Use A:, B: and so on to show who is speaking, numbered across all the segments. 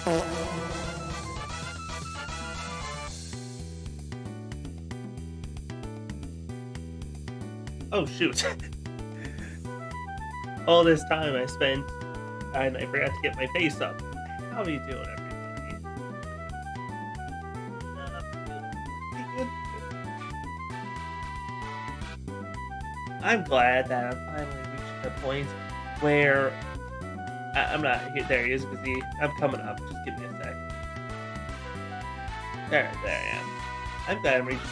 A: Oh shoot! All this time I spent, and I forgot to get my face up. How are you doing, everybody? Pretty good. I'm glad that I'm finally reaching the point where I'm not here. There he is, because I'm coming up. Just give me a sec. There I am. I'm glad I'm reaching.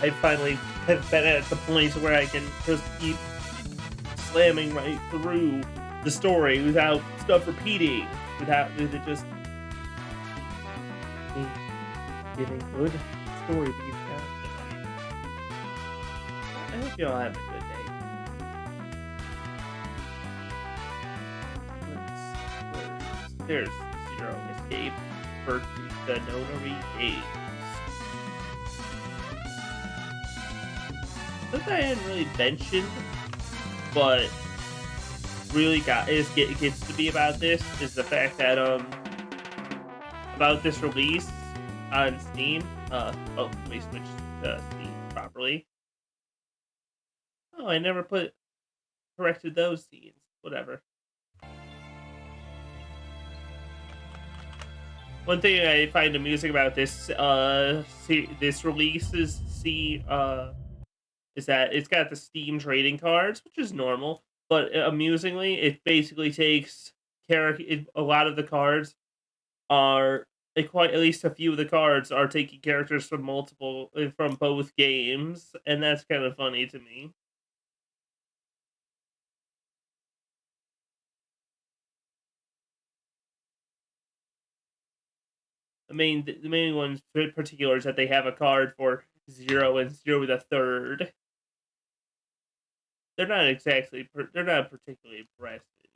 A: I finally have been at the point where I can just keep slamming right through the story without stuff repeating, with it just getting good story beats out. I hope you all have a good day. There's Zero Escape for the Nonary Games. Something I hadn't really mentioned, but really gets to be about this is the fact that about this release on Steam. Oh, let me switch to Steam properly. Oh, I never corrected those scenes. Whatever. One thing I find amusing about this this release is that it's got the Steam trading cards, which is normal, but amusingly, it basically takes a lot of the cards are quite at least a few of the cards are taking characters from both games, and that's kind of funny to me. The main ones in particular is that they have a card for Zero and Zero the Third. They're not particularly impressed in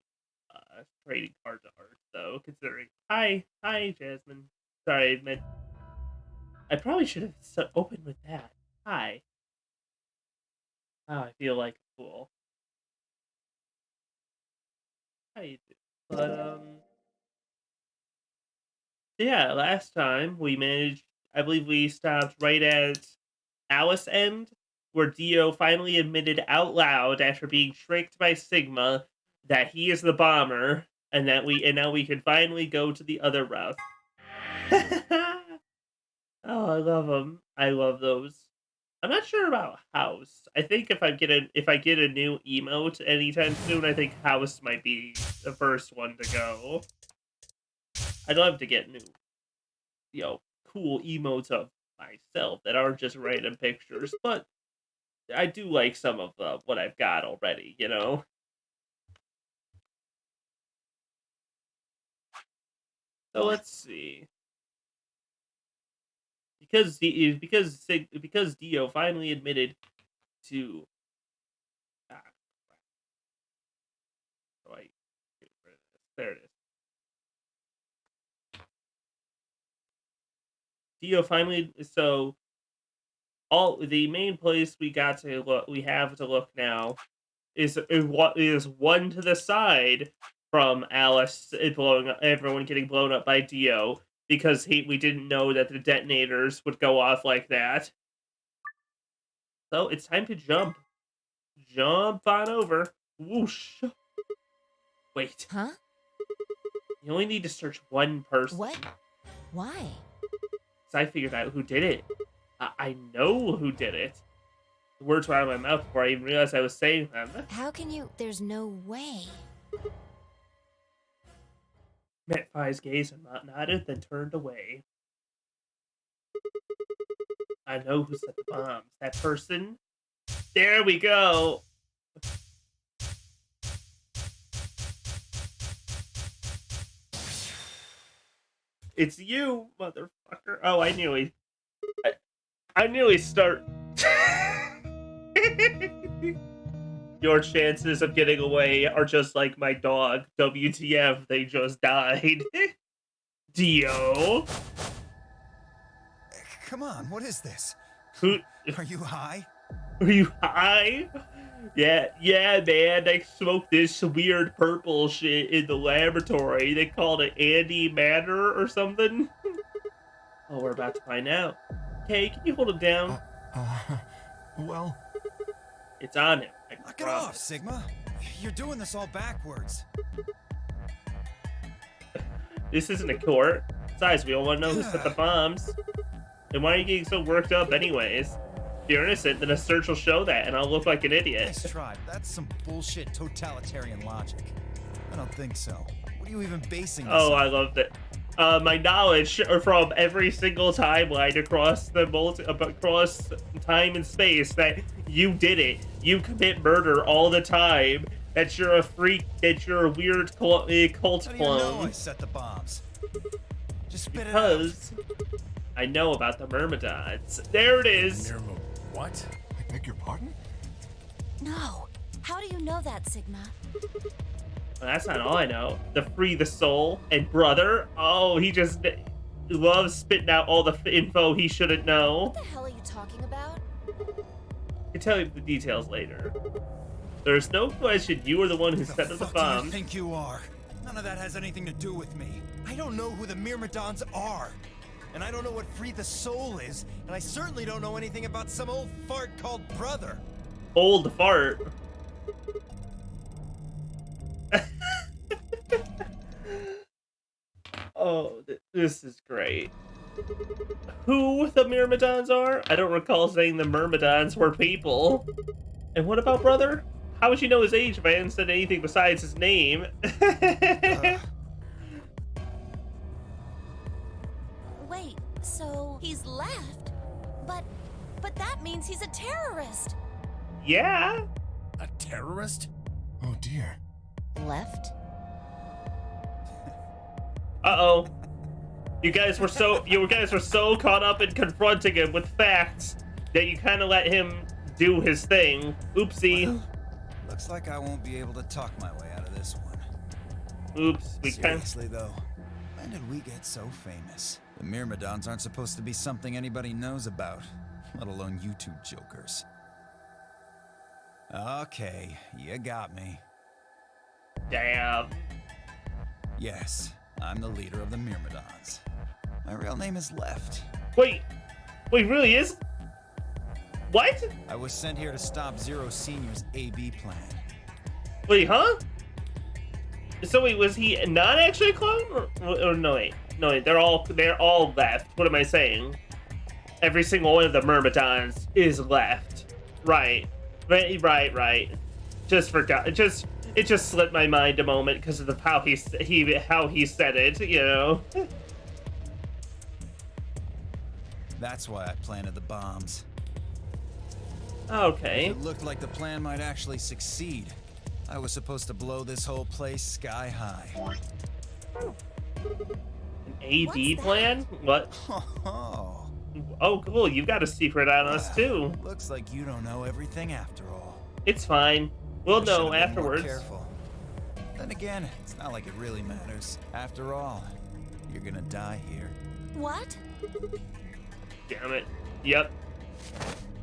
A: trading card art, though. Considering, hi, Jasmine. Sorry, I probably should have opened with that. Hi. Oh, I feel like a fool. How you do? But yeah. Last time we managed, I believe we stopped right at Alice End, where Dio finally admitted out loud after being tricked by Sigma that he is the bomber, and now we can finally go to the other route. Oh, I love them. I love those. I'm not sure about House. I think if I get a new emote anytime soon, I think House might be the first one to go. I'd love to get new, cool emotes of myself that aren't just random pictures, but I do like some of what I've got already, So let's see. Because Dio finally admitted to there it is. Dio finally all the main place we have to look now is what is one to the side from Alice everyone getting blown up by Dio, because we didn't know that the detonators would go off like that. So it's time to jump on over. Whoosh. Wait.
B: Huh?
A: You only need to search one person.
B: What? Why?
A: So I figured out who did it. I know who did it. The words were out of my mouth before I even realized I was saying them.
B: How can you? There's no way.
A: Met Fi's gaze and nodded, then turned away. I know who set the bombs. That person. There we go. It's you, motherfucker. Oh, I knew he'd start. Your chances of getting away are just like my dog. WTF, they just died. Dio.
C: Come on, what is this?
A: Who?
C: Are you high?
A: Are you high? Yeah, man. They smoked this weird purple shit in the laboratory. They called it Andy Matter or something. Oh, we're about to find out. Okay, can you hold him down?
C: Uh, well,
A: It's on him. I
D: Knock it off,
A: promise.
D: Sigma. You're doing this all backwards.
A: This isn't a court. Besides, we all want to know who set the bombs. And why are you getting so worked up anyways? If you're innocent, then a search will show that, and I'll look like an idiot.
D: Nice try, but that's some bullshit totalitarian logic. I don't think so. What are you even basing this
A: Oh,
D: on?
A: I love that. My knowledge from every single timeline across across time and space that you did it. You commit murder all the time. That you're a freak. That you're a weird cult
D: How do you know
A: clone.
D: I set the bombs? Just spit
A: Because I know about the Myrmidons. There it is.
C: what? I beg your pardon?
B: No. How do you know that, Sigma?
A: Well, that's not all I know. The free the soul and brother. Oh, he just loves spitting out all the info he shouldn't know.
B: What the hell are you talking about?
A: I can tell you the details later. There's no question you were the one who
D: it
A: set
D: up.
A: up the
D: The fuck do you
A: bomb.
D: think you are? None of that has anything to do with me. I don't know who the Myrmidons are. And I don't know what Free the Soul is, and I certainly don't know anything about some old fart called Brother.
A: Old fart. Oh, this is great. Who the Myrmidons are? I don't recall saying the Myrmidons were people. And what about brother? How would you know his age if I hadn't said anything besides his name?
B: Wait, so he's left? But that means he's a terrorist.
A: Yeah.
C: A terrorist? Oh dear.
B: Left?
A: Uh-oh. You guys were so caught up in confronting him with facts that you kind of let him do his thing. Oopsie.
D: Well, looks like I won't be able to talk my way out of this one.
A: Oops. We kind
D: Seriously though, when did we get so famous? The Myrmidons aren't supposed to be something anybody knows about, let alone you two jokers. Okay, you got me.
A: damn.
D: Yes, I'm the leader of the Myrmidons. My real name is Left.
A: Wait, really is? What?
D: I was sent here to stop Zero Senior's AB plan.
A: Wait, huh? So wait, was he not actually a clone? Or no, wait, they're all left. What am I saying? Every single one of the Myrmidons is left. Right. Just forgot. It just slipped my mind a moment because of how he said it. You know.
D: That's why I planted the bombs.
A: Okay.
D: It looked like the plan might actually succeed. I was supposed to blow this whole place sky high.
A: An AB
B: What's
A: plan? What?
D: Oh,
A: Oh, cool. You've got a secret on us too.
D: looks like you don't know everything after all.
A: It's fine. We'll
D: I should've
A: know
D: been more
A: afterwards.
D: Careful. Then again, it's not like it really matters. After all, you're gonna die here.
B: What?
A: Damn it. Yep.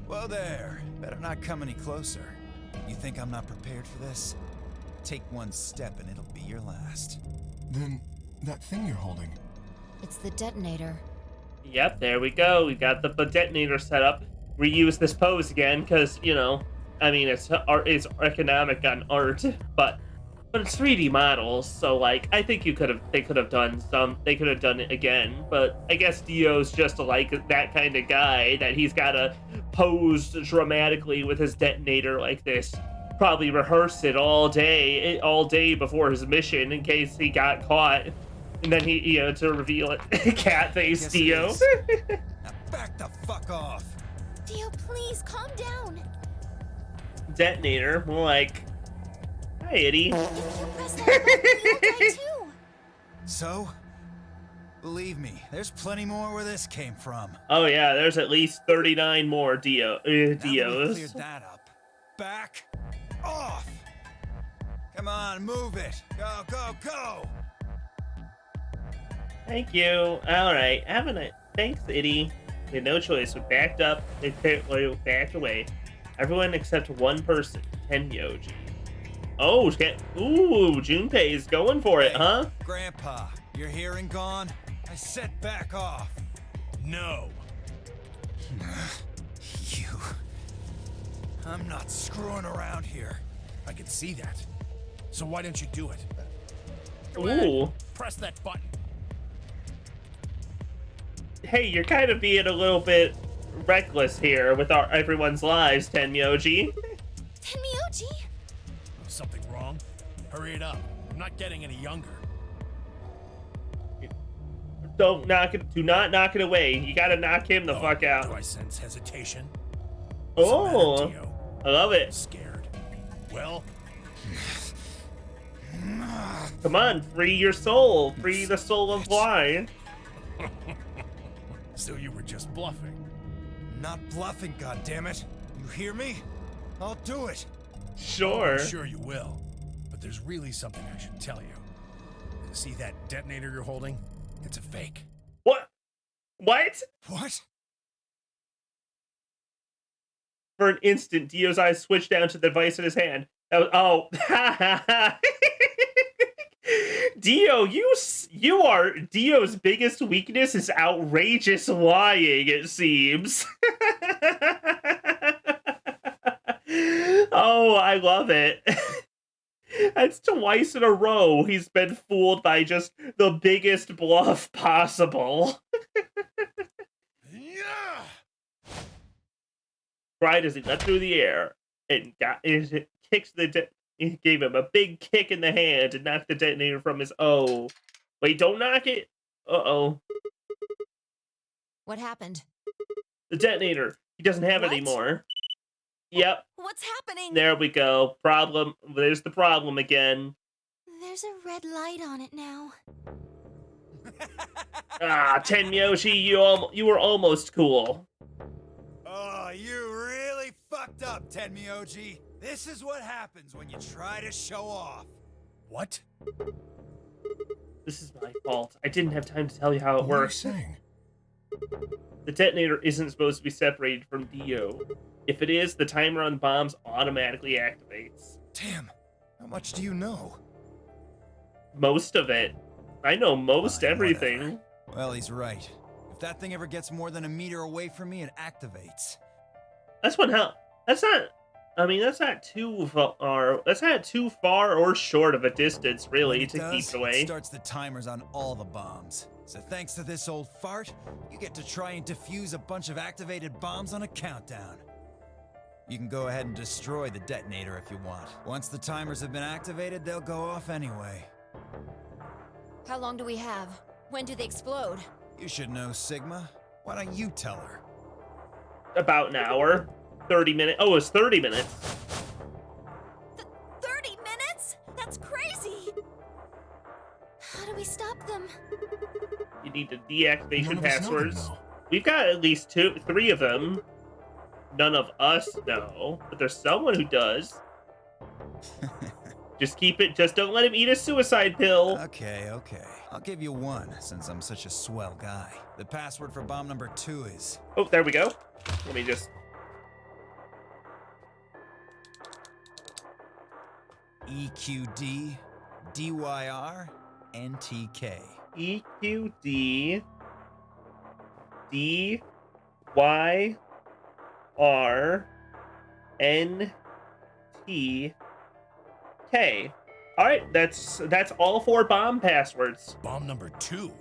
D: Whoa there. Better not come any closer. You think I'm not prepared for this? Take one step and it'll be your last.
C: Then, that thing you're holding.
B: It's the detonator.
A: Yep, there we go. We got the detonator set up. Reuse this pose again, because, you know, I mean, it's economic on art, but it's 3D models, so, like, I think they could have done it again, but I guess Dio's just like that kind of guy, that he's gotta pose dramatically with his detonator like this. Probably rehearse it all day before his mission in case he got caught. And then he, you know, to reveal it. Cat face
D: Guess it
A: Dio.
D: is. Now back the fuck off.
B: Dio, please calm down.
A: Detonator, more like, hi, Itty.
B: If you press that button, you'll die too.
D: So? Believe me, there's plenty more where this came from.
A: Oh yeah, there's at least 39 more
D: Now that we've
A: Dios.
D: cleared that up, back off. Come on, move it. Go, go, go.
A: Thank you. All right, thanks, Itty. We had no choice. We backed up. We backed away. Everyone except one person. Tenyoji. Oh, ooh, Junpei is going for it,
D: Hey,
A: huh?
D: Grandpa, you're here and gone? I said back off.
E: No.
D: You. I'm not screwing around here.
E: I can see that. So why don't you do it?
A: Ooh.
E: Press that button.
A: Hey, you're kind of being a little bit reckless here with everyone's lives, Tenyoji.
B: Tenmyoji?
E: Something wrong? Hurry it up. I'm not getting any younger.
A: Do not knock it away. You gotta knock him the fuck
E: Do
A: out.
E: I sense hesitation?
A: Oh,
E: What's the matter, Dio?
A: I love
E: I'm
A: it.
E: scared. Well,
A: Come on, free your soul. Free the soul of Y.
E: so you were just bluffing.
D: Not bluffing, goddammit. You hear me? I'll do it.
A: Sure.
E: I'm sure you will. But there's really something I should tell you. See that detonator you're holding? It's a fake.
A: What? What?
D: What?
A: For an instant, Dio's eyes switched down to the device in his hand. That was, oh. Dio, you are Dio's biggest weakness is outrageous lying, it seems. Oh, I love it. That's twice in a row he's been fooled by just the biggest bluff possible.
E: Yeah!
A: Right as he leapt through the air and it kicks it gave him a big kick in the hand and knocked the detonator from his Wait, don't knock it. Uh-oh.
B: What happened?
A: The detonator. He doesn't have it
B: What?
A: anymore. Yep.
B: What's happening?
A: There we go. Problem. There's the problem again.
B: There's a red light on it now.
A: Ah, Tenyoshi, you were almost cool.
D: Oh, you really fucked up, Tenmyoji. This is what happens when you try to show off.
E: What?
A: This is my fault. I didn't have time to tell you how it
C: What are you
A: works.
C: saying?
A: The detonator isn't supposed to be separated from Dio. If it is, the timer on bombs automatically activates.
D: Damn, how much do you know?
A: Most of it. I know most
D: Fine,
A: everything.
D: whatever. Well, he's right. If that thing ever gets more than a meter away from me, it activates.
A: That's one hell. That's not. I mean, that's not too far. That's not too far or short of a distance, really,
D: When it
A: to
D: does,
A: keep away.
D: It starts the timers on all the bombs. So thanks to this old fart, you get to try and defuse a bunch of activated bombs on a countdown. You can go ahead and destroy the detonator if you want. Once the timers have been activated, they'll go off anyway.
B: How long do we have? When do they explode?
D: You should know, Sigma. Why don't you tell her?
A: About an hour. 30 minutes. Oh, it's 30 minutes.
B: 30 minutes? That's crazy! How do we stop them?
A: You need the
C: None
A: deactivation
C: of us know them,
A: passwords.
C: though.
A: We've got at least 3 of them. None of us know, but there's someone who does. Just keep it. Just don't let him eat a suicide pill.
D: Okay. I'll give you one, since I'm such a swell guy. The password for bomb number 2 is...
A: Oh, there we go. Let me just.
D: EQD DYR NTK.
A: EQD DYR NTK. All right, that's all 4 bomb passwords.
E: Bomb number 2.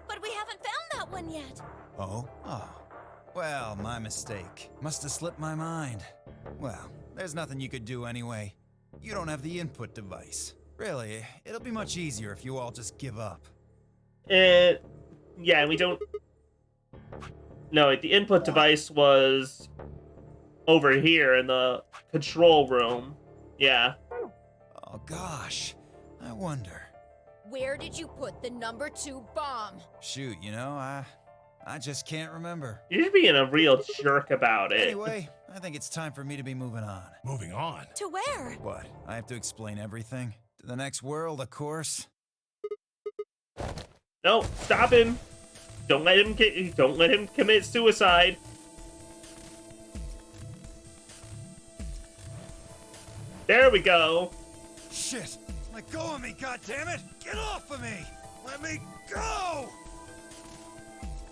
B: But we haven't found that one yet.
D: Oh? Well, my mistake. Must have slipped my mind. Well, there's nothing you could do anyway. You don't have the input device. Really, it'll be much easier if you all just give up.
A: Yeah, we don't. No, the input device was over here in the control room. Yeah.
D: Oh gosh, I wonder.
B: Where did you put the number 2 bomb?
D: Shoot, I just can't remember.
A: You're just being a real jerk about it.
D: Anyway, I think it's time for me to be moving on.
E: Moving on.
B: To where?
D: What? I have to explain everything? To the next world, of course.
A: No, stop him. Don't let him commit suicide. There we go.
D: Shit! Let go of me, goddammit! Get off of me! Let me go!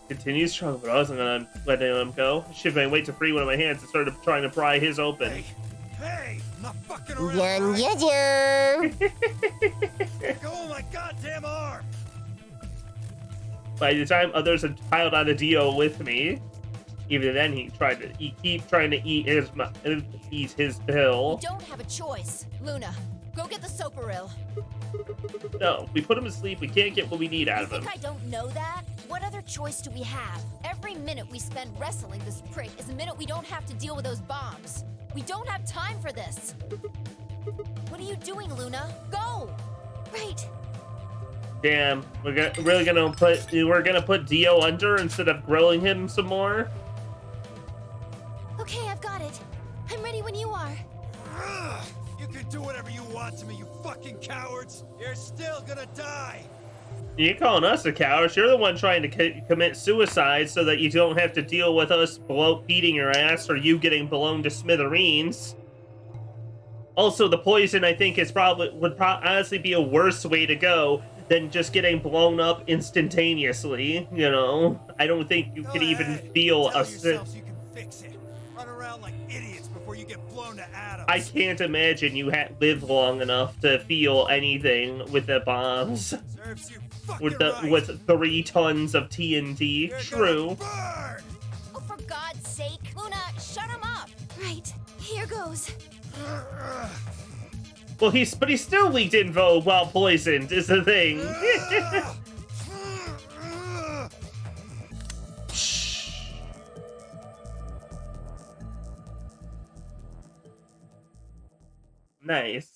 A: Continues strong, but I wasn't gonna let him go. Shivering, wait to free one of my hands and started trying to pry his open.
D: Hey! Hey! I'm not fucking around! Right? Let go of my goddamn arm!
A: By the time others had piled on a Dio with me, even then he keep trying to eat his pill.
B: You don't have a choice. Luna, go get the soparil.
A: No, we put him to sleep. We can't get what we need out
B: You
A: of him.
B: think I don't know that? What other choice do we have? Every minute we spend wrestling this prick is a minute we don't have to deal with those bombs. We don't have time for this. What are you doing, Luna? Go! Right.
A: Damn, we're gonna put Dio under instead of grilling him some more.
B: Okay, I've got it. I'm ready when you are.
D: Ugh. You can do whatever you want to me, you fucking cowards! You're still gonna die!
A: You're calling us a coward. You're the one trying to commit suicide so that you don't have to deal with us beating your ass or you getting blown to smithereens. Also, the poison, I think, would honestly be a worse way to go than just getting blown up instantaneously. You know, I don't think you could even feel
D: Tell
A: a.
D: yourselves you can fix it. Run around like idiots before you get blown to atoms.
A: I can't imagine you live long enough to feel anything with the bombs.
D: Serves you fucking
A: With
D: right.
A: with 3 tons of TNT.
D: You're
A: True.
D: gonna burn!
B: Oh, for God's sake. Luna, shut him up. Right. Here goes.
A: Well, he still leaked info while poisoned is the thing. Nice.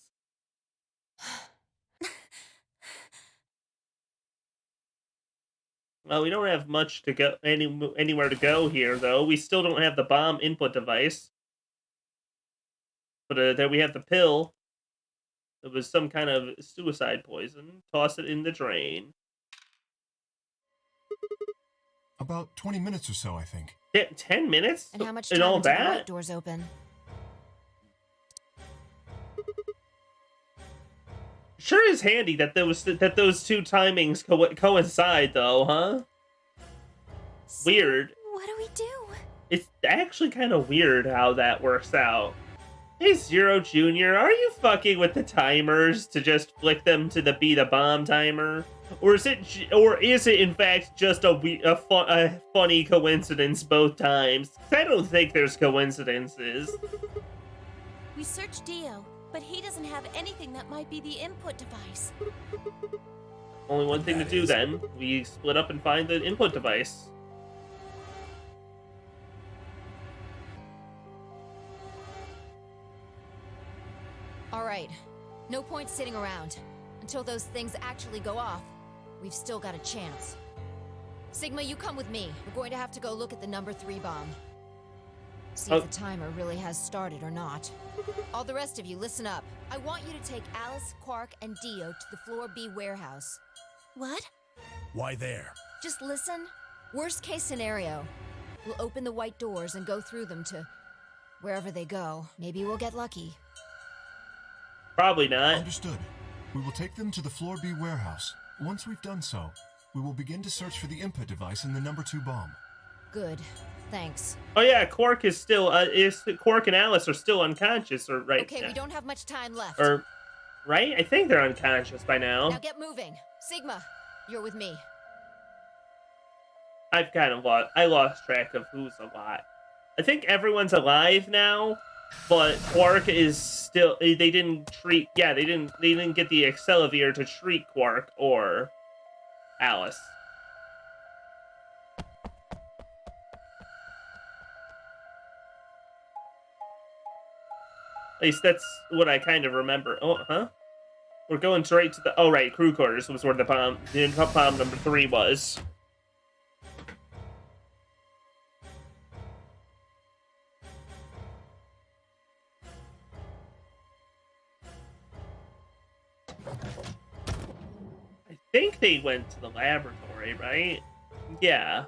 A: Well, we don't have much to go anywhere to go here, though. We still don't have the bomb input device. But then we have the pill. It was some kind of suicide poison. Toss it in the drain.
C: About 20 minutes or so, I think.
A: 10 minutes?
B: And how much
A: and
B: time
A: all
B: until the
A: that?
B: right doors open?
A: Sure is handy that those two timings coincide, though, huh?
B: So,
A: Weird.
B: what do we do?
A: It's actually kind of weird how that works out. Hey, Zero Jr., are you fucking with the timers to just flick them to be the bomb timer? Or is it in fact just a funny coincidence both times? I don't think there's coincidences.
B: We searched Dio, but he doesn't have anything that might be the input device.
A: Only one thing to do then. We split up and find the input device.
B: All right. No point sitting around. Until those things actually go off, we've still got a chance. Sigma, you come with me. We're going to have to go look at the number 3 bomb. See if the timer really has started or not. All the rest of you, listen up. I want you to take Alice, Quark, and Dio to the Floor B warehouse. What?
E: Why there?
B: Just listen. Worst case scenario. We'll open the white doors and go through them to wherever they go. Maybe we'll get lucky.
A: Probably not.
C: Understood. We will take them to the Floor B warehouse. Once we've done so, we will begin to search for the input device in the number 2 bomb.
B: Good. Thanks.
A: Oh yeah, Quark is still Quark and Alice are still unconscious or right
B: Okay,
A: now.
B: we don't have much time left.
A: Or right? I think they're unconscious by now.
B: Now get moving. Sigma, you're with me.
A: I've kind of lost track of who's alive. I think everyone's alive now, but Quark is still. They didn't get the Accelavir to treat Quark or Alice. At least that's what I kind of remember. Oh, huh? We're going straight to the. Oh, right, crew quarters was where the bomb number 3 was. I think they went to the laboratory, right? Yeah.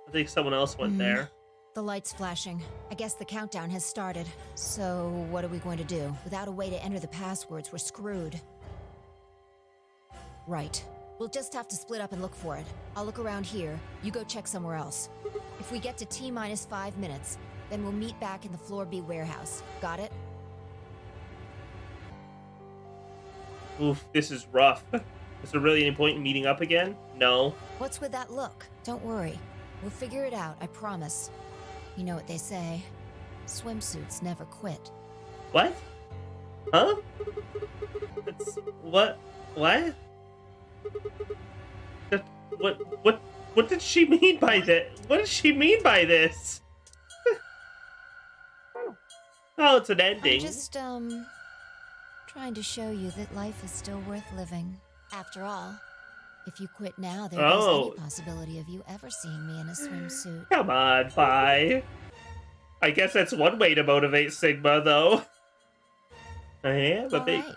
A: I think someone else went there.
B: The light's flashing. I guess the countdown has started. So, what are we going to do? Without a way to enter the passwords, we're screwed. Right. We'll just have to split up and look for it. I'll look around here. You go check somewhere else. If we get to T-minus 5 minutes, then we'll meet back in the Floor B warehouse. Got it?
A: Oof, this is rough. Is there really any point in meeting up again? No.
B: What's with that look? Don't worry. We'll figure it out, I promise. You know what they say. Swimsuits never quit.
A: What? Huh? That's, what? What? What did she mean by that? What did she mean by this? Oh, it's an ending.
B: I'm just, trying to show you that life is still worth living. After all, if you quit now, there goes any possibility of you ever seeing me in a swimsuit.
A: Come on, bye. I guess that's one way to motivate Sigma, though. I am a big...
B: Right.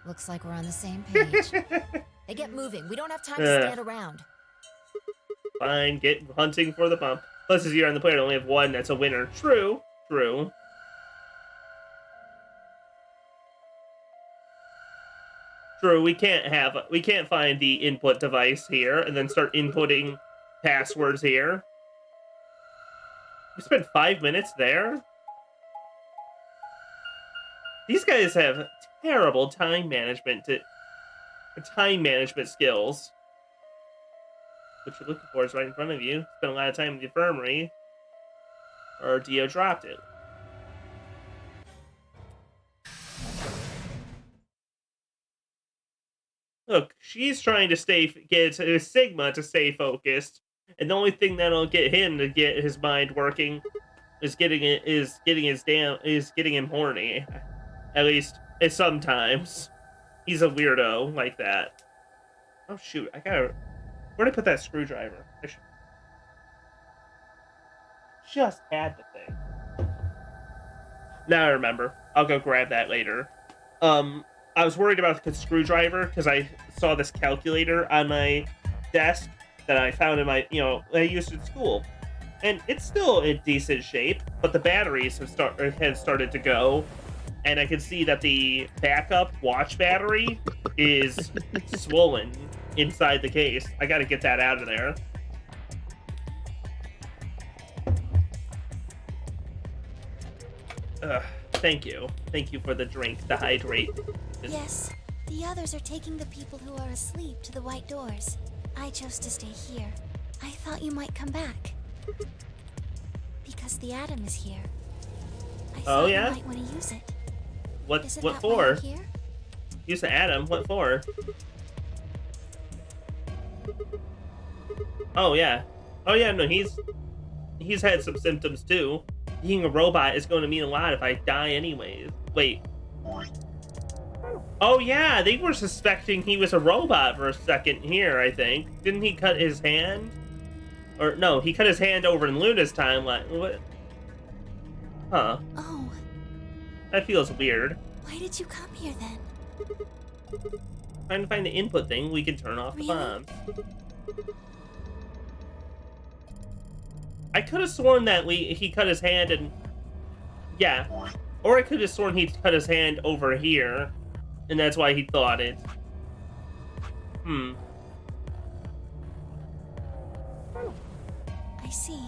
B: Looks like we're on the same page. Hey, get moving. We don't have time to stand around.
A: Fine, get hunting for the bump. Plus, as you're on the player, only have one that's a winner. True. True. True, we can't find the input device here and then start inputting passwords here. We spent 5 minutes there? These guys have terrible time management skills. What you're looking for is right in front of you. Spent a lot of time in the infirmary. Or Dio dropped it. Look, she's trying to get Sigma to stay focused, and the only thing that'll get him to get his mind working is getting him horny. At least sometimes. He's a weirdo like that. Oh shoot! Where'd I put that screwdriver? I just had the thing. Now I remember. I'll go grab that later. I was worried about the screwdriver because I saw this calculator on my desk that I found in my, I used at school. And it's still in decent shape, but the batteries have started to go. And I can see that the backup watch battery is swollen inside the case. I gotta get that out of there. Thank you. Thank you for the drink to hydrate.
F: Yes, the others are taking the people who are asleep to the white doors. I chose to stay here. I thought you might come back. Because the atom is here. I thought you might want to use it.
A: What
F: Isn't
A: for?
F: that why you're here?
A: Use the atom? What for? Oh yeah. Oh yeah, no, he's had some symptoms too. Being a robot is going to mean a lot if I die anyways. Wait. Oh yeah, they were suspecting he was a robot for a second here, I think. Didn't he cut his hand? Or no, he cut his hand over in Luna's timeline. What? Huh.
F: Oh.
A: That feels weird.
F: Why did you come here then?
A: Trying to find the input thing, we can turn off the bombs. I could have sworn that he cut his hand and... Yeah. Or I could have sworn he cut his hand over here. And that's why he thought it.
F: I see.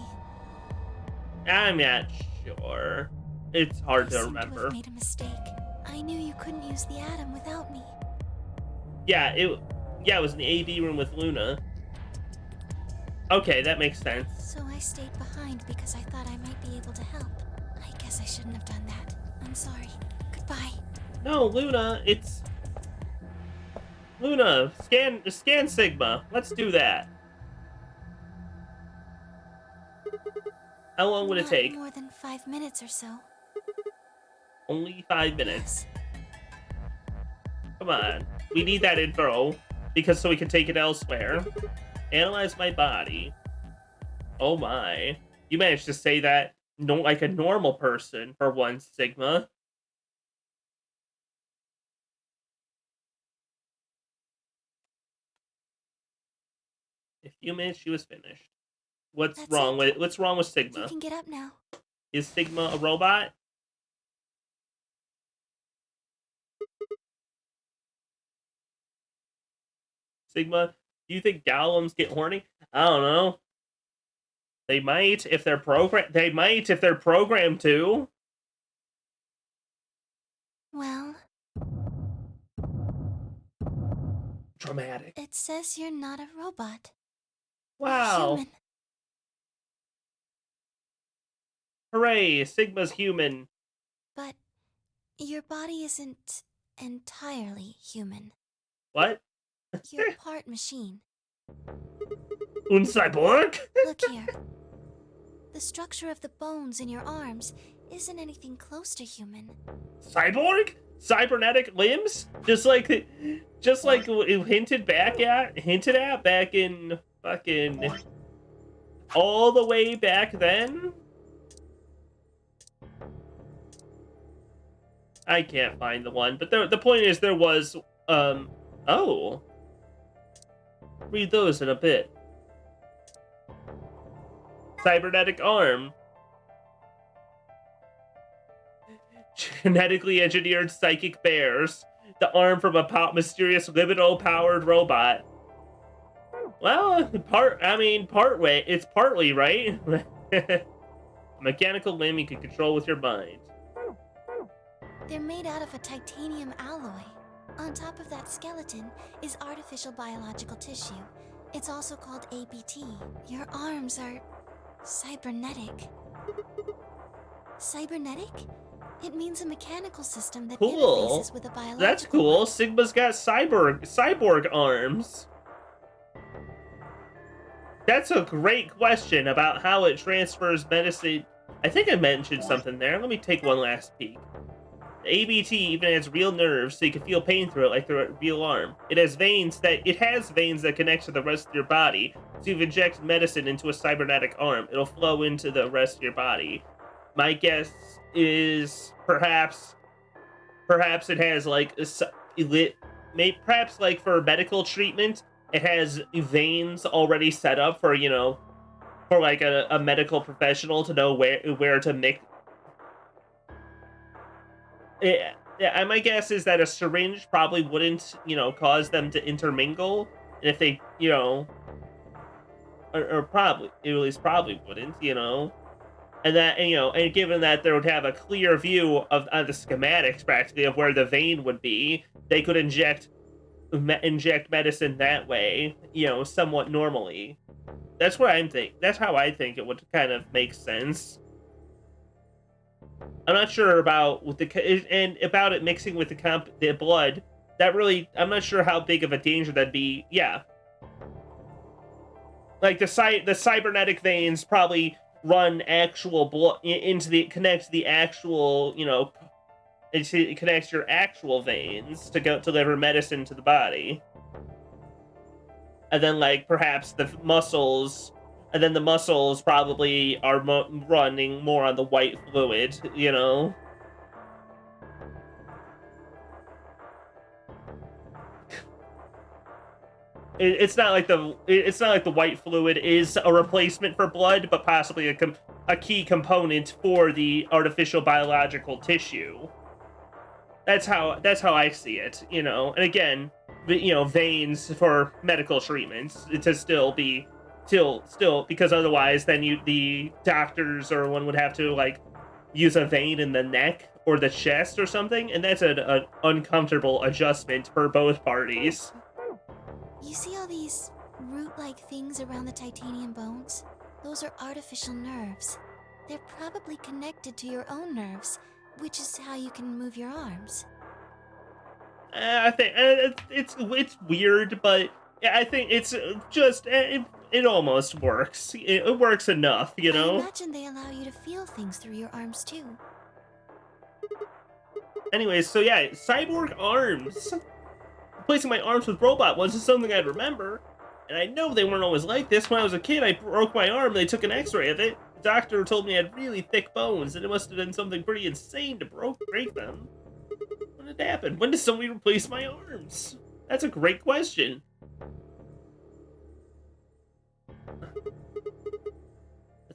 A: I'm not sure. It's hard to
F: I
A: remember.
F: made a mistake. I knew you couldn't use the atom without me.
A: Yeah, it was in the AV room with Luna. Okay, that makes sense.
F: So I stayed behind because I thought I might be able to help. I guess I shouldn't have done that. I'm sorry. Goodbye.
A: No, Luna, it's... Luna, scan Sigma. Let's do that. How long would it take?
F: Not more than 5 minutes or so.
A: Only 5 minutes.
F: Yes.
A: Come on. We need that info so we can take it elsewhere. Analyze my body. Oh my. You managed to say that like a normal person for once, Sigma. In a few minutes, she was finished. What's
F: That's
A: wrong
F: it.
A: with
F: You
A: Sigma?
F: can get up now.
A: Is Sigma a robot? Sigma, do you think golems get horny? I don't know. They might if they're programmed to.
F: Well,
A: Dramatic.
F: it says you're not a robot. You're
A: Wow.
F: human.
A: Hooray, Sigma's human.
F: But your body isn't entirely human.
A: What?
F: You're part machine.
A: Un cyborg?
F: Look here. The structure of the bones in your arms isn't anything close to human.
A: Cyborg? Cybernetic limbs? Just like it hinted at back in fucking all the way back then? I can't find the one, but the point is there was oh. Read those in a bit. Cybernetic Arm. Genetically engineered psychic bears. The arm from a mysterious libido-powered robot. Well, it's partly, right? A mechanical limb you can control with your mind.
F: They're made out of a titanium alloy. On top of that skeleton is artificial biological tissue. It's also called ABT. Your arms are cybernetic. Cybernetic? It means a mechanical system that
A: Cool.
F: interfaces with a biological.
A: That's cool. Sigma's got cyborg arms. That's a great question about how it transfers medicine. I think I mentioned something there. Let me take one last peek. The ABT even has real nerves, so you can feel pain through it like the real arm. It has veins that connect to the rest of your body. So if you inject medicine into a cybernetic arm, it'll flow into the rest of your body. My guess is perhaps it has like perhaps like for medical treatment, it has veins already set up for for like a medical professional to know where to mix. Yeah, my guess is that a syringe probably wouldn't, cause them to intermingle. And if they, or probably, at least probably wouldn't, And that, and given that they would have a clear view of the schematics practically of where the vein would be, they could inject medicine that way, somewhat normally. That's what I'm thinking. That's how I think it would kind of make sense. I'm not sure about about it mixing with the blood. I'm not sure how big of a danger that'd be. Yeah, like the cybernetic veins probably run actual blood connects the actual, it connects your actual veins to deliver medicine to the body, and then like perhaps the muscles. And then the muscles probably are running more on the white fluid, It's not like the white fluid is a replacement for blood, but possibly a key component for the artificial biological tissue. That's how I see it, And again, veins for medical treatments to still because otherwise then the doctors or one would have to like use a vein in the neck or the chest or something, and that's an uncomfortable adjustment for both parties.
F: You see all these root-like things around the titanium bones? Those are artificial nerves. They're probably connected to your own nerves, which is how you can move your arms.
A: I think it's weird, but I think it's just it almost works. It works enough,
F: I imagine they allow you to feel things through your arms too.
A: Anyways, so yeah, cyborg arms. Replacing my arms with robot ones is something I'd remember, and I know they weren't always like this. When I was a kid, I broke my arm. They took an X-ray of it. The doctor told me I had really thick bones, and it must have been something pretty insane to break them. When did it happen? When did somebody replace my arms? That's a great question.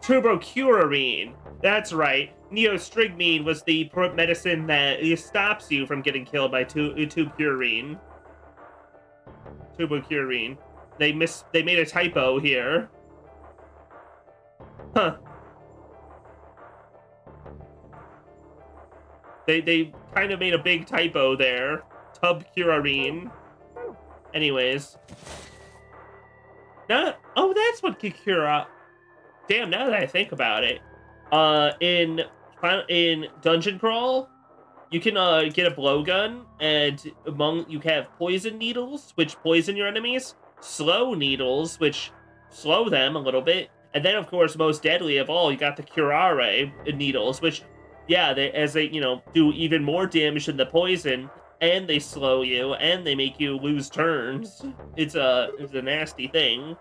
A: Tubercularine. That's right. Neostrigmine was the medicine that stops you from getting killed by tubercularine. Tubercularine. They made a typo here. Huh. They kind of made a big typo there. Tubcurarine. Anyways. Oh, that's what Kikura. Damn, now that I think about it. In Dungeon Crawl, you can get a blowgun, and you have poison needles, which poison your enemies, slow needles, which slow them a little bit, and then of course most deadly of all, you got the curare needles, which they do even more damage than the poison, and they slow you, and they make you lose turns. It's a nasty thing.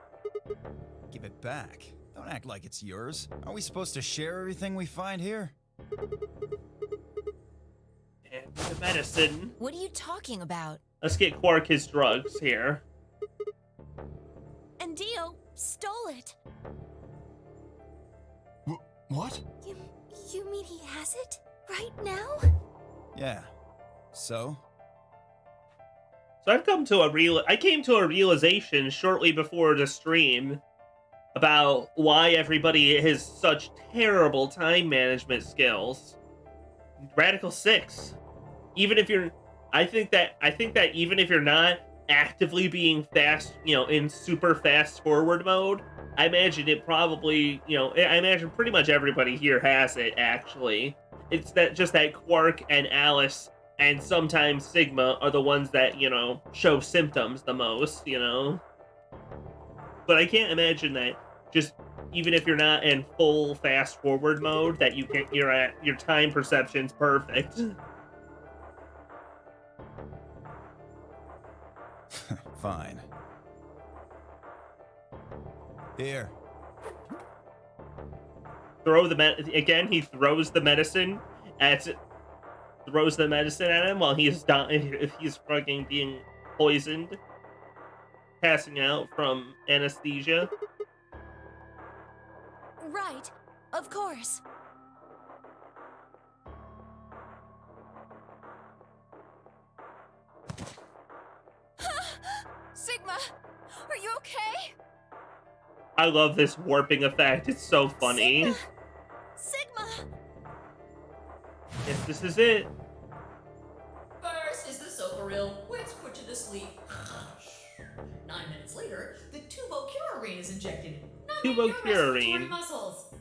D: Give it back. Don't act like it's yours. Are we supposed to share everything we find here?
A: And the medicine.
B: What are you talking about?
A: Let's get Quark his drugs here.
F: And Dio stole it.
C: What?
F: You mean he has it? Right now?
D: Yeah. So?
A: So I came to a realization shortly before the stream about why everybody has such terrible time management skills. Radical 6. I think that even if you're not actively being fast, in super fast forward mode, I imagine pretty much everybody here has it, actually. It's that Quark and Alice and sometimes Sigma are the ones that, show symptoms the most, But I can't imagine that just even if you're not in full fast forward mode, that your time perception's perfect.
D: Fine. Here.
A: He throws the medicine at him while he's fucking being poisoned, passing out from anesthesia.
F: Right. Of course.
B: Sigma, are you okay?
A: I love this warping effect. It's so funny.
F: Sigma!
A: Yes, this is it.
G: First, is this so for real? Let's put you to sleep. 9 minutes later, the tubocurarine is injected.
A: Tubocurarine.
G: Muscles.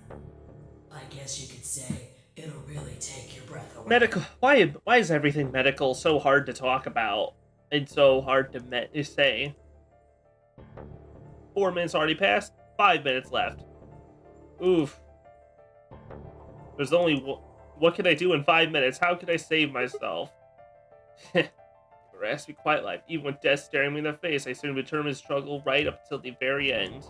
G: I guess you could say it'll really take your breath away.
A: Medical. Why is everything medical so hard to talk about and so hard to say? 4 minutes already passed. 5 minutes left. Oof. There's only what can I do in 5 minutes? How can I save myself? Or asked me quite life. Even with death staring me in the face, I soon determined to struggle right up till the very end.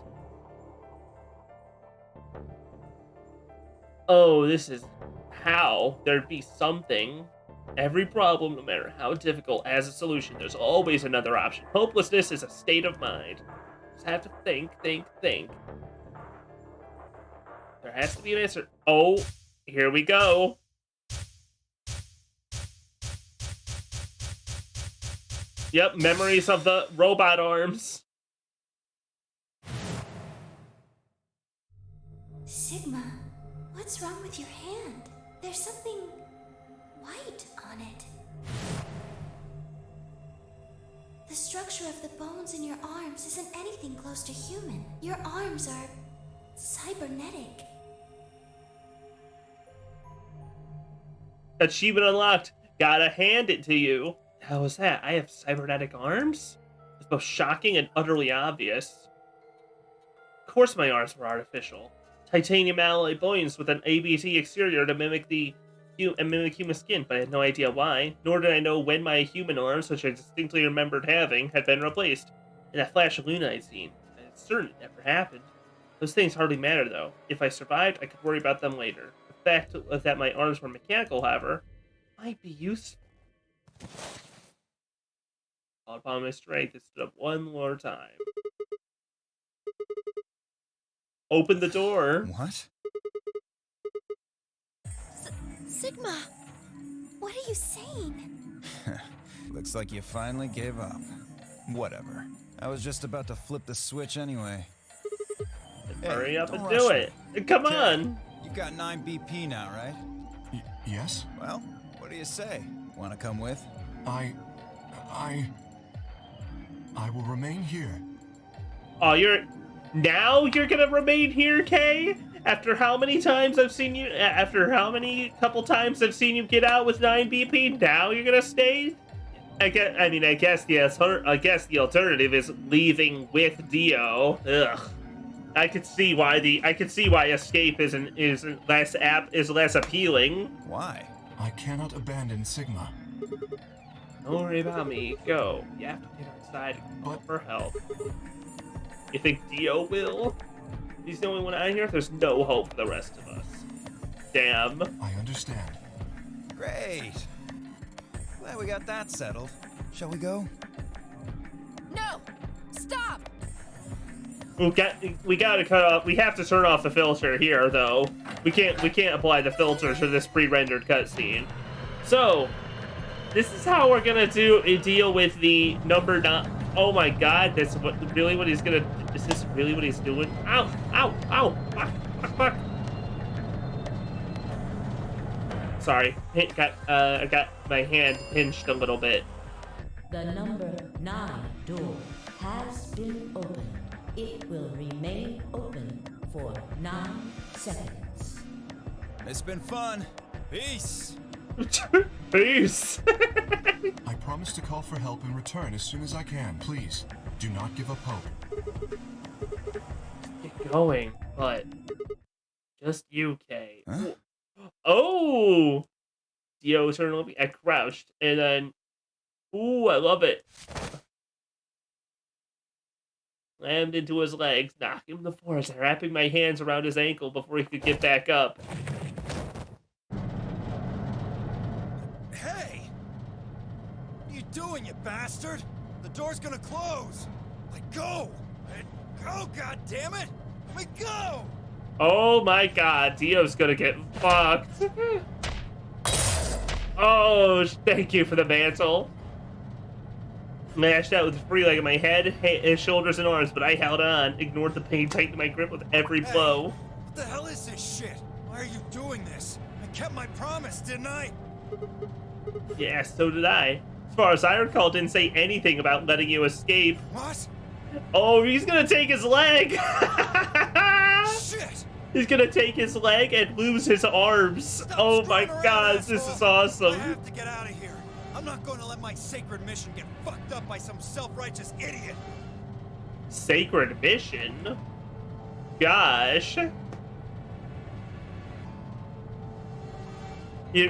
A: Oh, this is how there'd be something. Every problem, no matter how difficult, has a solution. There's always another option. Hopelessness is a state of mind. Just have to think. There has to be an answer. Oh, here we go. Yep, memories of the robot arms.
F: Sigma, what's wrong with your hand? There's something white on it. The structure of the bones in your arms isn't anything close to human. Your arms are cybernetic.
A: Achievement unlocked. Gotta hand it to you. How was that? I have cybernetic arms? It's both shocking and utterly obvious. Of course my arms were artificial. Titanium alloy bones with an ABT exterior to mimic human skin, but I had no idea why. Nor did I know when my human arms, which I distinctly remembered having, had been replaced. In that flash of Luna I'd seen. It's certain it never happened. Those things hardly matter, though. If I survived, I could worry about them later. The fact that my arms were mechanical, however, might be useful. Called upon my strength, it stood up one more time. Open the door.
D: What?
F: Sigma, what are you saying?
D: Looks like you finally gave up. Whatever. I was just about to flip the switch anyway. Hey,
A: Hurry up
D: don't
A: and
D: rush
A: do
D: me.
A: it. Come
D: Okay,
A: on.
D: You've got 9 BP now, right?
C: Yes?
D: Well, what do you say? Want to come with?
C: I will remain here.
A: Oh, you're gonna remain here, Kay? After how many times I've seen you? After how many couple times I've seen you get out with 9 BP? Now you're gonna stay? I guess the alternative is leaving with Dio. Ugh. I could see why escape isn't less appealing.
D: Why?
C: I cannot abandon Sigma.
A: Don't worry about me. Go. You have to get outside and call for help. You think Dio will? He's the only one out here? There's no hope for the rest of us. Damn.
C: I understand.
D: Great. Glad we got that settled. Shall we go?
B: No! Stop!
A: We gotta cut off. We have to turn off the filter here, though. We can't apply the filter to this pre-rendered cutscene. So, this is how we're gonna deal with the number 9. Oh my God! Is this really what he's doing? Ow! Ow! Ow! Fuck! Fuck! Fuck! Sorry, I got my hand pinched a little bit.
H: The number 9 door has been opened. It will remain open for 9 seconds.
D: It's been fun. Peace.
A: Peace.
C: I promise to call for help and return as soon as I can. Please, do not give up hope.
A: Get going, but just you, Kay.
D: Huh?
A: Oh! Dio turned. I crouched, and then, ooh, I love it. Slammed into his legs, knocking him to the floor, wrapping my hands around his ankle before he could get back up.
D: Hey! What are you doing, you bastard? The door's gonna close. Let go! Let go, goddammit! Let me go!
A: Oh my God, Dio's gonna get fucked. Oh, thank you for the mantle. Mashed out with the free leg of my head, his shoulders, and arms, but I held on, ignored the pain, tightened my grip with every blow.
D: What the hell is this shit? Why are you doing this? I kept my promise, didn't I?
A: Yeah, so did I. As far as I recall, didn't say anything about letting you escape.
D: What?
A: Oh, he's gonna take his leg!
D: Shit!
A: He's gonna take his leg and lose his arms.
D: Stop
A: Oh my
D: screwing around,
A: God, this
D: asshole.
A: is awesome.
D: I have to get out of here. I'm not going to let my sacred mission get fucked up by some self-righteous idiot.
A: Sacred mission? Gosh.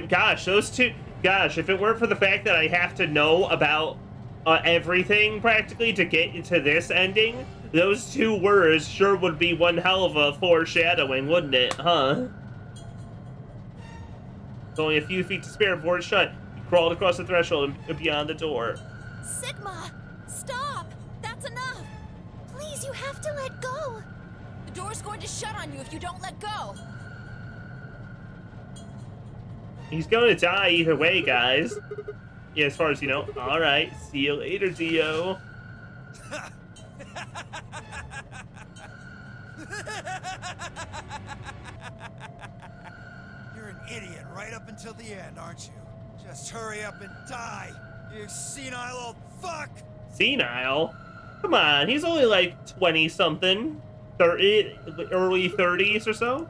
A: Gosh, those two... Gosh, if it weren't for the fact that I have to know about everything, practically, to get to this ending, those 2 words sure would be one hell of a foreshadowing, wouldn't it, huh? There's only a few feet to spare before it's shut. You crawled across the threshold and beyond the door.
F: Sigma, stop! That's enough! Please, you have to let go!
B: The door's going to shut on you if you don't let go.
A: He's going to die either way, guys. Yeah, as far as you know. Alright, see you later, Dio.
D: You're an idiot right up until the end, aren't you? Just hurry up and die, you senile old fuck!
A: Senile? Come on, he's only like 20-something. 30, early 30s or so?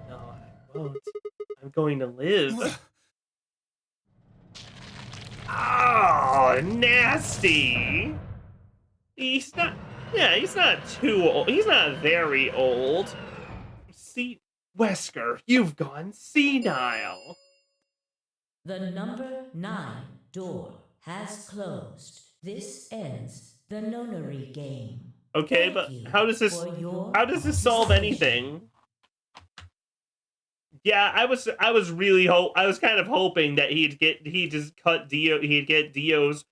A: No, I won't. I'm going to live. Oh, nasty! He's not... Yeah, he's not too old. He's not very old. See, Wesker, you've gone senile.
H: The number 9 door has closed. This ends the nonary game.
A: Okay,
H: Thank
A: but
H: you
A: how does this solve anything? Yeah, I was kind of hoping that he'd get Dio's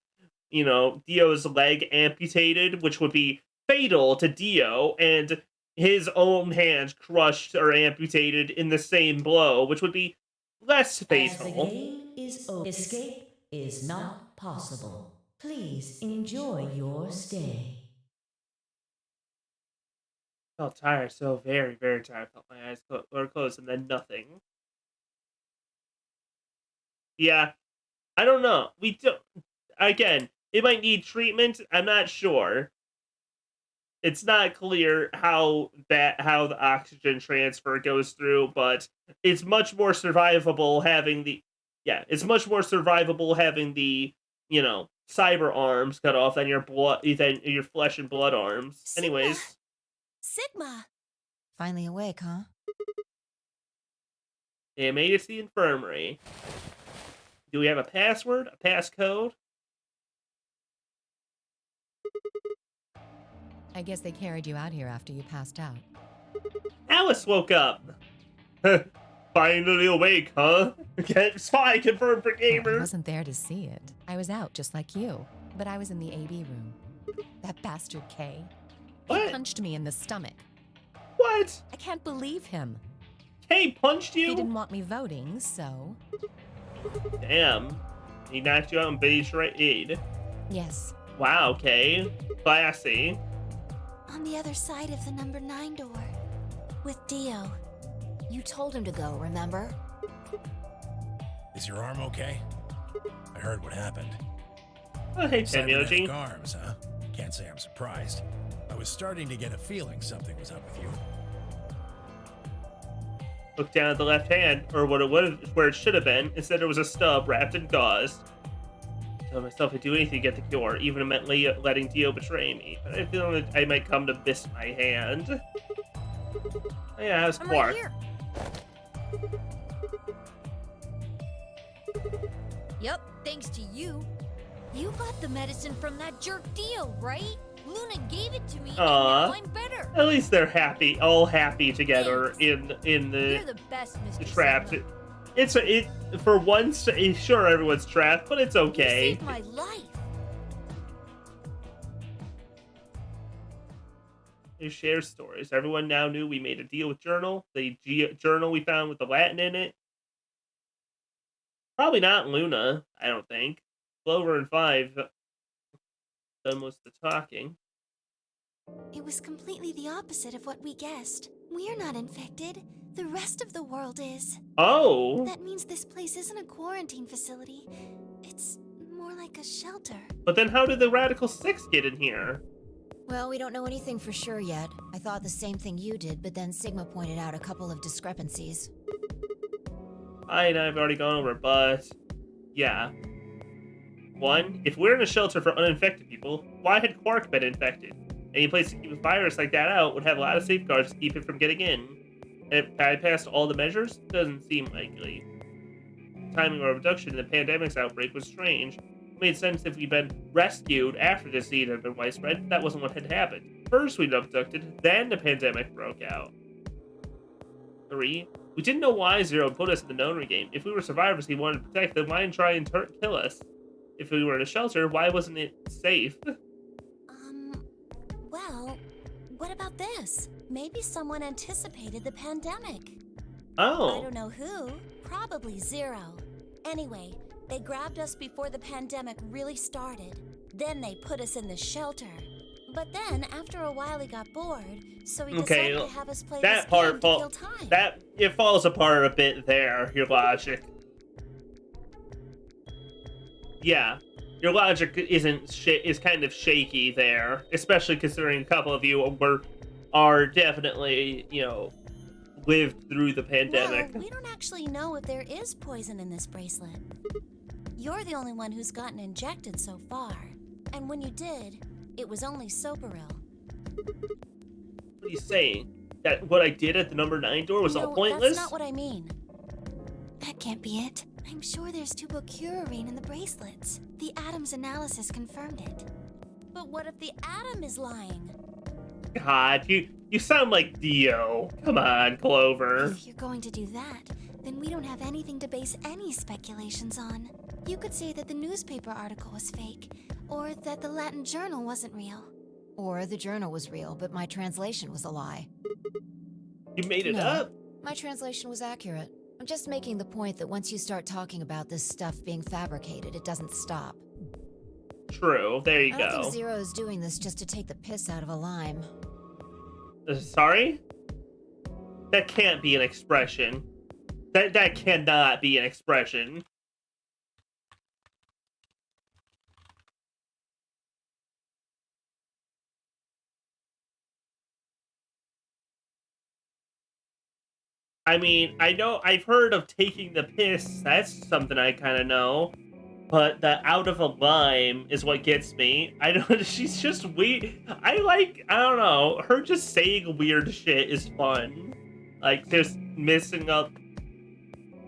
A: Dio's leg amputated, which would be fatal to Dio, and his own hand crushed or amputated in the same blow, which would be less
H: As the
A: fatal.
H: game is over, escape is not possible. Please enjoy your stay.
A: Felt tired, so very, very tired. Felt my eyes were closed and then nothing. Yeah, I don't know. We don't. Again, it might need treatment. I'm not sure. It's not clear how the oxygen transfer goes through, but it's much more survivable having the it's much more survivable having the cyber arms cut off than your flesh and blood arms.
F: Sigma!
A: Anyways,
F: Sigma!
B: Finally awake, huh?
A: they made it to the infirmary. Do we have a password? A passcode?
B: I guess they carried you out here after you passed out.
A: Alice woke up. Finally awake, huh? Spy confirmed for
B: Well, I
A: gamer.
B: wasn't there to see it. I was out just like you, but I was in the AB room. That bastard K. He
A: What?
B: punched me in the stomach.
A: What?
B: I can't believe him.
A: Kay punched
B: He
A: you?
B: didn't want me voting, so...
A: Damn. He knocked you out in base aid.
B: Yes.
A: Wow, Kay. Classy.
F: On the other side of the number 9 door. With Dio.
B: You told him to go, remember?
E: Is your arm okay? I heard what happened.
A: Oh, hey,
E: Cybernetic
A: Temyoji.
E: arms, huh? Can't say I'm surprised. I was starting to get a feeling something was up with you.
A: Look down at the left hand, or where it should have been. Instead, there was a stub wrapped in gauze. I told myself I'd do anything to get the cure, even if it meant letting Dio betray me. But I feel that I might come to miss my hand. Oh, yeah, how's
B: I'm
A: Quark?
B: right here. Yep, thanks to you.
F: You got the medicine from that jerk Dio, right? Luna gave it to me,
A: Aw.
F: and now I'm better.
A: At least they're happy, all happy together in
F: You're
A: the
F: the best, Mr.
A: trapped.
F: Sigma.
A: It for once. Sure, everyone's trapped, but it's
F: You
A: okay.
F: saved my life.
A: They share stories. Everyone now knew we made a deal with Journal. The journal we found with the Latin in it. Probably not Luna, I don't think. Clover and Five done most of the talking.
F: It was completely the opposite of what we guessed. We're not infected. The rest of the world is.
A: Oh,
F: That means this place isn't a quarantine facility. It's more like a shelter.
A: but then how did the Radical Six get in here?
B: Well, we don't know anything for sure yet. I thought the same thing you did, but then Sigma pointed out a couple of discrepancies.
A: I've already gone over, but yeah. One, if we're in a shelter for uninfected people, why had Quark been infected? Any place to keep a virus like that out would have a lot of safeguards to keep it from getting in. And if it bypassed all the measures, doesn't seem likely. Timing of our reduction in the pandemic's outbreak was strange. It made sense if we'd been rescued after the disease had been widespread. That wasn't what had happened. First we'd abducted, then the pandemic broke out. 3. We didn't know why Zero put us in the Nonary game. If we were survivors he wanted to protect, then why try and kill us? If we were in a shelter, why wasn't it safe?
I: Well, what about this? Maybe someone anticipated the pandemic.
A: Oh.
I: I don't know who. Probably Zero. Anyway, they grabbed us before the pandemic really started. Then they put us in the shelter. But then, after a while, he got bored, so he decided to have us play
A: that
I: this
A: part
I: game to kill time.
A: it falls apart a bit there, your logic. Yeah. Your logic is kind of shaky there, especially considering a couple of you are definitely, lived through the pandemic.
I: Well, we don't actually know if there is poison in this bracelet. You're the only one who's gotten injected so far. And when you did, it was only Soparil.
A: What are you saying? That what I did at the number 9 door was all pointless?
I: That's not what I mean.
F: That can't be it. I'm sure there's tubocurarine in the bracelets. The Atom's analysis confirmed it.
I: But what if the Atom is lying?
A: God, you sound like Dio. Come on, Clover.
F: If you're going to do that, then we don't have anything to base any speculations on. You could say that the newspaper article was fake, or that the Latin journal wasn't real.
B: Or the journal was real, but my translation was a lie.
A: You made it
B: No,
A: up?
B: my translation was accurate. I'm just making the point that once you start talking about this stuff being fabricated, it doesn't stop.
A: True. There you
B: I don't
A: go.
B: think Zero is doing this just to take the piss out of a lime.
A: Sorry? That can't be an expression. That cannot be an expression. I mean, I know I've heard of taking the piss. That's something I kind of know. But the out of a lime is what gets me. I don't. She's just weird. I don't know. Her just saying weird shit is fun. Like, just missing up.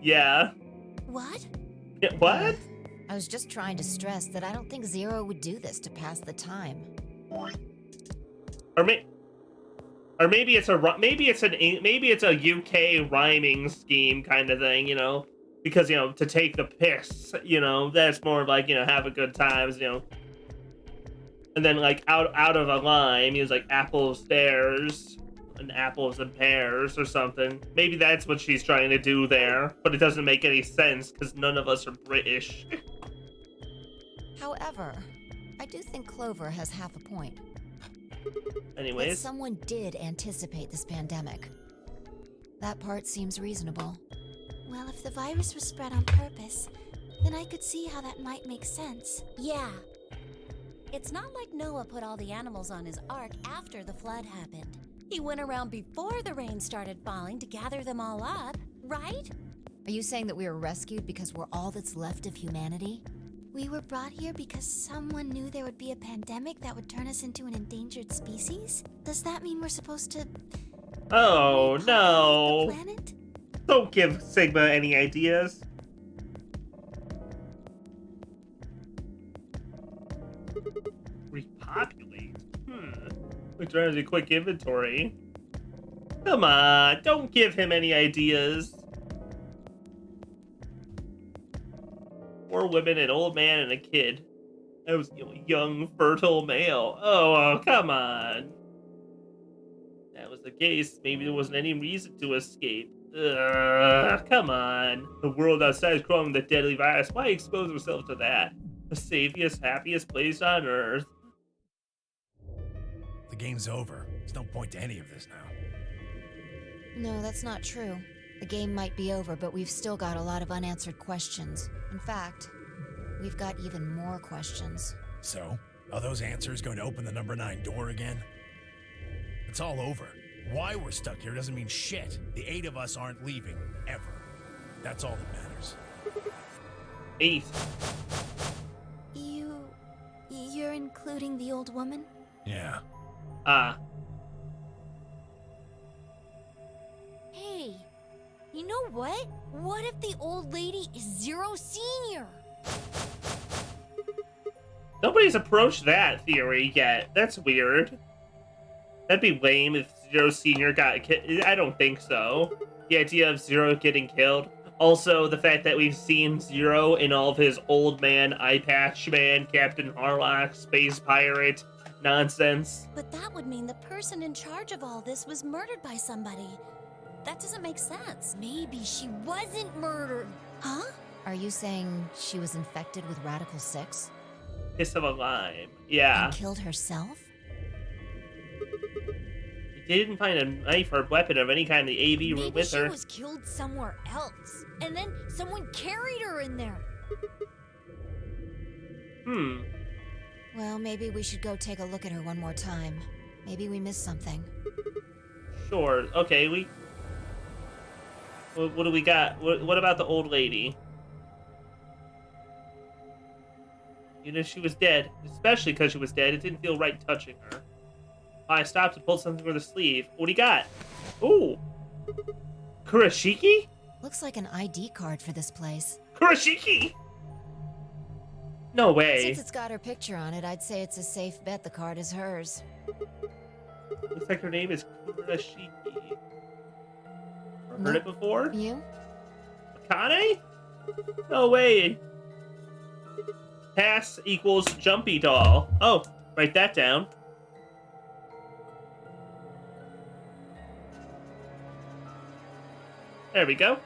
A: Yeah.
I: What?
A: What?
B: I was just trying to stress that I don't think Zero would do this to pass the time.
A: Or maybe it's a UK rhyming scheme kind of thing, you know, because to take the piss, that's more of like have a good times, and then like out of a lime, he was like apples stairs and apples and pears or something. Maybe that's what she's trying to do there, but it doesn't make any sense because none of us are British.
B: However, I do think Clover has half a point. That
A: Anyways,
B: someone did anticipate this pandemic. That part seems reasonable.
F: Well, if the virus was spread on purpose, then I could see how that might make sense.
I: Yeah. It's not like Noah put all the animals on his ark after the flood happened. He went around before the rain started falling to gather them all up, right?
B: Are you saying that we were rescued because we're all that's left of humanity?
F: We were brought here because someone knew there would be a pandemic that would turn us into an endangered species? Does that mean we're supposed to...
A: oh
F: repopulate
A: no!
F: the planet?
A: Don't give Sigma any ideas. Repopulate? We're trying to do quick inventory. Come on, don't give him any ideas. 4 women, an old man, and a kid. That was young, fertile male. Oh, come on. That was the case. Maybe there wasn't any reason to escape. Come on. The world outside is crawling with a deadly virus. Why expose ourselves to that? The safest, happiest place on Earth.
E: The game's over. There's no point to any of this now.
B: No, that's not true. The game might be over, but we've still got a lot of unanswered questions. In fact, we've got even more questions.
E: So, are those answers going to open the number 9 door again? It's all over. Why we're stuck here doesn't mean shit. The 8 of us aren't leaving, ever. That's all that matters.
A: 8.
F: You're including the old woman?
E: Yeah.
I: Hey, you know what? What if the old lady is Zero Senior?
A: Nobody's approached that theory yet. That's weird. That'd be lame if Zero Senior got killed. I don't think so. The idea of Zero getting killed. Also, the fact that we've seen Zero in all of his old man, eye patch man, Captain Harlock, space pirate nonsense.
I: But that would mean the person in charge of all this was murdered by somebody. That doesn't make sense.
B: Maybe she wasn't murdered.
I: Huh?
B: Are you saying she was infected with Radical 6?
A: Kiss of a lime. Yeah.
B: And killed herself?
A: They didn't find a knife or weapon of any kind in the AV room with her.
B: Maybe she was killed somewhere else, and then someone carried her in there. Well, maybe we should go take a look at her one more time. Maybe we missed something.
A: Sure. Okay, what do we got? What about the old lady? Even if she was dead, especially because she was dead, it didn't feel right touching her. I stopped and pulled something from the sleeve. What do you got? Ooh. Kurashiki?
B: Looks like an ID card for this place.
A: Kurashiki? No way.
B: Since it's got her picture on it, I'd say it's a safe bet the card is hers.
A: Looks like her name is Kurashiki. Heard it before?
B: You?
A: Akane? No way. Pass equals jumpy doll. Oh, write that down. There we go.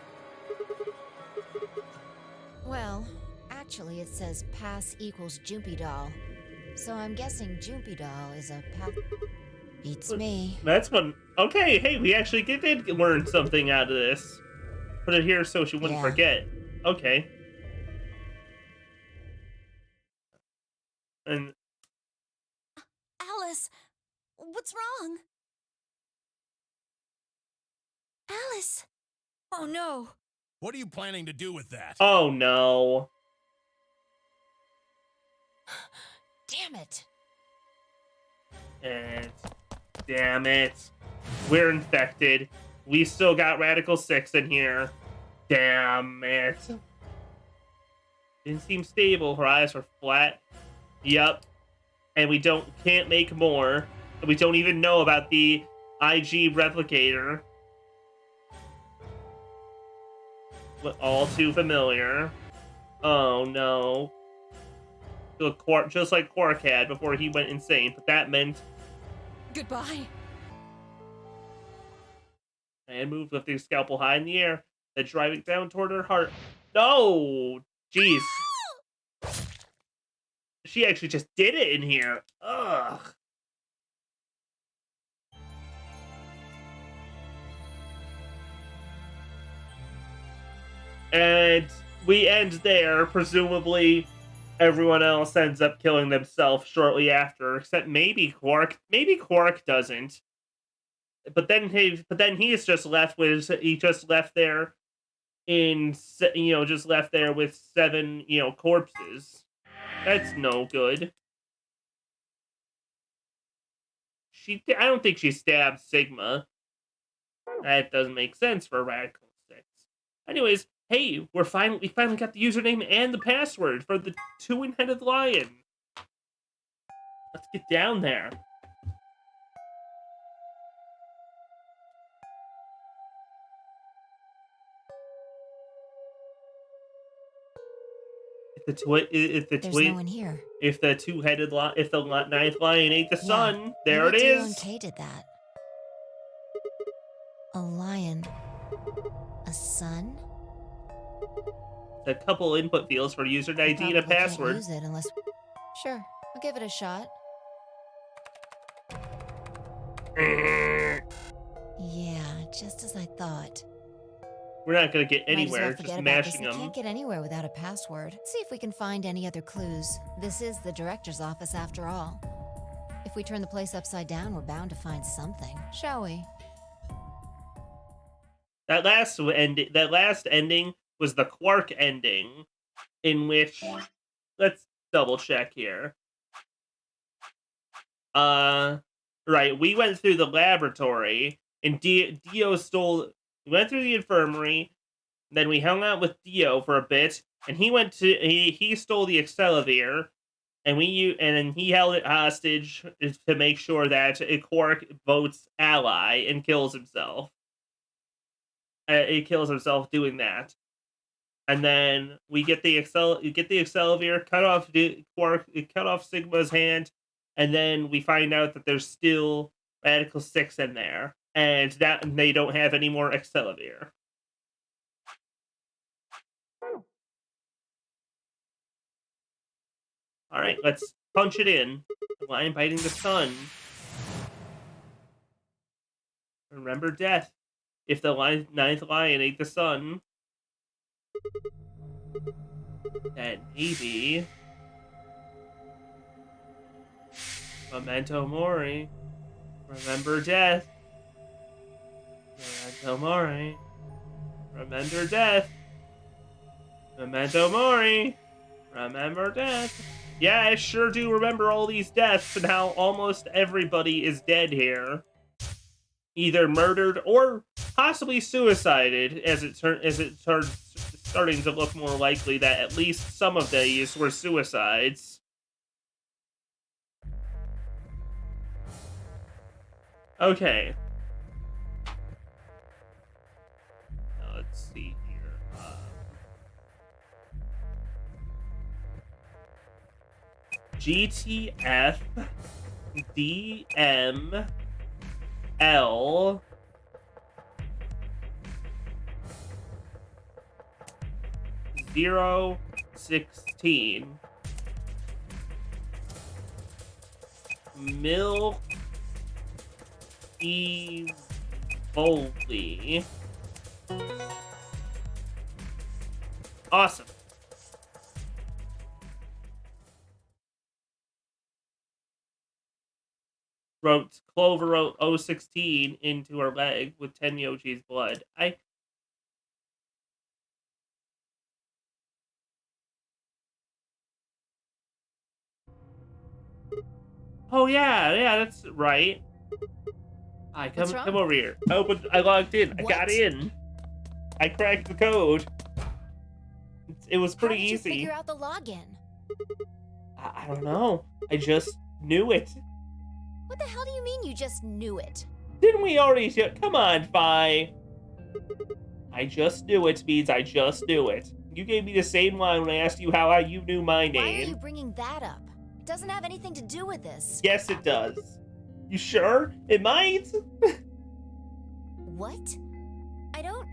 B: Well, actually it says pass equals Jumpy Doll. So I'm guessing Jumpy Doll is a pass. Beats me.
A: That's one. Okay, hey, we actually did learn something out of this. Put it here so she wouldn't
B: Yeah.
A: forget. Okay. And
I: Alice, what's wrong? Alice!
B: Oh no!
E: What are you planning to do with that?
A: oh no.
B: Damn it!
A: And damn it. We're infected. We still got Radical 6 in here. Damn it. Didn't seem stable. Her eyes were flat. Yup. And we can't make more. We don't even know about the IG replicator. All too familiar. Oh no. Just like Quark had before he went insane, but that meant
B: Goodbye.
A: and moved, lifting a scalpel high in the air, then driving down toward her heart. No! Jeez. She actually just did it in here. Ugh. And we end there. Presumably, everyone else ends up killing themselves shortly after, except maybe Quark. Maybe Quark doesn't. But then he's just left with there just left there with 7 corpses. That's no good. I don't think she stabbed Sigma. That doesn't make sense for Radical 6. Anyways, hey, we finally got the username and the password for the two-headed lion. Let's get down there. There's
B: no one here.
A: If the two-headed if the ninth lion ate the sun, there it
B: Maybe Dio
A: is.
B: and Kay did that. A lion. A sun?
A: A couple input fields for user ID and a
B: Probably can't
A: password.
B: use it unless... Sure, I'll give it a shot. Yeah, just as I thought.
A: We're not gonna get
B: Might as
A: anywhere
B: well
A: just
B: forget about this.
A: mashing
B: We
A: them.
B: can't get anywhere without a password. Let's see if we can find any other clues. This is the director's office after all. If we turn the place upside down, we're bound to find something, shall we?
A: That last ending was the Quark ending, in which, let's double check here. Right, we went through the laboratory, and Dio stole. We went through the infirmary, then we hung out with Dio for a bit, and he stole the Accelavir, and then he held it hostage to make sure that Quark votes ally and kills himself. He kills himself doing that, and then we get the Accelavir, cut off Sigma's hand, and then we find out that there's still Radical 6 in there, and they don't have any more Accelavir. All right, let's punch it in. Lion biting the sun. Remember death. If the ninth lion ate the sun, then maybe Memento Mori. Remember death. Memento Mori. Remember death. Memento Mori. Remember death. Yeah, I sure do remember all these deaths and how almost everybody is dead here. Either murdered or possibly suicided, as it starts starting to look more likely that at least some of these were suicides. Okay. Now let's see here. GTF DM L 016. Milky Foley. Awesome. Clover wrote 016 into her leg with Tenyoji's blood. Oh yeah, that's right. Come over here. I logged in.
B: What?
A: I got in. I cracked the code. It was pretty
B: How did you
A: easy.
B: figure out the login?
A: I don't know. I just knew it.
B: What the hell do you mean you just knew it?
A: Didn't we already? Come on, Fi. I just knew it means I just knew it. You gave me the same line when I asked you how you knew my name.
B: Why are you bringing that up? It doesn't have anything to do with this.
A: Yes, it does. You sure? It might?
B: What? I don't...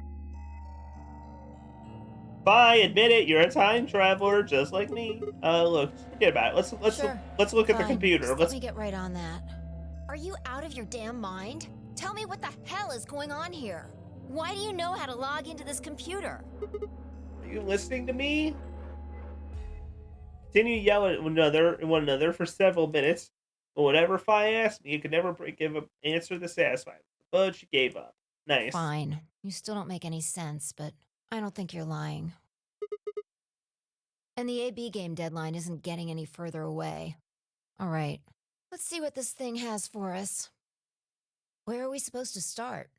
A: Fi, admit it. You're a time traveler just like me. Look, forget about it. Let's look at the
B: Fine.
A: computer.
B: Just let me get right on that. Are you out of your damn mind? Tell me what the hell is going on here. Why do you know how to log into this computer?
A: Are you listening to me? Continue to yell at one another for several minutes. But whatever Fi asked me, you could never give an answer that satisfied. But she gave up. Nice.
B: Fine. You still don't make any sense, but I don't think you're lying. And the AB game deadline isn't getting any further away. All right. Let's see what this thing has for us. Where are we supposed to start?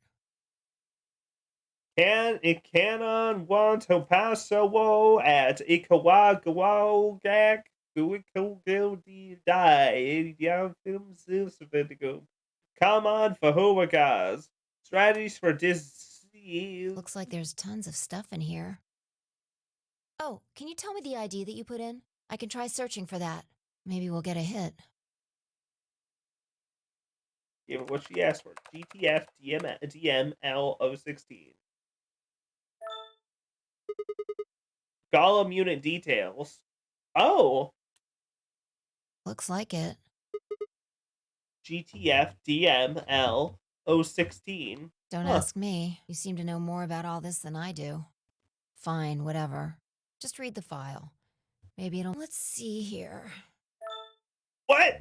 A: Canon want to pass at Ikawagawagak Come on for who guys. Strategies for disease.
B: Looks like there's tons of stuff in here. Oh, can you tell me the ID that you put in? I can try searching for that. Maybe we'll get a hit.
A: Give her what she asked for. GTF DML016. Gollum unit details. Oh!
B: Looks like it.
A: GTF DML016.
B: Don't ask me. You seem to know more about all this than I do. Fine, whatever. Just read the file. Maybe it'll... Let's see here.
A: What?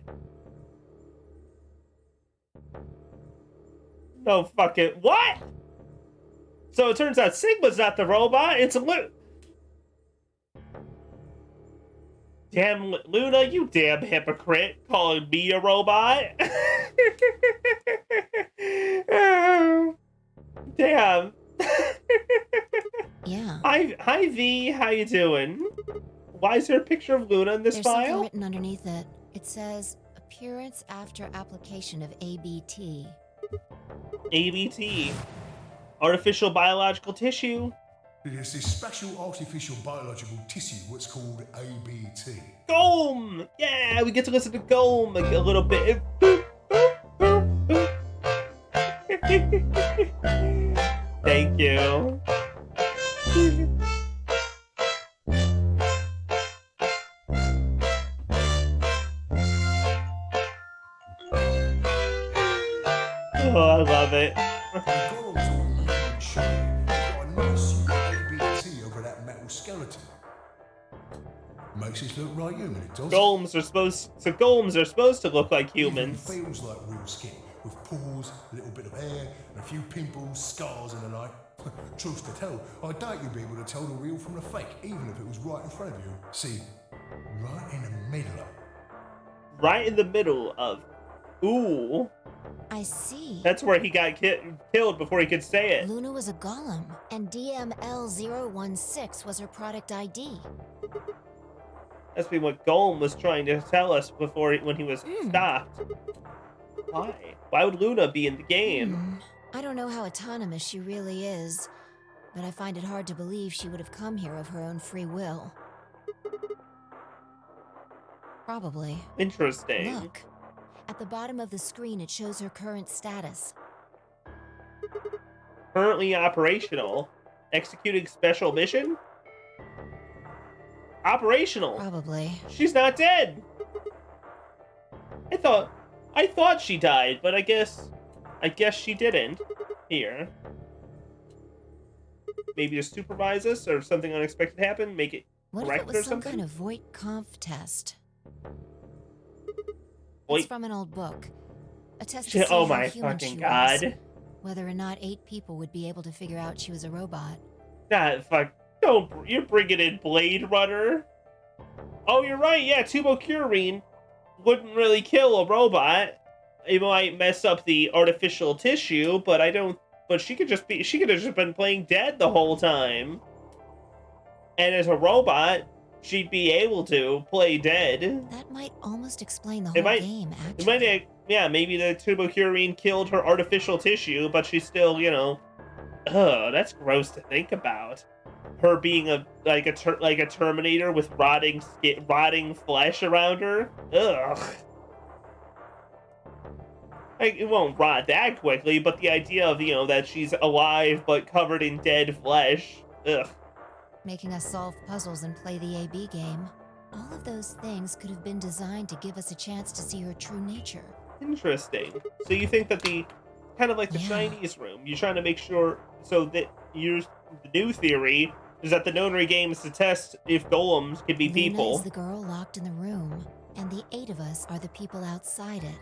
A: No fucking... What? So it turns out Sigma's not the robot, it's Damn, Luna, you damn hypocrite, calling me a robot. Oh, damn.
B: Yeah.
A: Hi V, how you doing? Why is there a picture of Luna in this
B: There's
A: file?
B: something written underneath it. It says, appearance after application of ABT.
A: ABT. Artificial biological tissue.
J: It's this special artificial biological tissue, what's called ABT.
A: Golem! Yeah, we get to listen to Golem a little bit. Thank you. Oh, I love it.
J: Skeleton. Makes it look right human, it does.
A: Golems are supposed to look like humans.
J: Even feels like real skin, with paws, a little bit of hair, and a few pimples, scars and the like. Truth to tell, I doubt you'd be able to tell the real from the fake, even if it was right in front of you. See, right in the middle of.
A: Right in the middle of. Ooh.
B: I see.
A: That's where he got killed before he could say it.
B: Luna was a golem, and DML016 was her product ID.
A: That's been what Golem was trying to tell us before when he was stopped. Why? Why would Luna be in the game?
B: I don't know how autonomous she really is, but I find it hard to believe she would have come here of her own free will. Probably.
A: Interesting.
B: Look. At the bottom of the screen, it shows her current status.
A: Currently operational. Executing special mission? operational.
B: Probably.
A: She's not dead. I thought she died, but I guess she didn't. Here. Maybe to supervise us or something unexpected happened, make it
B: What if it
A: correct
B: was
A: or
B: some
A: something?
B: kind of Voight-Kampf test?
A: Wait.
B: It's from an old book. A test to see
A: Oh
B: how
A: my
B: human
A: fucking
B: she
A: god.
B: was. Whether or not 8 people would be able to figure out she was a robot.
A: You're bringing in Blade Runner. Oh, you're right. Yeah, tubocurine wouldn't really kill a robot. It might mess up the artificial tissue, but she could have just been playing dead the whole time. And as a robot, she'd be able to play dead.
B: That might almost explain the
A: It
B: whole
A: might-
B: game,
A: It might,
B: actually.
A: maybe the tubocurine killed her artificial tissue, but she's still, that's gross to think about. Her being a Terminator with rotting flesh around her. Ugh. It won't rot that quickly, but the idea of that she's alive but covered in dead flesh. Ugh.
B: Making us solve puzzles and play the AB game. All of those things could have been designed to give us a chance to see her true nature.
A: Interesting. So you think that kind of like the
B: Yeah.
A: Chinese room, you're trying to make sure the new theory is that the Nonary game is to test if golems can be
B: Luna
A: people.
B: is the girl locked in the room, and the 8 of us are the people outside it.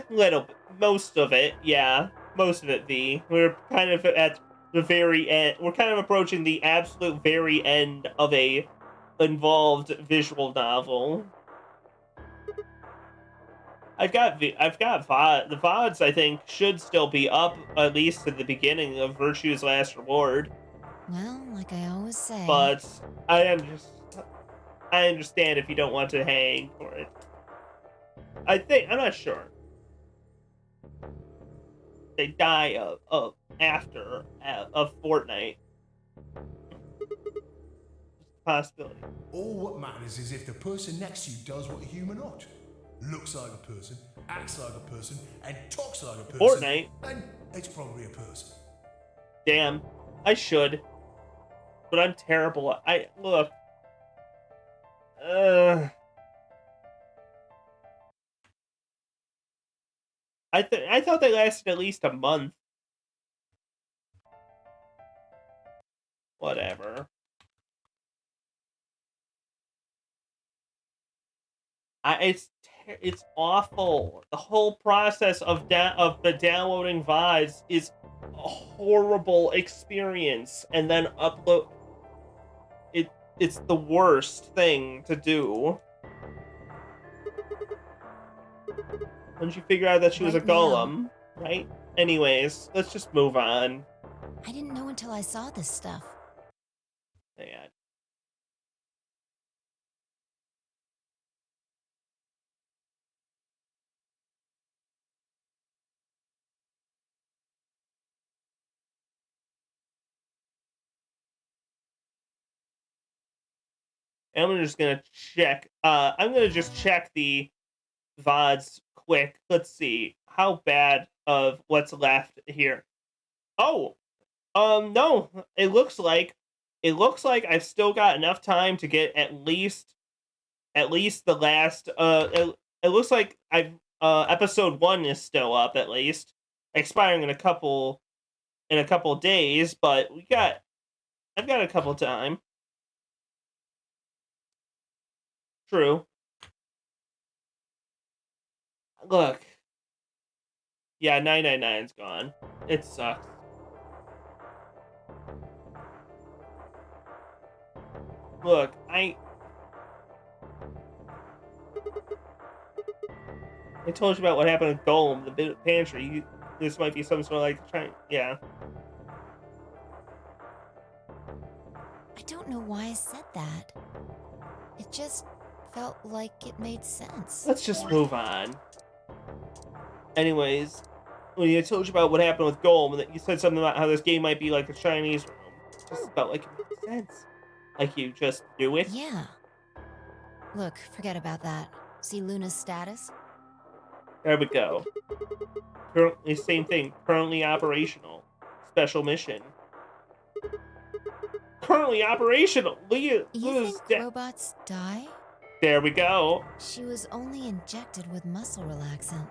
A: Little bit. Most of it, yeah. Most of it, V. We're kind of at the very end. We're kind of approaching the absolute very end of a involved visual novel. I've got VOD. The VODs, I think, should still be up at least to the beginning of Virtue's Last Reward.
B: Well, like I always say.
A: But I understand if you don't want to hang for it. I'm not sure. They die after a fortnight. Possibility.
J: All what matters is if the person next to you does what a human ought. Looks like a person, acts like a person, and talks like a person.
A: Fortnite?
J: And it's probably a person.
A: Damn. I should. But I'm terrible. Look. I thought they lasted at least a month. Whatever. It's awful. The whole process of the downloading VODs is a horrible experience, and then upload. It's the worst thing to do. Once you figure out that she was a
B: Right now.
A: golem, right? Anyways, let's just move on.
B: I didn't know until I saw this stuff.
A: Yeah. I'm just gonna check. I'm gonna just check the VODs quick. Let's see how bad of what's left here. Oh, no. It looks like I've still got enough time to get at least the last. It looks like I've episode 1 is still up at least, expiring in a couple days. But I've got a couple time. True. Look. Yeah, 999's gone. It sucks. Look, I told you about what happened with Golem, the pantry. This might be some sort of yeah.
B: I don't know why I said that. It just felt like it made sense.
A: Let's just move on. Anyways, when I told you about what happened with Golem, and that you said something about how this game might be like a Chinese room, it just felt like it made sense. Like you just do it.
B: Yeah. Look, forget about that. See Luna's status?
A: There we go. Currently, same thing. Currently operational. Special mission. currently operational.
B: You
A: Luna's
B: think
A: dead.
B: robots die?
A: There we go.
B: She was only injected with muscle relaxant.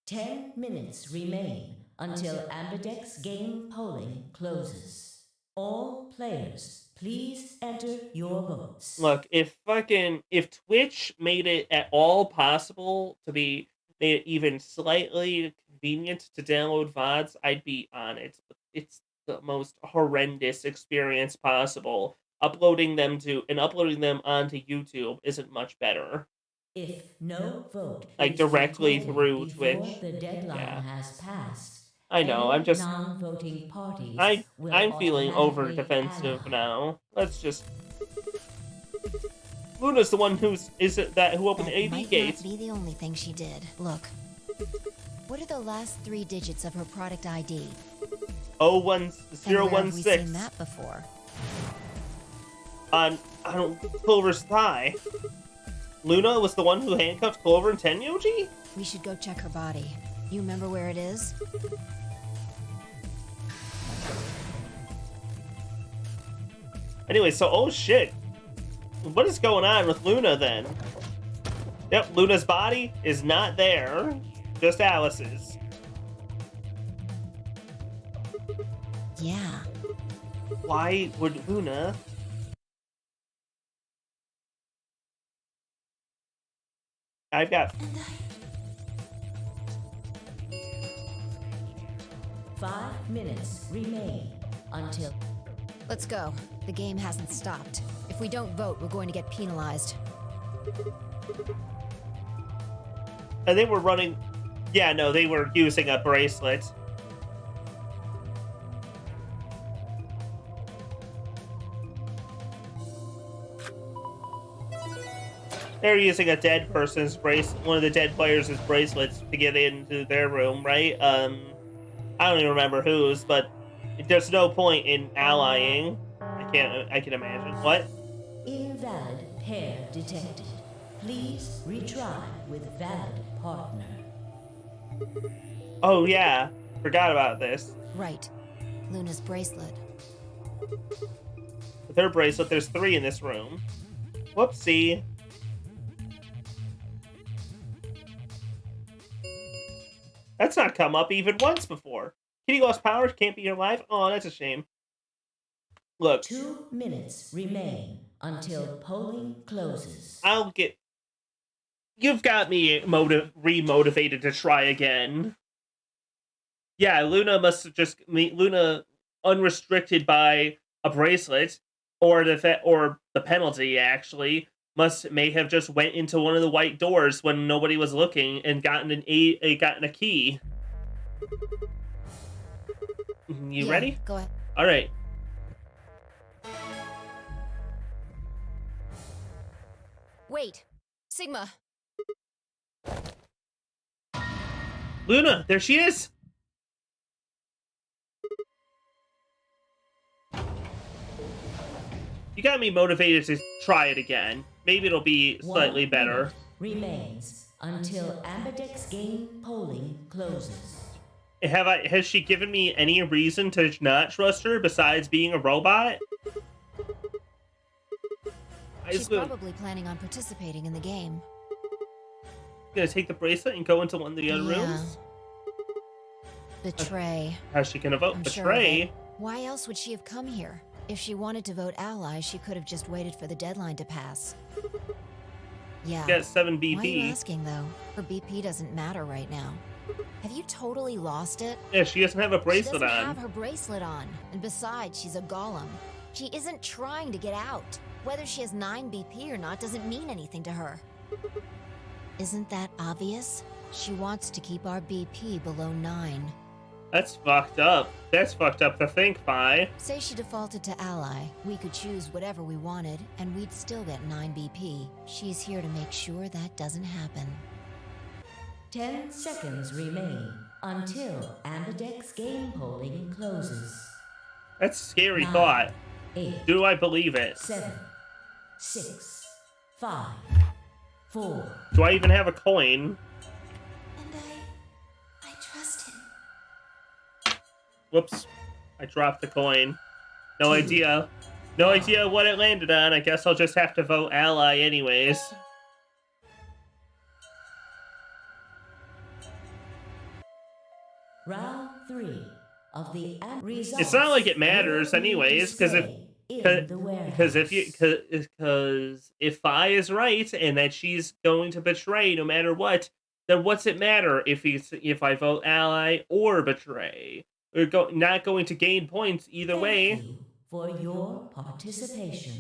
H: 10 minutes remain until Ambidex game polling closes. All players, please enter your votes.
A: Look, if Twitch made it at all possible to be made it even slightly convenient to download VODs, I'd be on it. But it's the most horrendous experience possible. Uploading them onto YouTube isn't much better.
H: If no vote
A: Like
H: is
A: directly
H: recorded
A: through
H: before
A: Twitch.
H: the deadline
A: Yeah.
H: has passed,
A: I know,
H: any
A: I'm just
H: non-voting parties will
A: I'm feeling over
H: automatically
A: defensive
H: ally.
A: now. Let's just Luna's the one who opened
B: That
A: the AV
B: might
A: gates.
B: not be the only thing she did. Look. What are the last 3 digits of her product ID? And where have we
A: 016
B: seen that before?
A: on Clover's thigh. Luna was the one who handcuffed Clover and Tenyoji?
B: We should go check her body. You remember where it is?
A: Anyway, so oh shit. What is going on with Luna then? Yep, Luna's body is not there. Just Alice's.
B: Yeah.
A: Why would Luna? I've got
H: 5 minutes remain until...
B: Let's go. The game hasn't stopped. If we don't vote, we're going to get penalized.
A: And they were running. Yeah, no, they were using a bracelet. They're using a dead person's one of the dead players' bracelets to get into their room, right? I don't even remember whose, but there's no point in allying. I can imagine. What?
H: Invalid pair detected. Please retry with valid partner.
A: Oh yeah, forgot about this.
B: Right. Luna's bracelet.
A: With her bracelet, there's 3 in this room. Whoopsie. That's not come up even once before. Kitty lost powers, can't be alive? Oh, that's a shame. Look.
H: 2 minutes remain until polling closes.
A: You've got me re-motivated to try again. Yeah, Luna unrestricted by a bracelet, or the penalty actually may have just went into one of the white doors when nobody was looking and gotten a key. You ready?
B: Go ahead.
A: All right.
B: Wait. Sigma.
A: Luna, there she is. You got me motivated to try it again. Maybe it'll be slightly better.
H: Remains until Ambidex game polling closes.
A: Has she given me any reason to not trust her besides being a robot?
B: She's probably planning on participating in the game.
A: Gonna take the bracelet and go into one of the other rooms?
B: Betray.
A: How's she gonna vote?
B: I'm
A: Betray?
B: Sure why else would she have come here? If she wanted to vote ally, she could have just waited for the deadline to pass. Yeah.
A: Get 7 BP.
B: Why are you asking, though? Her BP doesn't matter right now. Have you totally lost it?
A: Yeah, she doesn't have a bracelet
B: She doesn't
A: on.
B: have her bracelet on. And besides, she's a golem. She isn't trying to get out. Whether she has 9 BP or not doesn't mean anything to her. Isn't that obvious? She wants to keep our BP below 9.
A: That's fucked up. That's fucked up to think, Fi.
B: Say she defaulted to ally. We could choose whatever we wanted, and we'd still get 9 BP. She's here to make sure that doesn't happen.
H: 10 seconds remain until Ambidex game polling closes.
A: That's a scary
H: 9,
A: thought.
H: 8,
A: Do I believe it?
H: 7, 6, 5, 4.
A: Do I even have a coin?
F: And I trust him.
A: Whoops. I dropped the coin. No idea. No idea what it landed on. I guess I'll just have to vote ally anyways.
H: Round 3 of the results.
A: It's not like it matters anyways, because if Fi is right and that she's going to betray no matter what, then what's it matter if I vote ally or betray? We're not going to gain points either way.
H: Thank you for your participation.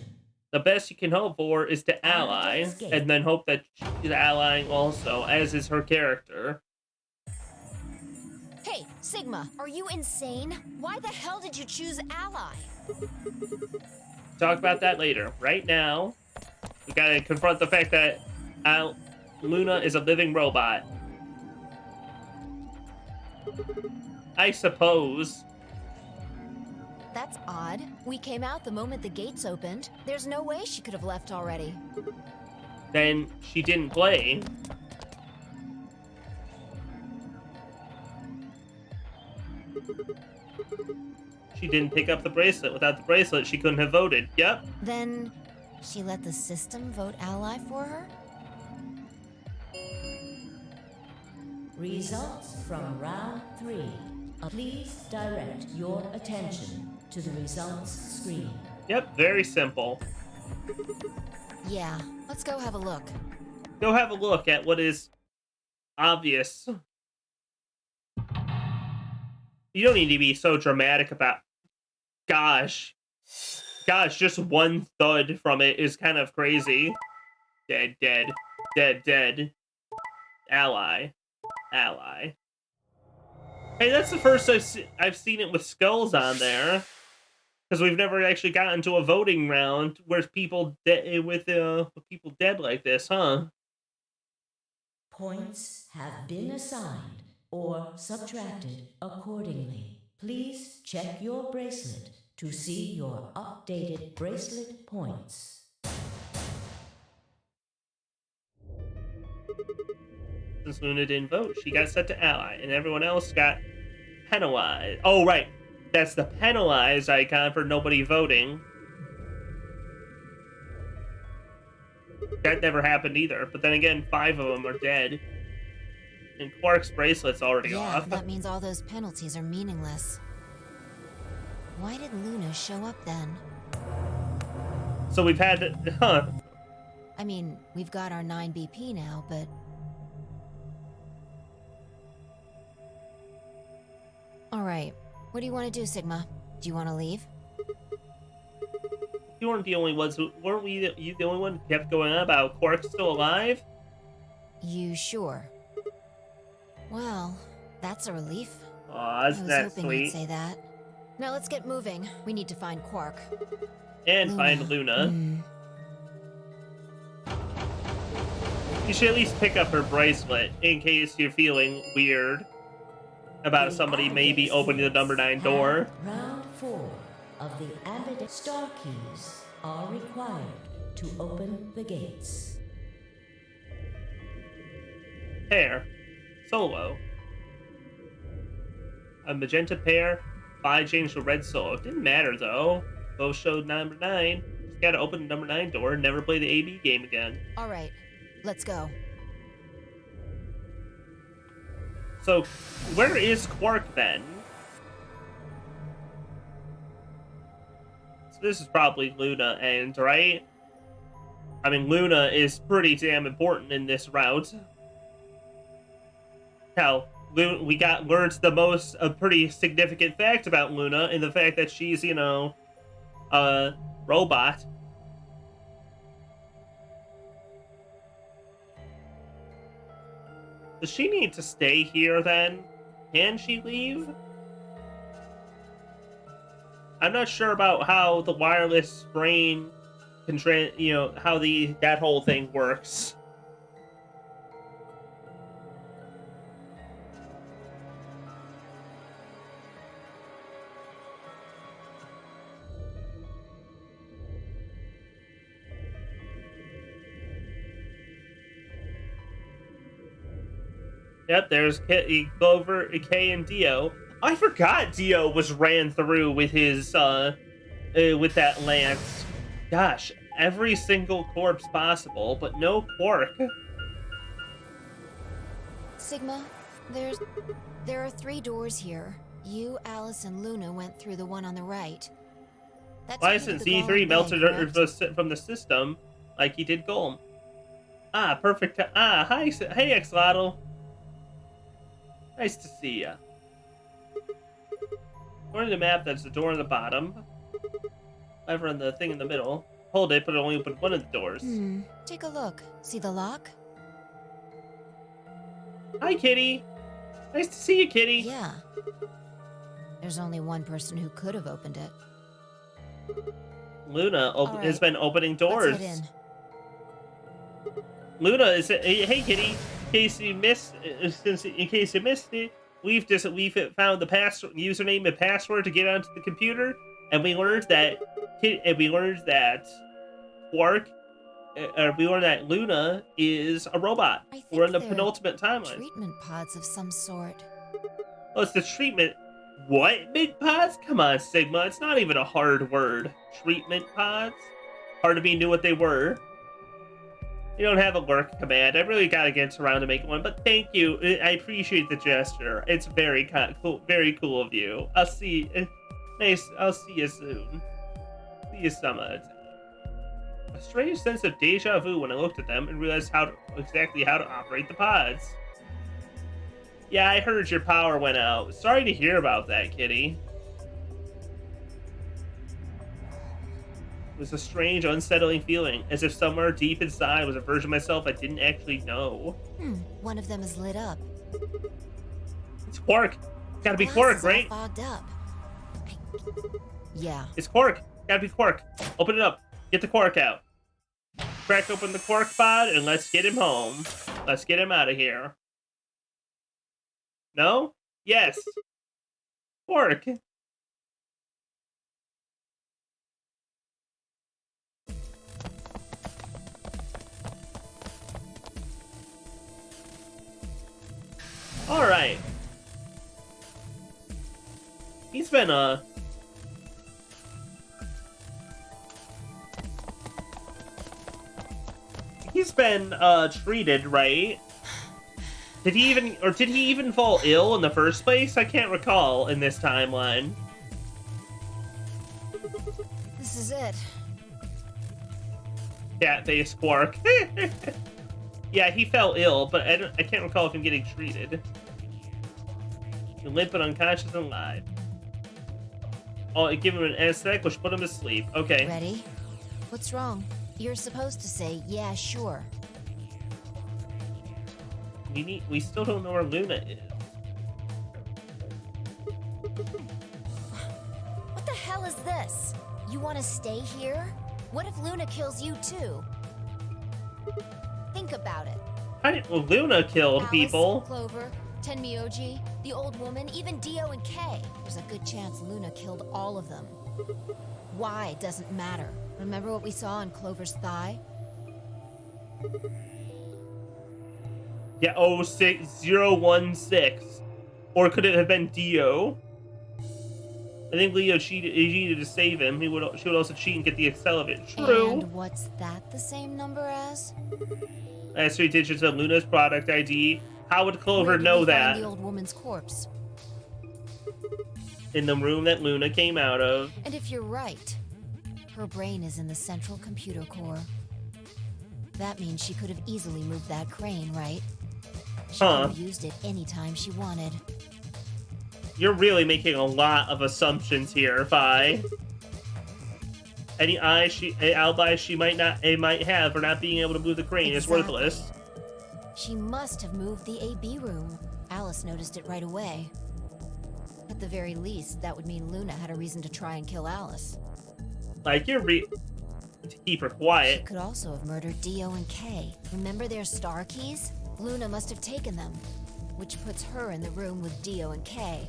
A: The best you can hope for is to ally, and then hope that she's allying also, as is her character.
B: Hey, Sigma, are you insane? Why the hell did you choose ally?
A: Talk about that later. Right now, we gotta confront the fact that Luna is a living robot. I suppose.
B: That's odd. We came out the moment the gates opened. There's no way she could have left already.
A: Then she didn't play. She didn't pick up the bracelet. Without the bracelet, she couldn't have voted. Yep.
B: Then she let the system vote ally for her?
H: Results from round 3. Please direct your attention to the results screen.
A: Yep, very simple.
B: Yeah, let's go have a look.
A: Go have a look at what is obvious. You don't need to be so dramatic about... Gosh, just one thud from it is kind of crazy. Dead, dead, dead, dead. Ally. Hey, that's the first I've seen it with skulls on there. Because we've never actually gotten to a voting round where people with people dead like this, huh?
H: Points have been assigned or subtracted accordingly. Please check your bracelet to see your updated bracelet points.
A: Since Luna didn't vote, she got set to ally, and everyone else got penalized. Oh, right. That's the penalized icon for nobody voting. That never happened either. But then again, 5 of them are dead. And Quark's bracelet's already off.
B: That means all those penalties are meaningless. Why did Luna show up then?
A: So we've had... Huh.
B: I mean, we've got our 9 BP now, but... Alright, what do you want to do, Sigma? Do you want to leave?
A: You weren't the only ones who... Weren't you the only one who kept going on about Quark's still alive?
B: You sure? Well, that's a relief.
A: Aw, isn't that
B: I was hoping
A: sweet?
B: you'd say that. Now let's get moving. We need to find Quark.
A: And find Luna. You should at least pick up her bracelet in case you're feeling weird about somebody maybe opening the number 9 door.
H: Round 4 of the ambidextrous star keys are required to open the gates.
A: Pair. Solo. A magenta pair. 5 changed to red solo. Didn't matter though. Both showed number 9. Just gotta open the number 9 door and never play the AB game again.
B: Alright, let's go.
A: So, where is Quark then? So this is probably Luna end, right? I mean, Luna is pretty damn important in this route. Hell, we learned a pretty significant fact about Luna, in the fact that she's, you know, a robot. Does she need to stay here then? Can she leave? I'm not sure about how the wireless brain can how that whole thing works. Yep, there's Clover, K, and Dio. I forgot Dio was ran through with his with that lance. Gosh, every single corpse possible, but no Quark.
B: Sigma, there are 3 doors here. You, Alice, and Luna went through the one on the right. That's
A: Why
B: you to
A: isn't
B: the
A: Z3
B: Golem
A: melted
B: Bay, correct?
A: from the system like he did Golem? Ah, perfect. Ah, hi, hey, Xlotl. Nice to see ya. According to the map, that's the door on the bottom. Lever on the thing in the middle. Hold it, but it only opened one of the doors.
B: Take a look. See the lock?
A: Hi, Kitty. Nice to see you, Kitty.
B: Yeah. There's only one person who could have opened it.
A: Luna
B: right,
A: has been opening doors.
B: Let's head in.
A: Luna is hey Kitty. In case you missed it, we've found the username and password to get onto the computer, and we learned that Quark. We learned that Luna is a robot. We're in the penultimate timeline.
B: Treatment pods of some sort.
A: Oh, it's the treatment. What? Mid pods? Come on, Sigma. It's not even a hard word. Treatment pods? Part of me knew what they were. You don't have a work command. I really gotta get around to making one, but thank you. I appreciate the gesture. It's very cool, very cool of you. I'll see. Nice. I'll see you soon. See you some other time. A strange sense of deja vu when I looked at them and realized exactly how to operate the pods. Yeah, I heard your power went out. Sorry to hear about that, Kitty. It was a strange, unsettling feeling, as if somewhere deep inside was a version of myself I didn't actually know.
B: One of them is lit up.
A: It's Quark. Gotta be Quark, right?
B: Fogged up. Yeah.
A: It's Quark. Gotta be Quark. Open it up. Get the Quark out. Crack open the Quark pod and let's get him home. Let's get him out of here. No? Yes. Quark. All right. He's been treated, right? Did he even fall ill in the first place? I can't recall in this timeline.
B: This is it.
A: Cat face Quark. Yeah, he fell ill, but I can't recall him getting treated. Limp and unconscious and alive. Oh, give him an anesthetic, which put him to sleep. Okay.
B: Ready? What's wrong? You're supposed to say, yeah, sure.
A: We still don't know where Luna is.
B: What the hell is this? You want to stay here? What if Luna kills you too? Think about it.
A: Luna killed
B: Alice,
A: people.
B: Clover, Tenmyoji, the old woman, even Dio and Kay. There's a good chance Luna killed all of them. Why doesn't matter. Remember what we saw on Clover's thigh?
A: Yeah, 06016. Or could it have been Dio? I think Leo cheated to save him. She would also cheat and get the accelerate. True.
B: And what's that the same number as?
A: That's 3 digits of Luna's product ID. How would Clover
B: Where did
A: know
B: we
A: that?
B: find the old woman's corpse.
A: In the room that Luna came out of.
B: And if you're right, her brain is in the central computer core. That means she could have easily moved that crane, right? She could have used it anytime she wanted.
A: You're really making a lot of assumptions here, Vi. Any alibi she might have for not being able to move the crane is worthless.
B: She must have moved the AB room. Alice noticed it right away. At the very least, that would mean Luna had a reason to try and kill Alice.
A: Like, to keep her quiet.
B: She could also have murdered Dio and Kay. Remember their star keys? Luna must have taken them, which puts her in the room with Dio and Kay.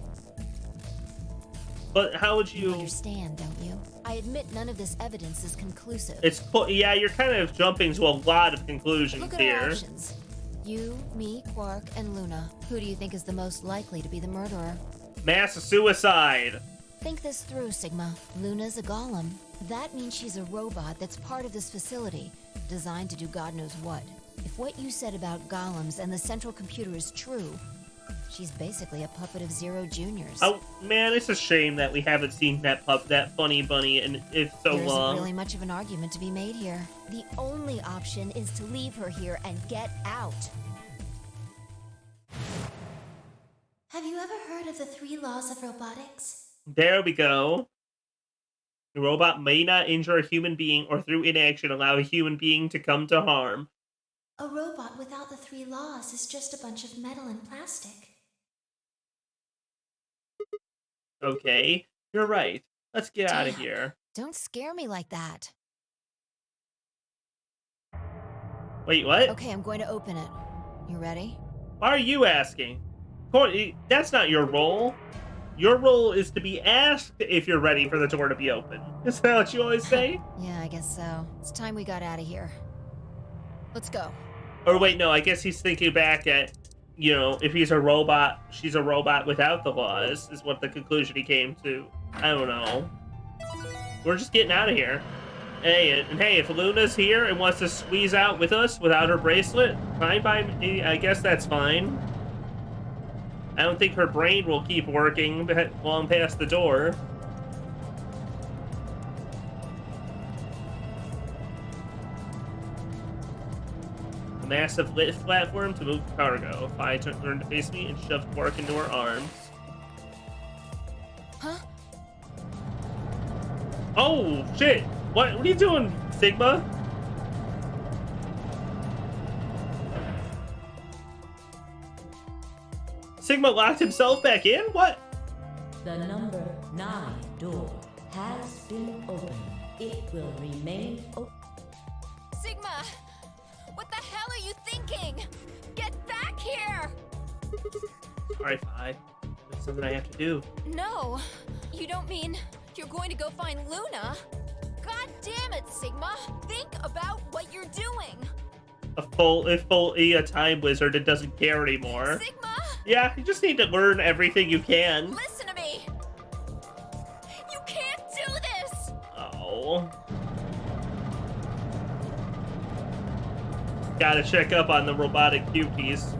A: But how would you...
B: You understand, don't you? I admit none of this evidence is conclusive.
A: Yeah, you're kind of jumping to a lot of conclusions
B: Look at
A: here.
B: our options. You, me, Quark, and Luna. Who do you think is the most likely to be the murderer?
A: Mass suicide.
B: Think this through, Sigma. Luna's a golem. That means she's a robot that's part of this facility, designed to do God knows what. If what you said about golems and the central computer is true, she's basically a puppet of Zero Junior's.
A: Oh man, it's a shame that we haven't seen that funny bunny in so
B: There
A: long.
B: isn't really much of an argument to be made here. The only option is to leave her here and get out.
F: Have you ever heard of the 3 laws of robotics?
A: There we go. The robot may not injure a human being or through inaction allow a human being to come to harm.
F: A robot without the 3 laws is just a bunch of metal and plastic.
A: Okay, you're right. Let's get out of
B: Damn.
A: here.
B: Don't scare me like that.
A: Wait, what?
B: Okay, I'm going to open it. You ready?
A: Why are you asking? That's not your role. Your role is to be asked if you're ready for the door to be open. Is that what you always say?
B: Yeah, I guess so. It's time we got out of here. Let's go.
A: Or wait, no, I guess he's thinking back at, you know, if he's a robot, she's a robot without the laws, is what the conclusion he came to. I don't know. We're just getting out of here. Hey, and hey, if Luna's here and wants to squeeze out with us without her bracelet, fine by me. I guess that's fine. I don't think her brain will keep working long past the door. A massive lift platform to move cargo. Fi turned to face me and shoved Quark into her arms.
B: Huh?
A: Oh, shit! What are you doing, Sigma? Sigma locked himself back in? What?
H: The number 9 door has been opened. It will remain open.
B: Sigma! What the hell are you thinking? Get back here!
A: Alright, Fi. There's something I have to do.
B: No, you don't mean you're going to go find Luna? God damn it, Sigma! Think about what you're doing!
A: A time wizard that doesn't care anymore.
B: Sigma!
A: Yeah, you just need to learn everything you can.
B: Listen to me! You can't do this!
A: Oh. Gotta check up on the robotic cuties.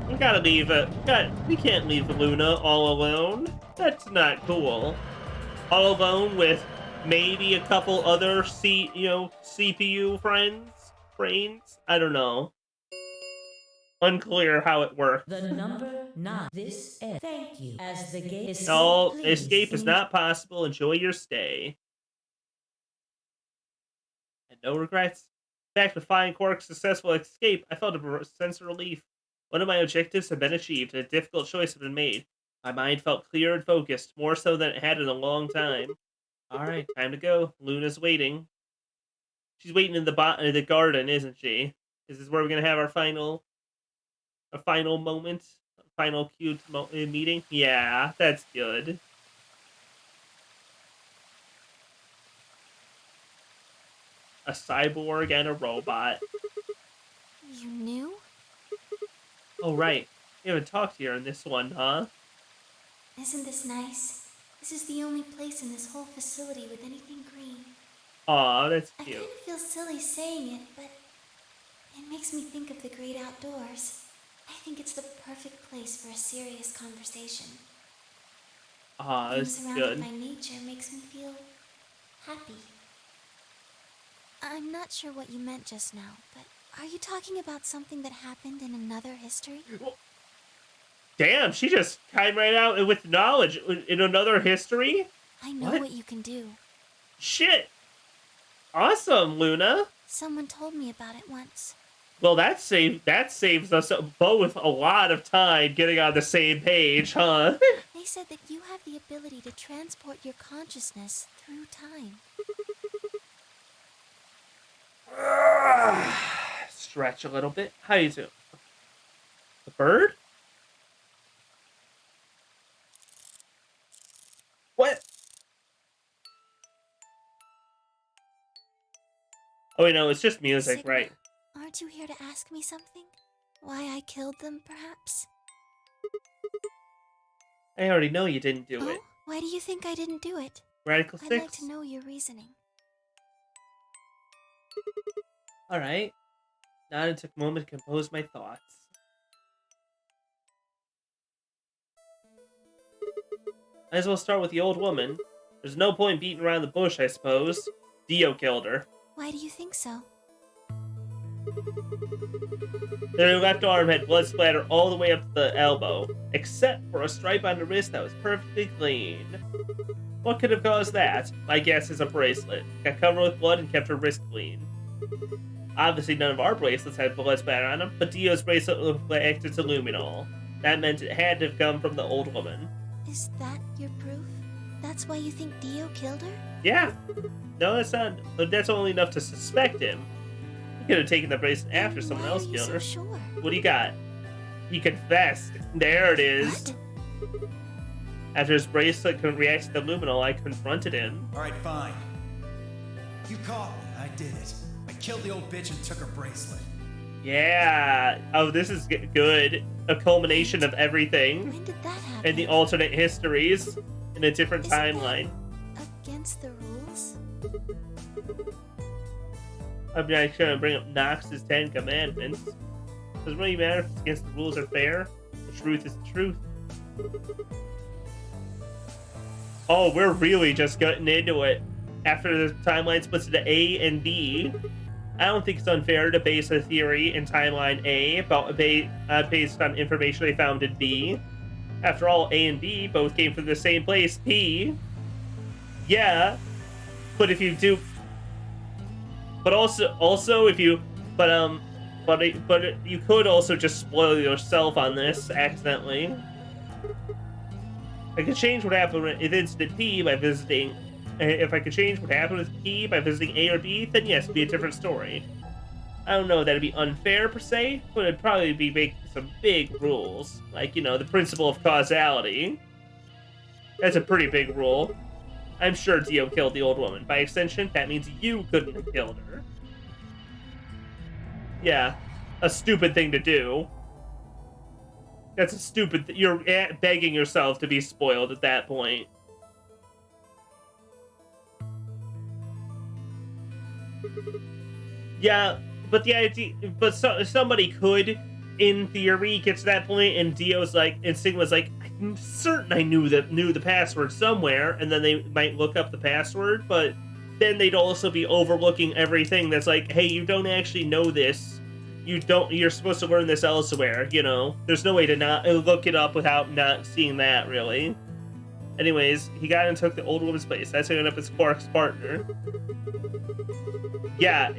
A: We gotta leave it. We can't leave Luna all alone. That's not cool. All alone with maybe a couple other CPU brains. I don't know. Unclear how it works.
H: The number 9. This end. Thank you. As the gate is
A: No,
H: please
A: escape is
H: leave.
A: not possible. Enjoy your stay. And no regrets. In fact, with finding Quark's successful escape, I felt a sense of relief. One of my objectives had been achieved, and a difficult choice had been made. My mind felt clear and focused, more so than it had in a long time. Alright, time to go. Luna's waiting. She's waiting in the garden, isn't she? Is this where we're going to have our final moment? Final cute meeting? Yeah, that's good. A cyborg and a robot.
F: You knew?
A: Oh, right. We haven't talked here in this one, huh?
F: Isn't this nice? This is the only place in this whole facility with anything green.
A: Aw, that's
F: I
A: cute.
F: kind of feel silly saying it, but it makes me think of the great outdoors. I think it's the perfect place for a serious conversation.
A: Aw,
F: Being
A: this is
F: surrounded
A: good.
F: by nature makes me feel happy. I'm not sure what you meant just now, but are you talking about something that happened in another history?
A: Damn, she just came right out with knowledge in another history?
F: I know
A: What?
F: what you can do.
A: Shit! Awesome, Luna!
F: Someone told me about it once.
A: Well, that saves us both a lot of time getting on the same page, huh?
F: They said that you have the ability to transport your consciousness through time.
A: Stretch a little bit. How you doing? The bird? What? Oh, wait, no, it's just music,
F: Sigma,
A: right?
F: Aren't you here to ask me something? Why I killed them, perhaps?
A: I already know you didn't do
F: Oh,
A: it.
F: why do you think I didn't do it?
A: Radical
F: I'd
A: 6?
F: like to know your reasoning.
A: Alright. Now I took a moment to compose my thoughts. Might as well start with the old woman. There's no point beating around the bush, I suppose. Dio killed her.
F: Why do you think so?
A: Their left arm had blood splatter all the way up to the elbow, except for a stripe on the wrist that was perfectly clean. What could have caused that? My guess is a bracelet. Got covered with blood and kept her wrist clean. Obviously, none of our bracelets had blood splatter on them, but Dio's bracelet looked like its luminol. That meant it had to have come from the old woman.
F: Is that your proof? That's why you think Dio killed her?
A: Yeah. No, that's not. That's only enough to suspect him. He could have taken the bracelet after someone else killed her.
F: Sure.
A: What do you got? He confessed. There it is.
F: What?
A: After his bracelet couldn't react to the luminol, I confronted him.
D: All right, fine. You caught me. I did it. I killed the old bitch and took her bracelet.
A: Yeah. Oh, this is good. A culmination of everything
F: When did that happen?
A: and the alternate histories in a different
F: Isn't that
A: timeline.
F: against the rules?
A: I'm not trying to bring up Knox's 10 Commandments. Doesn't really matter if it's against the rules or fair. The truth is the truth. Oh, we're really just getting into it. After the timeline splits into A and B, I don't think it's unfair to base a theory in timeline A based on information they found in B. After all, A and B both came from the same place, P. Yeah, but if you do, but also if you, but you could also just spoil yourself on this accidentally. I could change what happened with incident P by visiting. If I could change what happened with P by visiting A or B, then yes, it'd be a different story. I don't know that it'd be unfair per se, but it'd probably be making some big rules. Like, you know, the principle of causality. That's a pretty big rule. I'm sure Dio killed the old woman. By extension, that means you couldn't have killed her. Yeah, a stupid thing to do. That's a stupid... You're begging yourself to be spoiled at that point. Yeah, but the idea... But somebody could, in theory, get to that point, and Dio's like... And Sigma's like, I'm certain I knew the password somewhere, and then they might look up the password, but then they'd also be overlooking everything that's like, hey, you don't actually know this. You're supposed to learn this elsewhere, you know? There's no way to not look it up without not seeing that, really. Anyways, he got and took the old woman's place. That's ended up as Quark's partner. Yeah,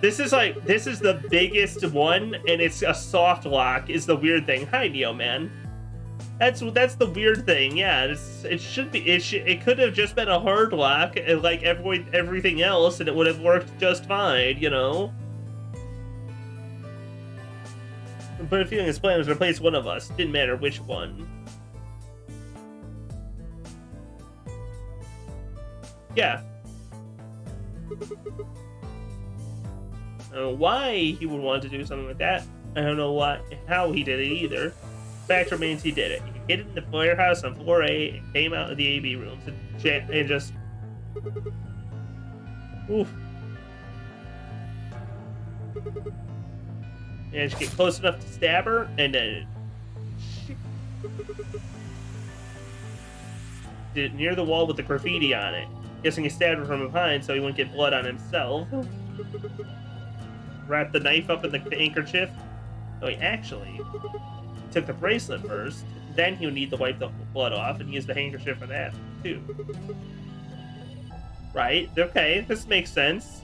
A: this is the biggest one, and it's a soft lock is the weird thing. Hi, Neo Man. That's the weird thing. Yeah, it could have just been a hard lock, like everything else, and it would have worked just fine, you know? But a feeling his plan was to replace one of us. Didn't matter which one. Yeah. I don't know why he would want to do something like that. I don't know how he did it either. Fact remains he did it. He hid it in the warehouse on floor A and came out of the AB rooms and just... Oof. And she get close enough to stab her, and then... Did it near the wall with the graffiti on it. Guessing he stabbed her from behind so he wouldn't get blood on himself. Wrapped the knife up in the handkerchief. Oh, he actually took the bracelet first. Then he would need to wipe the blood off and use the handkerchief for that, too. Right? Okay, this makes sense.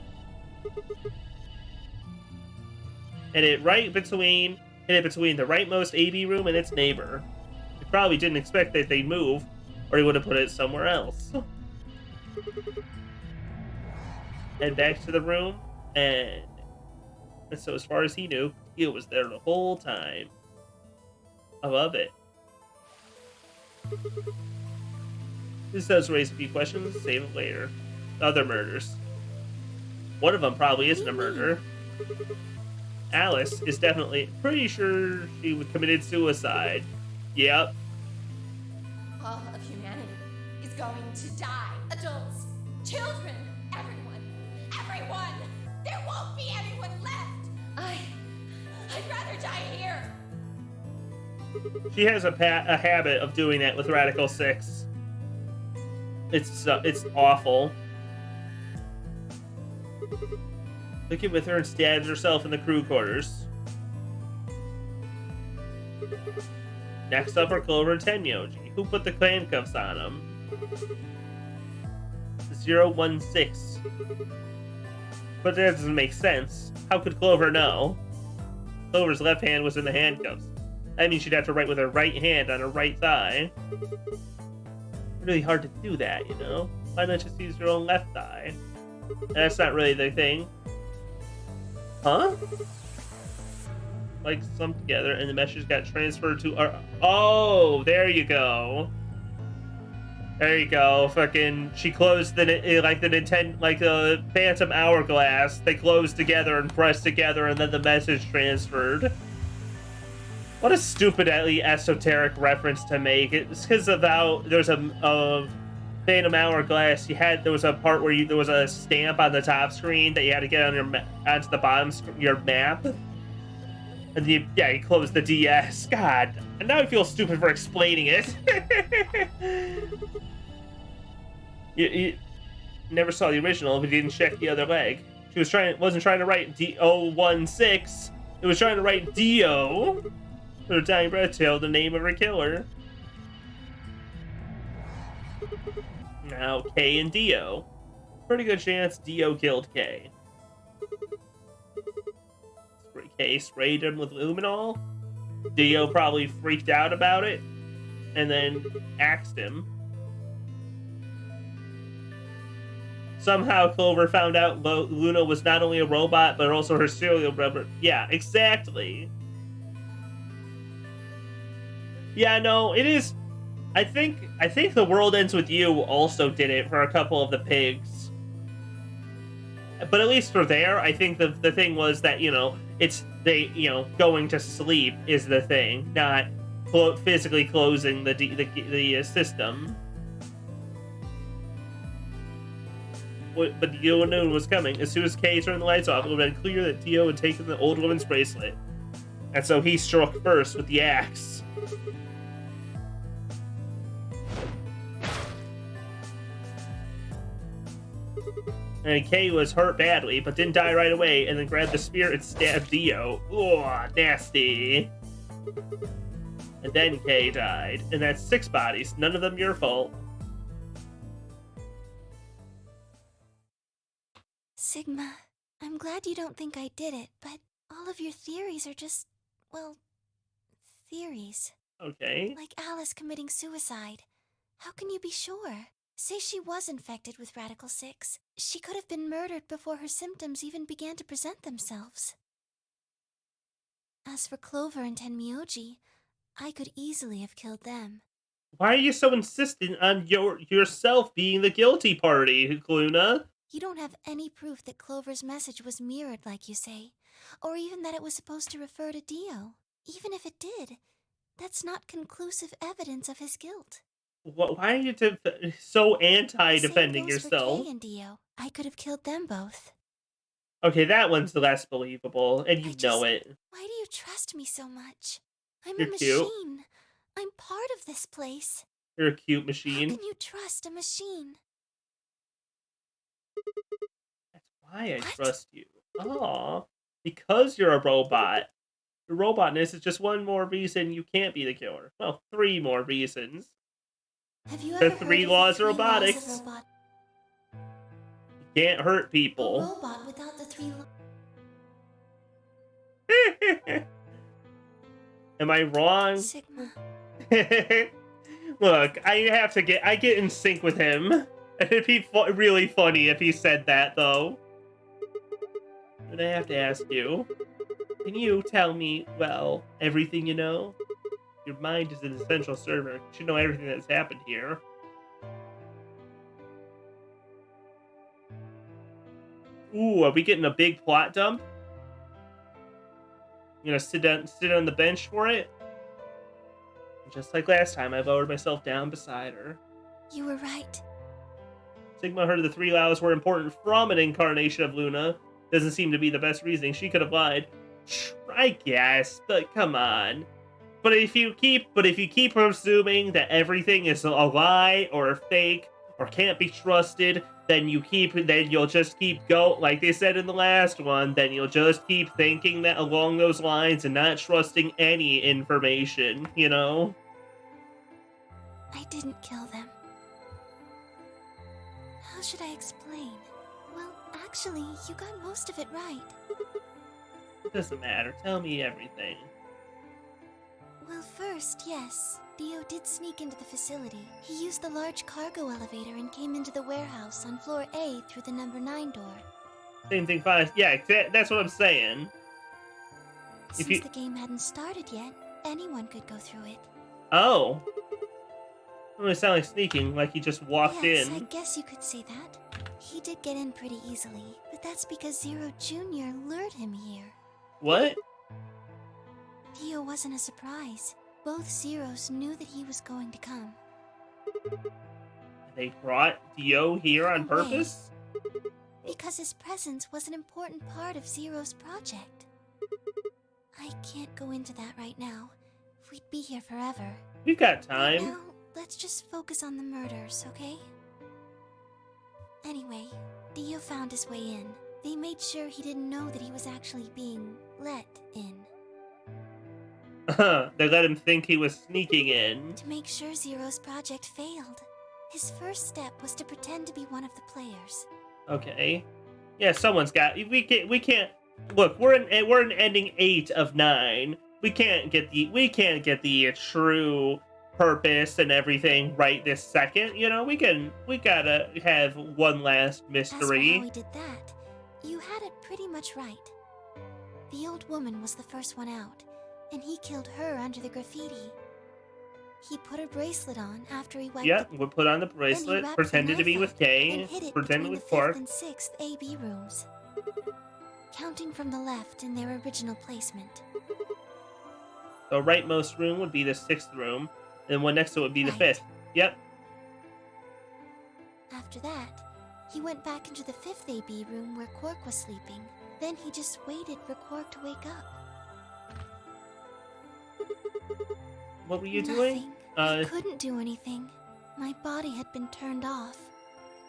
A: And it between the rightmost AB room and its neighbor. He probably didn't expect that they'd move, or he would have put it somewhere else. Head back to the room, and so as far as he knew, he was there the whole time. I love it. This does raise a few questions. Save it later. Other murders. One of them probably isn't a murder. Alice is definitely pretty sure she committed suicide. Yep.
K: going to die. Adults, children, everyone. Everyone! There won't be anyone left! I'd rather die here.
A: She has a habit of doing that with Radical 6. It's awful. Looking with her and stabs herself in the crew quarters. Next up are Clover and Tenmyoji. Who put the handcuffs on him? 016. But that doesn't make sense. How could Clover know? Clover's left hand was in the handcuffs. That means she'd have to write with her right hand on her right thigh. Really hard to do that, you know? Why not just use your own left thigh? That's not really the thing. Huh? Like slumped together and the meshes got transferred to our... Oh, there you go. There you go. Fucking, she closed the Nintendo, like the Phantom Hourglass. They closed together and pressed together, and then the message transferred. What a stupidly esoteric reference to make. It's because there's a Phantom Hourglass. There was a part where there was a stamp on the top screen that you had to get on onto the bottom your map. And you closed the DS. God, and now I feel stupid for explaining it. you never saw the original, but you didn't check the other leg. She wasn't trying to write D016. It was trying to write Dio. Her dying breath tail, the name of her killer. Now K and Dio. Pretty good chance Dio killed K. K sprayed him with luminol. Dio probably freaked out about it and then axed him. Somehow Clover found out Luna was not only a robot but also her serial brother. Yeah, exactly. Yeah, no, it is. I think The World Ends With You also did it for a couple of the pigs. But at least for there, I think the thing was that, going to sleep is the thing, not physically closing the system. But Dio knew was coming. As soon as Kay turned the lights off, it would have been clear that Dio had taken the old woman's bracelet. And so he struck first with the axe. And Kay was hurt badly, but didn't die right away, and then grabbed the spear and stabbed Dio. Ugh, nasty. And then Kay died. And that's 6 bodies, none of them your fault.
F: Sigma, I'm glad you don't think I did it, but all of your theories are just, well, theories.
A: Okay.
F: Like Alice committing suicide. How can you be sure? Say she was infected with Radical 6. She could have been murdered before her symptoms even began to present themselves. As for Clover and Tenmyoji, I could easily have killed them.
A: Why are you so insistent on yourself being the guilty party, Luna?
F: You don't have any proof that Clover's message was mirrored like you say, or even that it was supposed to refer to Dio. Even if it did, that's not conclusive evidence of his guilt.
A: Why are you so anti-defending yourself?
F: For Kay and Dio. I could have killed them both.
A: Okay, that one's less believable, and you know it.
F: Why do you trust me so much? I'm
A: You're
F: a machine.
A: Cute.
F: I'm part of this place.
A: You're a cute machine.
F: How can you trust a machine?
A: That's why I trust you. Aw, because you're a robot. Your robotness is just one more reason you can't be the killer. Well, 3 more reasons.
F: Have you
A: The
F: ever
A: 3 laws of robotics. You can't hurt people.
F: A robot without the 3
A: Am I wrong?
F: Sigma.
A: Look, I get in sync with him. It'd be really funny if he said that, though. But I have to ask you, can you tell me, well, everything you know? Your mind is an essential server. You should know everything that's happened here. Ooh, are we getting a big plot dump? You gonna sit on the bench for it? Just like last time, I lowered myself down beside her.
F: You were right.
A: Sigma heard the 3 hours were important from an incarnation of Luna. Doesn't seem to be the best reasoning. She could have lied. I guess, but come on. But if you keep assuming that everything is a lie or fake or can't be trusted, then you'll just keep like they said in the last one, then you'll just keep thinking that along those lines and not trusting any information, you know?
F: I didn't kill them. How should I explain? Well, actually, you got most of it right.
A: It doesn't matter. Tell me everything.
F: Well, first, yes. Dio did sneak into the facility. He used the large cargo elevator and came into the warehouse on floor A through the number 9 door.
A: Same thing, fine. Yeah, that's what I'm saying.
F: Since the game hadn't started yet, anyone could go through it.
A: Oh. It doesn't sound like sneaking, like he just walked
F: Yes,
A: in.
F: I guess you could say that. He did get in pretty easily, but that's because Zero Jr. lured him here.
A: What?
F: Dio wasn't a surprise. Both Zeros knew that he was going to come.
A: They brought Dio here on purpose?
F: Because his presence was an important part of Zero's project. I can't go into that right now. We'd be here forever.
A: We've got time.
F: Right now, let's just focus on the murders, okay? Anyway, Dio found his way in. They made sure he didn't know that he was actually being let in.
A: They let him think he was sneaking in.
F: To make sure Zero's project failed. His first step was to pretend to be one of the players.
A: Okay. Yeah, someone's got. We can't. Look, we're in ending 8 of 9. We can't get the true purpose and everything right this second. You know, we gotta have one last mystery.
F: As for how he did that, you had it pretty much right. The old woman was the first one out, and he killed her under the graffiti. He put her bracelet on after he wiped
A: we put on the bracelet, pretended to be with Kay, pretended with Quark.
F: And 6th AB rooms. Counting from the left in their original placement.
A: The rightmost room would be the 6th room, and one next to it would be the 5th. Yep.
F: After that, he went back into the 5th AB room where Quark was sleeping. Then he just waited for Quark to wake up.
A: What were you
F: Nothing.
A: doing?
F: I couldn't do anything. My body had been turned off.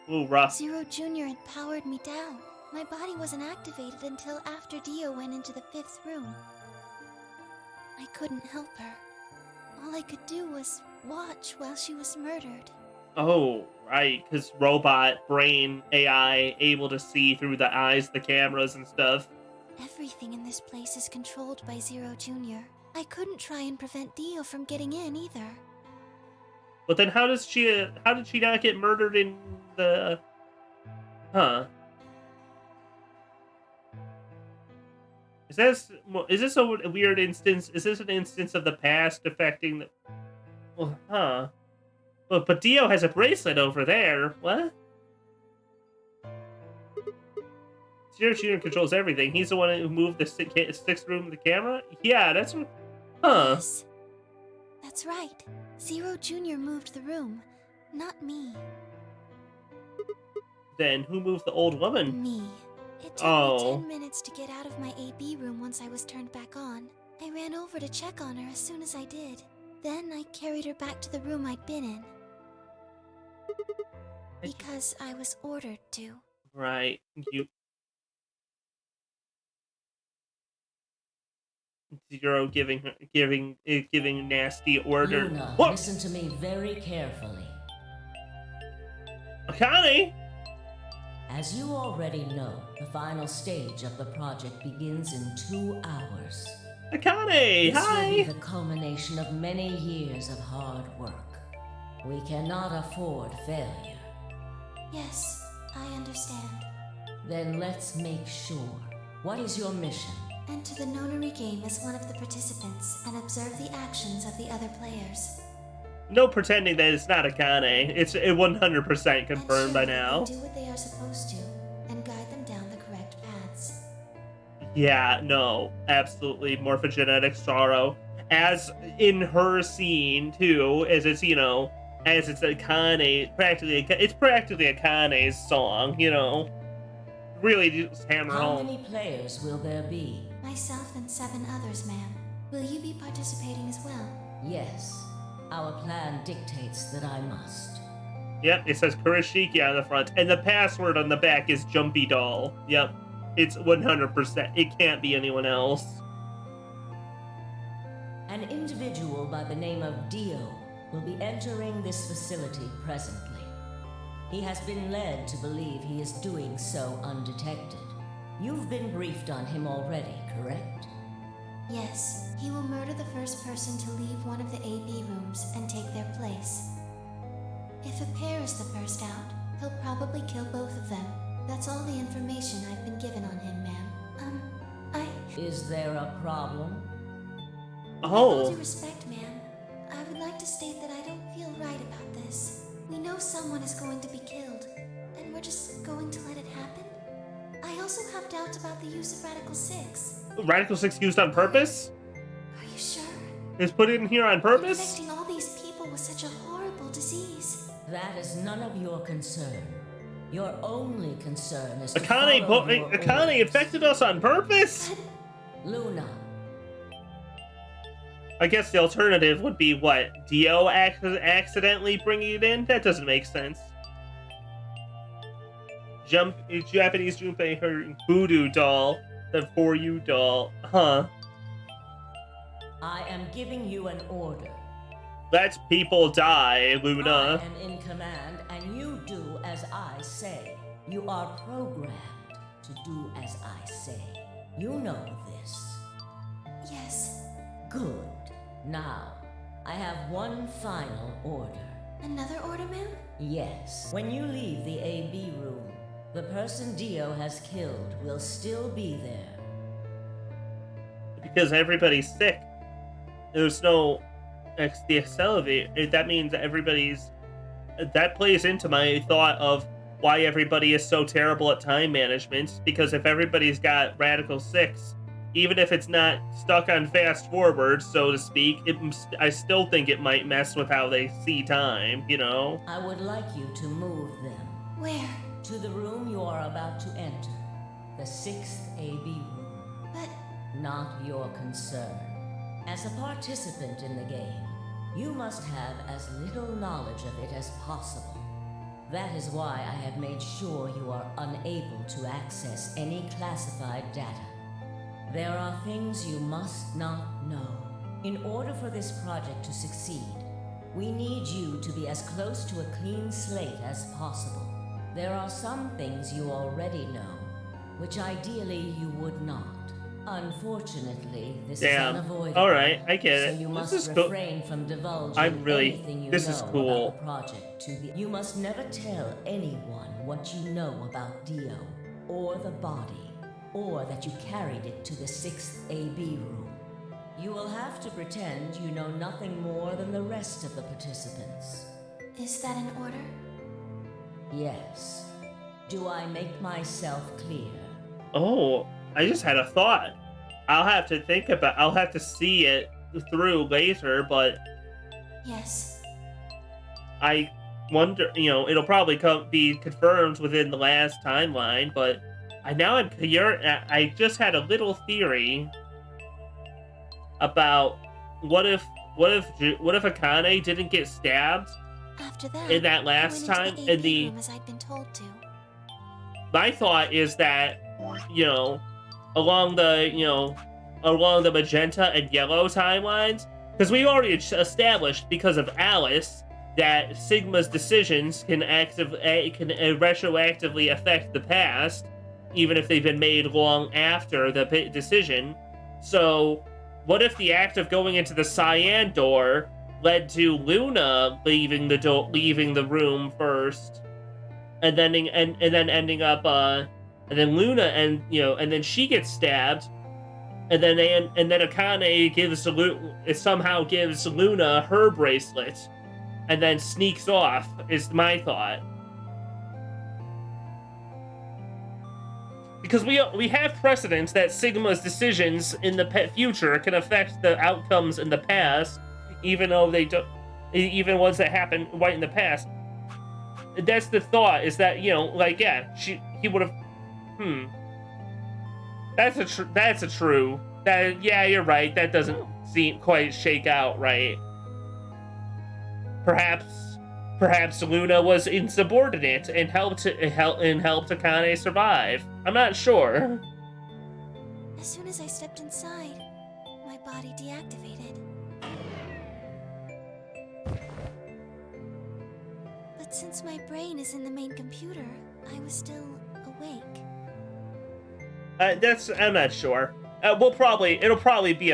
A: Ooh, rough.
F: Zero Jr. had powered me down. My body wasn't activated until after Dio went into the 5th room. I couldn't help her. All I could do was watch while she was murdered.
A: Oh, right, because robot, brain, AI, able to see through the eyes, the cameras and stuff.
F: Everything in this place is controlled by Zero Jr. I couldn't try and prevent Dio from getting in either.
A: But then how did she not get murdered in the... Huh. Is this a weird instance? Is this an instance of the past affecting the... Well, huh. But Dio has a bracelet over there. What? Zero Jr. controls everything. He's the one who moved the 6th room of the camera? Yeah, that's... Huh.
F: Yes. That's right. Zero Jr. moved the room, not me.
A: Then who moved the old woman?
F: Me. It took me 10 minutes to get out of my AB room once I was turned back on. I ran over to check on her as soon as I did. Then I carried her back to the room I'd been in. Because I was ordered to.
A: Right. Zero giving nasty order.
H: Luna,
A: What?
H: listen to me very carefully.
A: Akane!
H: As you already know, the final stage of the project begins in 2 hours.
A: Akane,
H: This will be
A: hi!
H: the culmination of many years of hard work. We cannot afford failure.
F: Yes, I understand.
H: Then let's make sure. What is your mission?
F: Enter the nonary game as one of the participants and observe the actions of the other players.
A: No pretending that it's not Akane. It's 100% confirmed by now.
F: Do what they are supposed to and guide them down the correct paths.
A: Yeah, no, absolutely. Morphogenetic sorrow. As in her scene, too, as it's, as it's a Kane, it's practically a Kane's song, you know. Really just hammer
H: How
A: home.
H: many players will there be?
F: Myself and 7 others, ma'am. Will you be participating as well?
H: Yes. Our plan dictates that I must.
A: Yep, it says Kurashiki on the front, and the password on the back is Jumpy Doll. Yep, it's 100%. It can't be anyone else.
H: An individual by the name of Dio will be entering this facility presently. He has been led to believe he is doing so undetected. You've been briefed on him already, correct?
F: Yes, he will murder the first person to leave one of the AB rooms and take their place. If a pair is the first out, he'll probably kill both of them. That's all the information I've been given on him, ma'am.
H: Is there a problem?
F: With all
A: Oh,
F: due respect, ma'am, I would like to state that I don't feel right about this. We know someone is going to be killed, and we're just going to let it happen? I also have doubts about the use of Radical 6.
A: Radical 6 used on purpose?
F: Are you sure?
A: Is put in here on purpose?
F: Infecting all these people with such a horrible disease.
H: That is none of your concern. Your only concern is to
A: Akane,
H: follow your
A: Akane
H: orders.
A: infected us on purpose?
H: Luna,
A: I guess the alternative would be what? Dio accidentally bringing it in? That doesn't make sense. Japanese Junpei, her voodoo doll, the For You doll. Huh.
H: I am giving you an order.
A: Let people die, Luna.
H: I am in command, and you do as I say. You are programmed to do as I say. You know this.
F: Yes.
H: Good. Now, I have one final order.
F: Another order, ma'am?
H: Yes. When you leave the AB room, the person Dio has killed will still be there.
A: Because everybody's sick. There's no the accelerator. That means everybody's. That plays into my thought of why everybody is so terrible at time management. Because if everybody's got Radical 6, even if it's not stuck on fast forward, so to speak, I still think it might mess with how they see time, you know?
H: I would like you to move them.
F: Where?
H: To the room you are about to enter. The 6th AB room.
F: But
H: Not your concern. As a participant in the game, you must have as little knowledge of it as possible. That is why I have made sure you are unable to access any classified data. There are things you must not know. In order for this project to succeed, we need you to be as close to a clean slate as possible. There are some things you already know, which ideally you would not. Unfortunately, this is unavoidable.
A: Alright, I get it.
H: So you
A: This
H: must
A: is cool.
H: refrain from divulging
A: I'm really-
H: anything you
A: this
H: know
A: is cool.
H: about the project to the. You must never tell anyone what you know about Dio, or the body, or that you carried it to the 6th AB room. You will have to pretend you know nothing more than the rest of the participants.
F: is that an order?
H: Yes. Do I make myself clear?
A: Oh, I just had a thought. I'll have to see it through later, but
F: Yes.
A: I wonder, it'll probably be confirmed within the last timeline, but I just had a little theory about what if Akane didn't get stabbed
F: After that,
A: in that
F: I
A: last
F: went
A: time
F: into the
A: in
F: AB
A: the
F: room as I'd been told to.
A: my thought is that, along the magenta and yellow timelines, because we already established because of Alice that Sigma's decisions can retroactively affect the past, even if they've been made long after the decision. So, what if the act of going into the cyan door led to Luna leaving the room first, and then ending up and then Luna and then she gets stabbed, and then Akane somehow gives Luna her bracelet, and then sneaks off. Is my thought. Because we have precedents that Sigma's decisions in the future can affect the outcomes in the past, even though they don't. even ones that happened right in the past. That's the thought, is that, you know, like, yeah, he would have. That's a true. That, yeah, you're right. That doesn't seem quite shake out right. Perhaps Luna was insubordinate and helped Akane survive. I'm not sure.
F: As soon as I stepped inside, my body deactivated. But since my brain is in the main computer, I was still awake.
A: I'm not sure. It'll probably be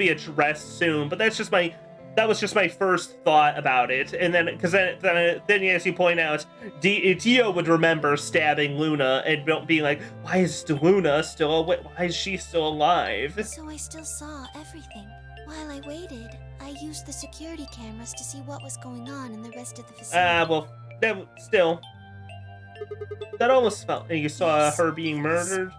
A: addressed soon. But that was just my first thought about it. And then, because then as you point out, Dio would remember stabbing Luna and being like, why is Luna still awake? Why is she still alive?
F: So I still saw everything. While I waited, I used the security cameras to see what was going on in the rest of the facility.
A: Well, still, that almost felt. And you saw
F: Yes,
A: her being murdered.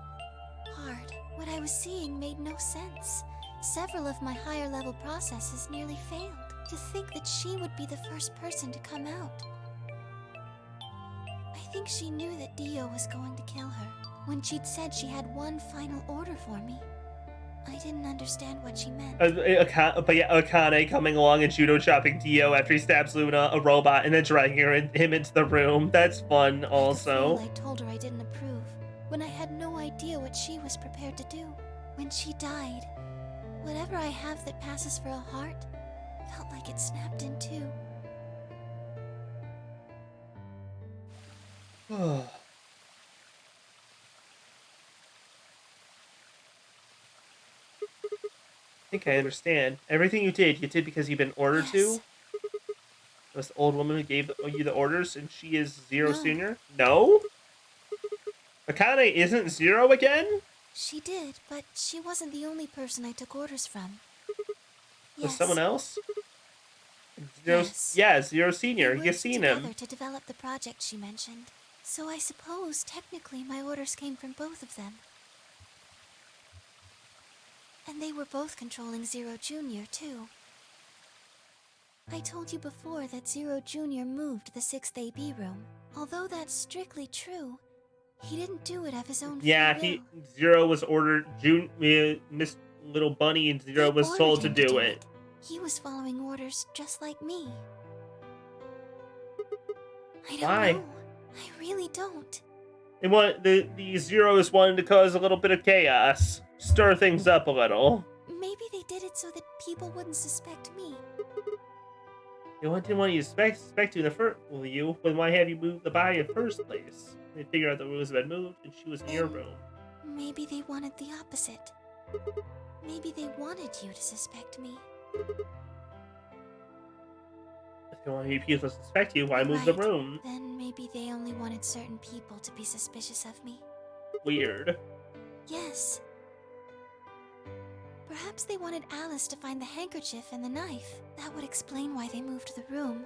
F: Hard. What I was seeing made no sense. Several of my higher level processes nearly failed. To think that she would be the first person to come out. I think she knew that Dio was going to kill her. When she'd said she had one final order for me, I didn't understand what she meant.
A: But yeah, Akane coming along and judo chopping Dio after he stabs Luna, a robot, and then dragging him into the room. That's fun, also.
F: I told her I didn't approve, when I had no idea what she was prepared to do. When she died, whatever I have that passes for a heart felt like it snapped in two.
A: I think I understand. Everything you did because you've been ordered to? Was the old woman who gave you the orders, and she is Zero Senior? No? Akane isn't Zero again?
F: She did, but she wasn't the only person I took orders from.
A: Was someone else?
F: Yes.
A: Yeah, Zero Senior. You've seen him.
F: Together to develop the project she mentioned. So I suppose, technically, my orders came from both of them. And they were both controlling Zero Jr., too. I told you before that Zero Jr. moved the 6th AB room. Although that's strictly true, he didn't do it of his own free will.
A: Zero was ordered. Miss Little Bunny and Zero was told to do it.
F: He was following orders just like me. I don't
A: Why?
F: know. I really don't.
A: And the Zeros wanted to cause a little bit of chaos. Stir things up a little.
F: Maybe they did it so that people wouldn't suspect me.
A: They didn't want you to suspect you in the first. Well, then why have you moved the body in the first place? They figured out the rooms had been moved and she was in your room.
F: Maybe they wanted the opposite. Maybe they wanted you to suspect me.
A: If they wanted people to suspect you, why move the room?
F: Then maybe they only wanted certain people to be suspicious of me.
A: Weird.
F: Yes. Perhaps they wanted Alice to find the handkerchief and the knife. That would explain why they moved the room.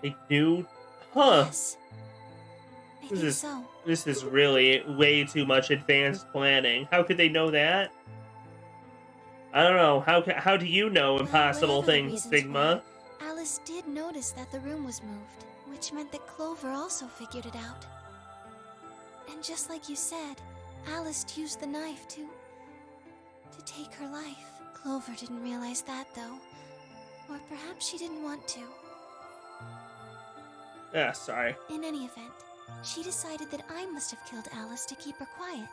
A: They knew? Huh.
F: Yes. I think so.
A: This is really way too much advanced planning. How could they know that? I don't know. How do you know impossible things, Sigma?
F: Alice did notice that the room was moved, which meant that Clover also figured it out. And just like you said, Alice used the knife to take her life. Clover didn't realize that, though. Or perhaps she didn't want to.
A: Sorry.
F: In any event, she decided that I must have killed Alice to keep her quiet.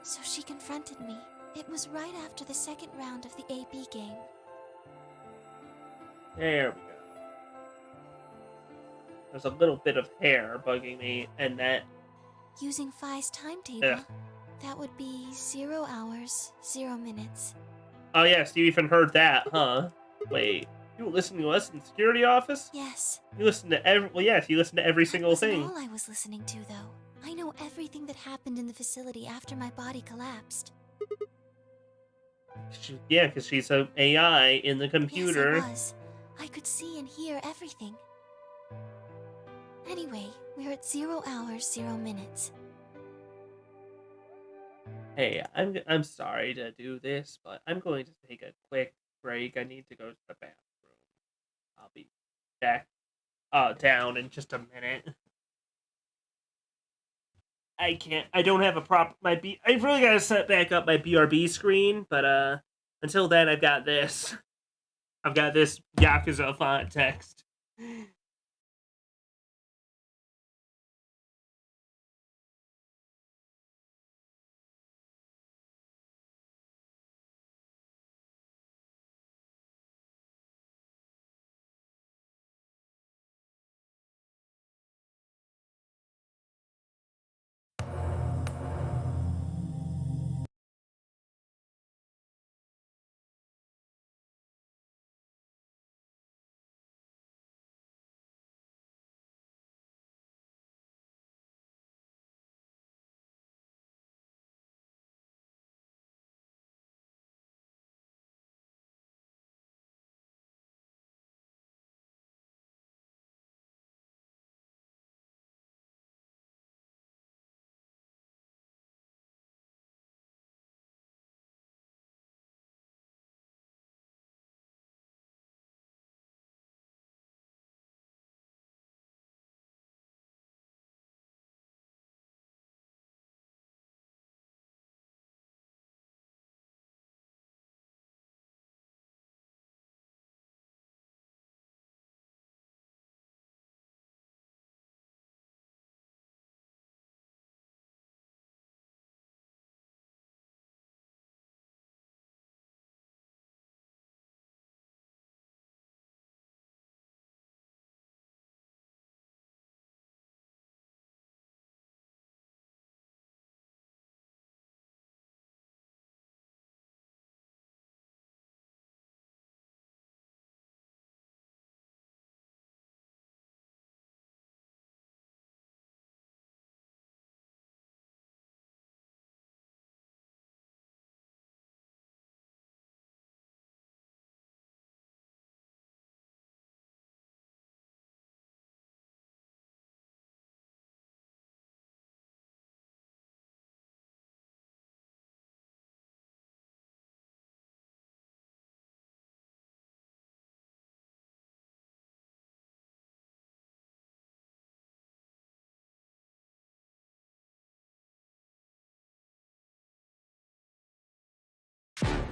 F: So she confronted me. It was right after the second round of the AB game.
A: There we go. There's a little bit of hair bugging me, and that...
F: Using Phi's timetable, that would be 0 hours, 0 minutes.
A: Oh yes, you even heard that, huh? Wait, you were listening to us in the security office?
F: Yes.
A: You listened to you listened to every single thing.
F: That's all I was listening to, though. I know everything that happened in the facility after my body collapsed.
A: Because she's an AI in the computer.
F: Yes, I was. I could see and hear everything. Anyway, we're at 0 hours, 0 minutes.
A: Hey, I'm sorry to do this, but I'm going to take a quick break. I need to go to the bathroom. I'll be back down in just a minute. I don't have a I really gotta set back up my BRB screen, but until then I've got this. I've got this Yakuza font text.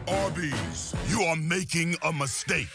L: Arby's, you are making a mistake.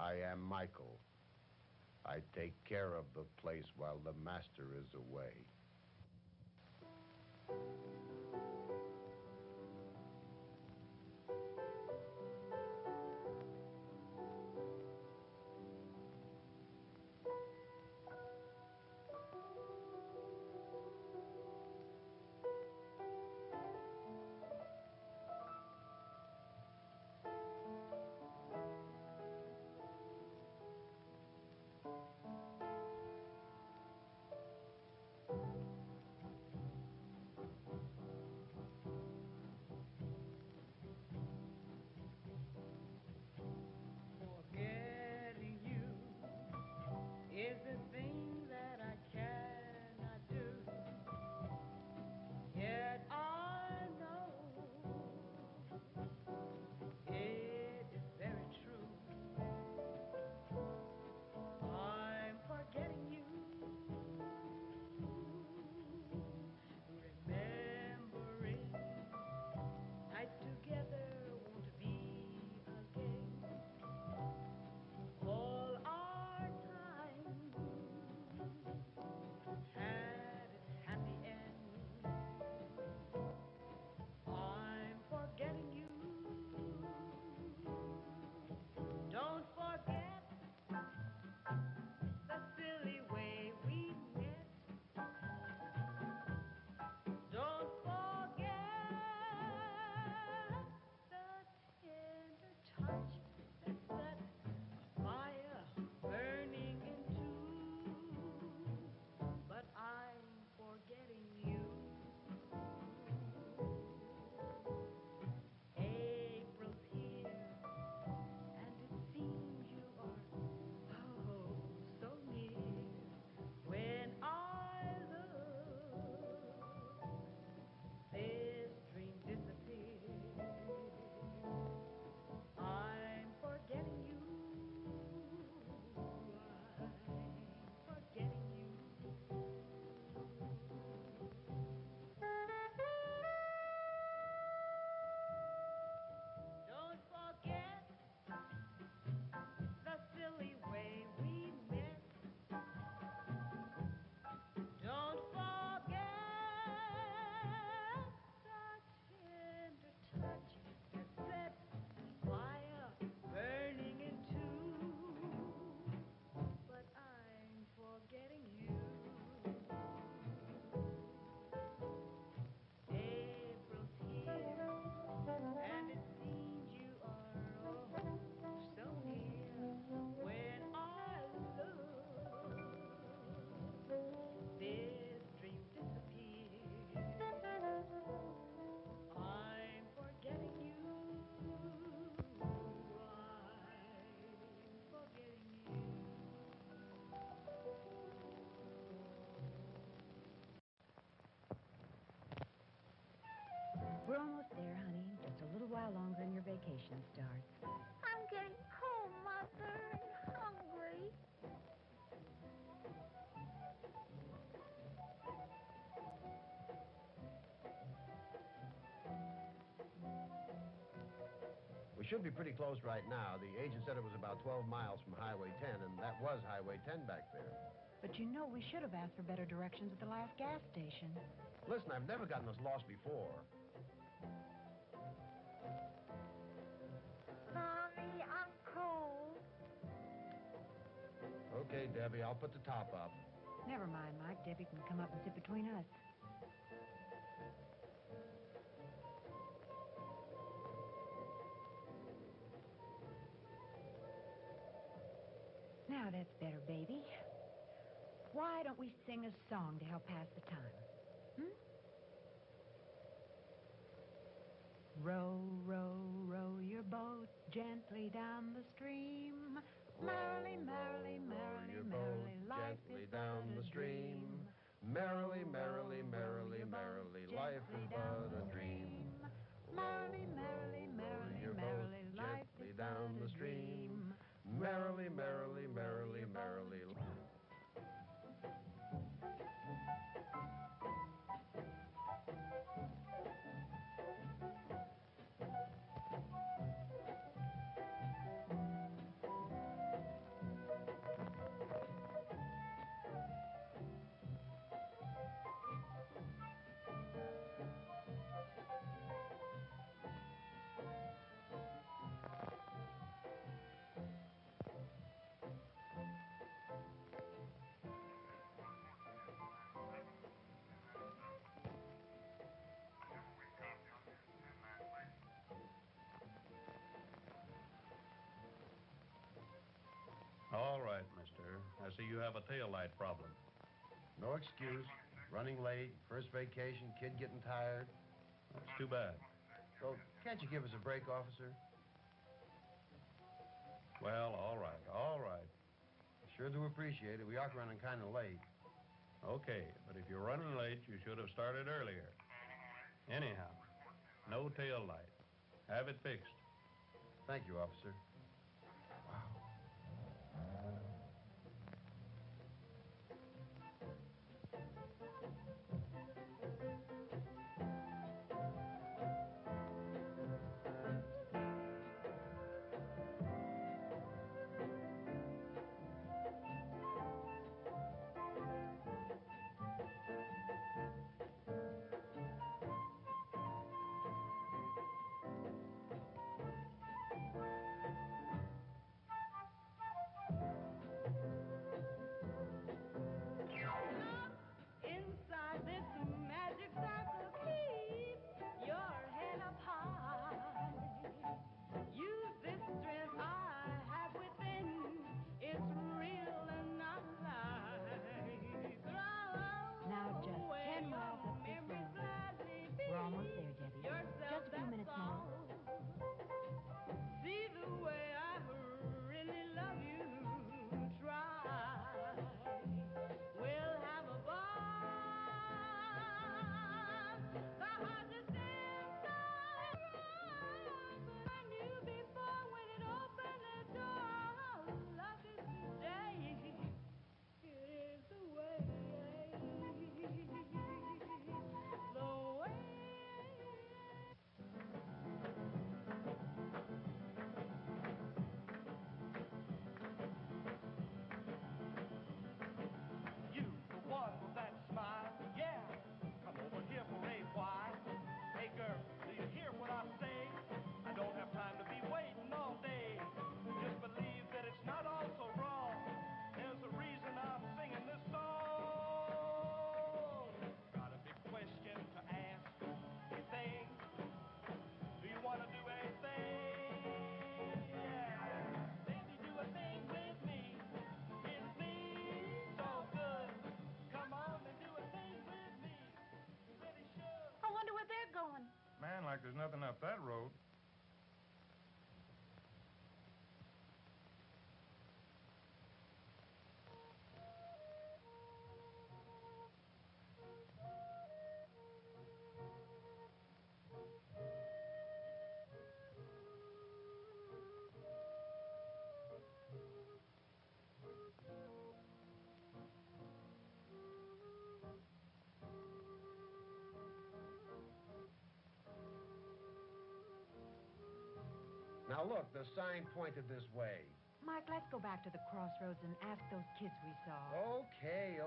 M: I am Michael. I take care of the place while the master is away.
N: Forgetting you is the thing that I cannot do. Yet I know it is very true. I'm forgetting you, remembering nights together won't be again. All our time had its happy end. I'm forgetting you. Don't forget the silly way we met. Don't forget the tender touch that set fire burning in two. But I'm forgetting you. April's here, and it seems you are oh so near. When I look, this dream disappears. I'm forgetting you. I'm forgetting you. Don't forget the silly way we met. Don't forget the tender touch that set fire burning in two. But I'm forgetting you. April's here, and it seems you are oh so near. When I look, this dream disappears. I'm forgetting you. I'm forgetting you.
O: We're almost there, honey. Just a little while longer and your vacation starts.
F: I'm getting cold, Mother, and hungry.
M: We should be pretty close right now. The agent said it was about 12 miles from Highway 10, and that was Highway 10 back there.
O: But you know we should have asked for better directions at the last gas station.
M: Listen, I've never gotten this lost before.
F: Mommy, I'm cold.
M: Okay, Debbie, I'll put the top up.
O: Never mind, Mike. Debbie can come up and sit between us. Now that's better, baby. Why don't we sing a song to help pass the time? Row, row, row your boat gently down the stream. Merrily, merrily, merrily, merrily, life is down the stream.
M: Merrily, merrily, merrily, merrily, life is but a dream.
O: Merrily, merrily, merrily, merrily, life
M: Gently
O: is
M: down
O: but
M: the
O: a
M: stream.
O: dream.
M: Merrily, merrily, merrily, merrily. see you have a taillight problem. No excuse. Running late, first vacation, kid getting tired. That's too bad. So, can't you give us a break, officer? Well, all right, all right. Sure do appreciate it. We are running kind of late. Okay, but if you're running late, you should have started earlier. Anyhow, no tail light. Have it fixed. Thank you, officer.
O: Inside this magic circle, keep your head up high. Use this strength I have within. It's real and not lie.
P: Now just 10 miles up this road. We're almost there, Debbie. Just a few minutes more.
O: See the way I really love you. Try. We'll have a ball. The hardest inside. But I knew before when it opened the door. Love is today. It is the way. The way.
Q: You, the one with that smile, yeah. Come over here for a while. Hey girl, do you hear what I say? I don't have time to be waiting all day. Just believe that it's not all so wrong. There's a reason I'm singing this song. Got a big question to ask. Hey thing, do you want to do a thing? Yeah. Baby, do a thing with me. It'll be so good. Come on and do a thing with me. You really should.
O: I wonder where they're going.
Q: Man, like there's nothing up that road.
M: Now look, the sign pointed this way.
P: Mike, let's go back to the crossroads and ask those kids we saw.
M: Okay,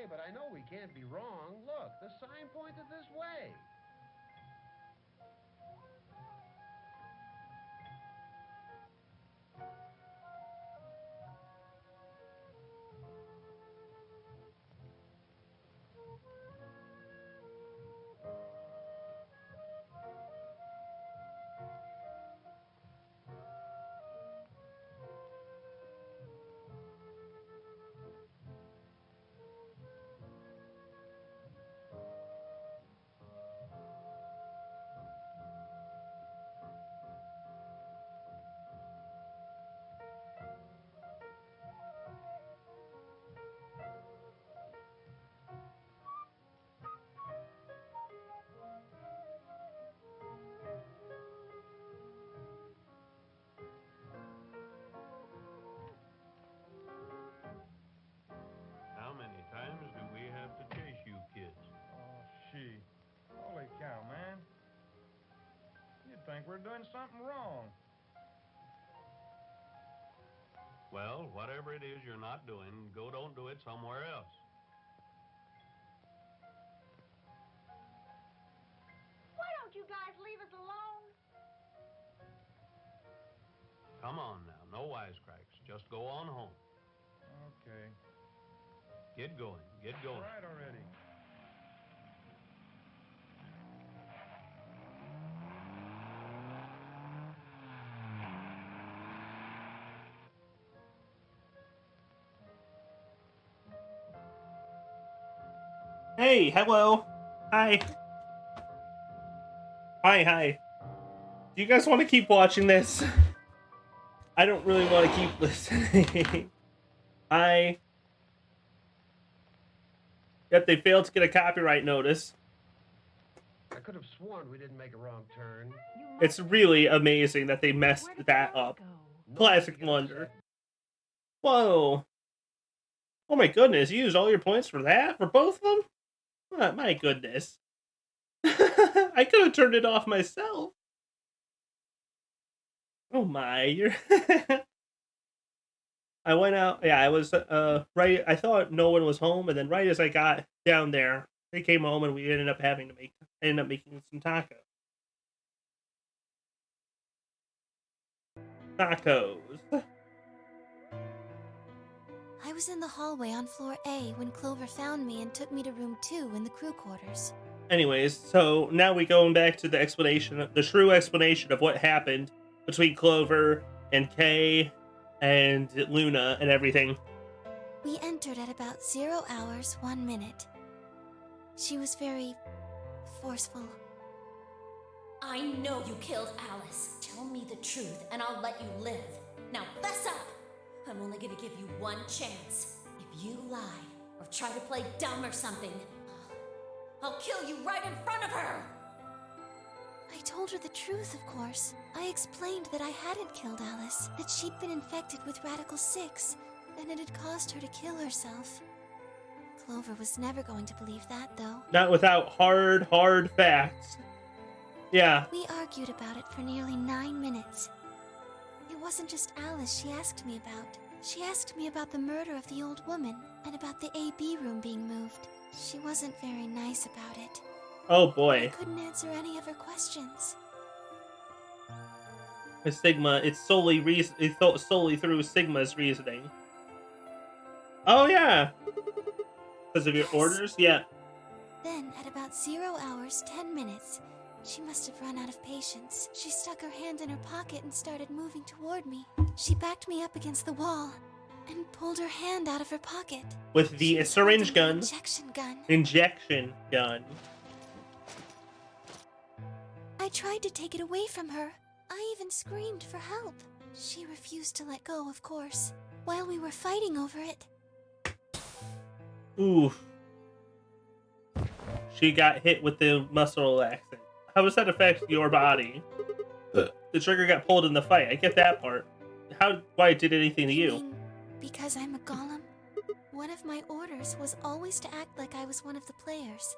M: but I know we can't be wrong. Look, the sign pointed this way.
Q: How many times do we have to chase you kids?
R: Oh, she. Holy cow, man. You'd think we're doing something wrong.
Q: Well, whatever it is you're not doing, don't do it somewhere else.
O: Why don't you guys leave us alone?
Q: Come on now, no wisecracks. Just go on home.
R: Okay.
Q: Get going, get going.
R: All right already.
A: Hey, hello. Hi. Hi. Do you guys want to keep watching this? I don't really want to keep listening. Hi. Yep, they failed to get a copyright notice.
M: I could have sworn we didn't make a wrong turn.
A: It's really amazing that they messed that up. Classic blunder. Whoa. Oh my goodness, you used all your points for that? For both of them? Oh, my goodness. I could have turned it off myself. Oh my, you're... I went out, yeah, I was, right, I thought no one was home, and then right as I got down there, they came home and we ended up making some tacos.
F: I was in the hallway on floor A when Clover found me and took me to room 2 in the crew quarters.
A: Anyways, so now we going back to the explanation, the true explanation of what happened between Clover and Kay and Luna and everything.
F: We entered at about 0 hours, 1 minute. She was very forceful.
I: I know you killed Alice. Tell me the truth and I'll let you live. Now fess up! I'm only gonna give you one chance. If you lie or try to play dumb or something, I'll kill you right in front of her!
F: I told her the truth, of course. I explained that I hadn't killed Alice, that she'd been infected with Radical 6, and it had caused her to kill herself. Clover was never going to believe that, though.
A: Not without hard facts. Yeah.
F: We argued about it for nearly 9 minutes. It wasn't just Alice she asked me about. She asked me about the murder of the old woman, and about the AB room being moved. She wasn't very nice about it.
A: Oh boy.
F: I couldn't answer any of her questions.
A: Sigma, it's solely through Sigma's reasoning. Oh yeah. Because of your orders? Yeah.
F: Then, at about 0 hours, 10 minutes, she must have run out of patience. She stuck her hand in her pocket and started moving toward me. She backed me up against the wall and pulled her hand out of her pocket.
A: With the syringe gun.
F: Injection gun.
A: Injection gun.
F: I tried to take it away from her. I even screamed for help. She refused to let go, of course. While we were fighting over it.
A: Oof. She got hit with the muscle relaxant. How does that affect your body? The trigger got pulled in the fight. I get that part. Why it did anything to you?
F: Because I'm a golem? One of my orders was always to act like I was one of the players.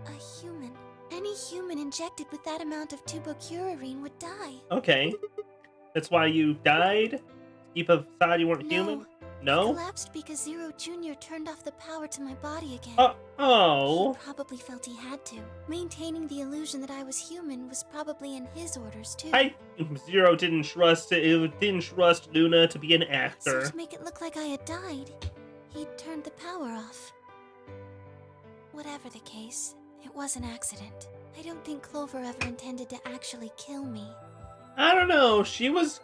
F: A human. Any human injected with that amount of tubocurarine would die.
A: Okay. That's why you died? Keep a facade you weren't human? No?
F: I collapsed because Zero Jr. turned off the power to my body again.
A: Oh.
F: He probably felt he had to. Maintaining the illusion that I was human was probably in his orders, too.
A: Zero didn't trust Luna to be an actor.
F: So to make it look like I had died, he turned the power off. Whatever the case, it was an accident. I don't think Clover ever intended to actually kill me.
A: I don't know. She was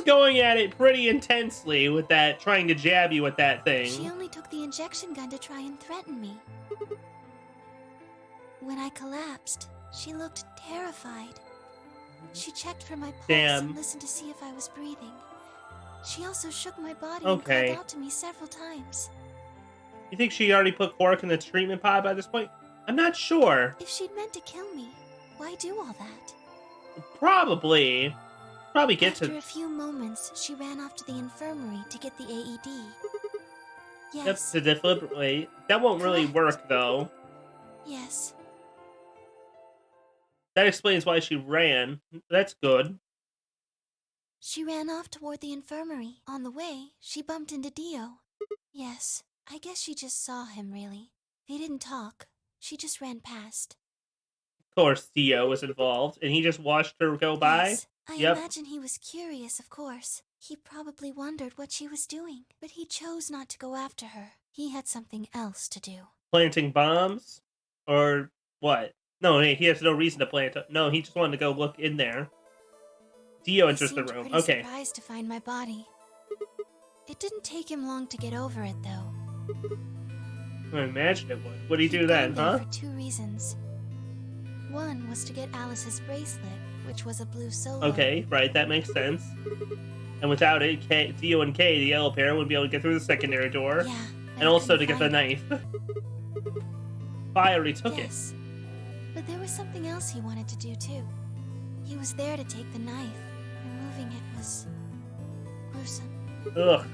A: going at it pretty intensely with that, trying to jab you with that thing.
F: She only took the injection gun to try and threaten me. When I collapsed, she looked terrified. She checked for my pulse and listened to see if I was breathing. She also shook my body and called out to me several times.
A: You think she already put Quark in the treatment pod by this point? I'm not sure.
F: If she'd meant to kill me, why do all that?
A: Probably get
F: After a few moments, she ran off to the infirmary to get the AED. Yes.
A: Yep, to defibrillate. That won't really work, though.
F: Yes.
A: That explains why she ran. That's good.
F: She ran off toward the infirmary. On the way, she bumped into Dio. Yes, I guess she just saw him, really. They didn't talk. She just ran past.
A: Of course, Dio was involved, and he just watched her go by?
F: Yes, I imagine he was curious, of course. He probably wondered what she was doing, but he chose not to go after her. He had something else to do.
A: Planting bombs? Or what? No, he has no reason to plant it. No, he just wanted to go look in there. Dio enters the room.
F: He seemed pretty surprised to find my body. It didn't take him long to get over it, though.
A: I imagine it would. What'd he do
F: He'd
A: then,
F: gone there
A: huh?
F: for 2 reasons. One was to get Alice's bracelet, which was a blue solo.
A: Okay, right, that makes sense. And without it, Dio and Kay, the yellow pair, wouldn't be able to get through the secondary door.
F: Yeah,
A: and also to get the knife. I already took
F: yes. But there was something else he wanted to do too. He was there to take the knife. Removing it was gruesome.
A: it. Ugh.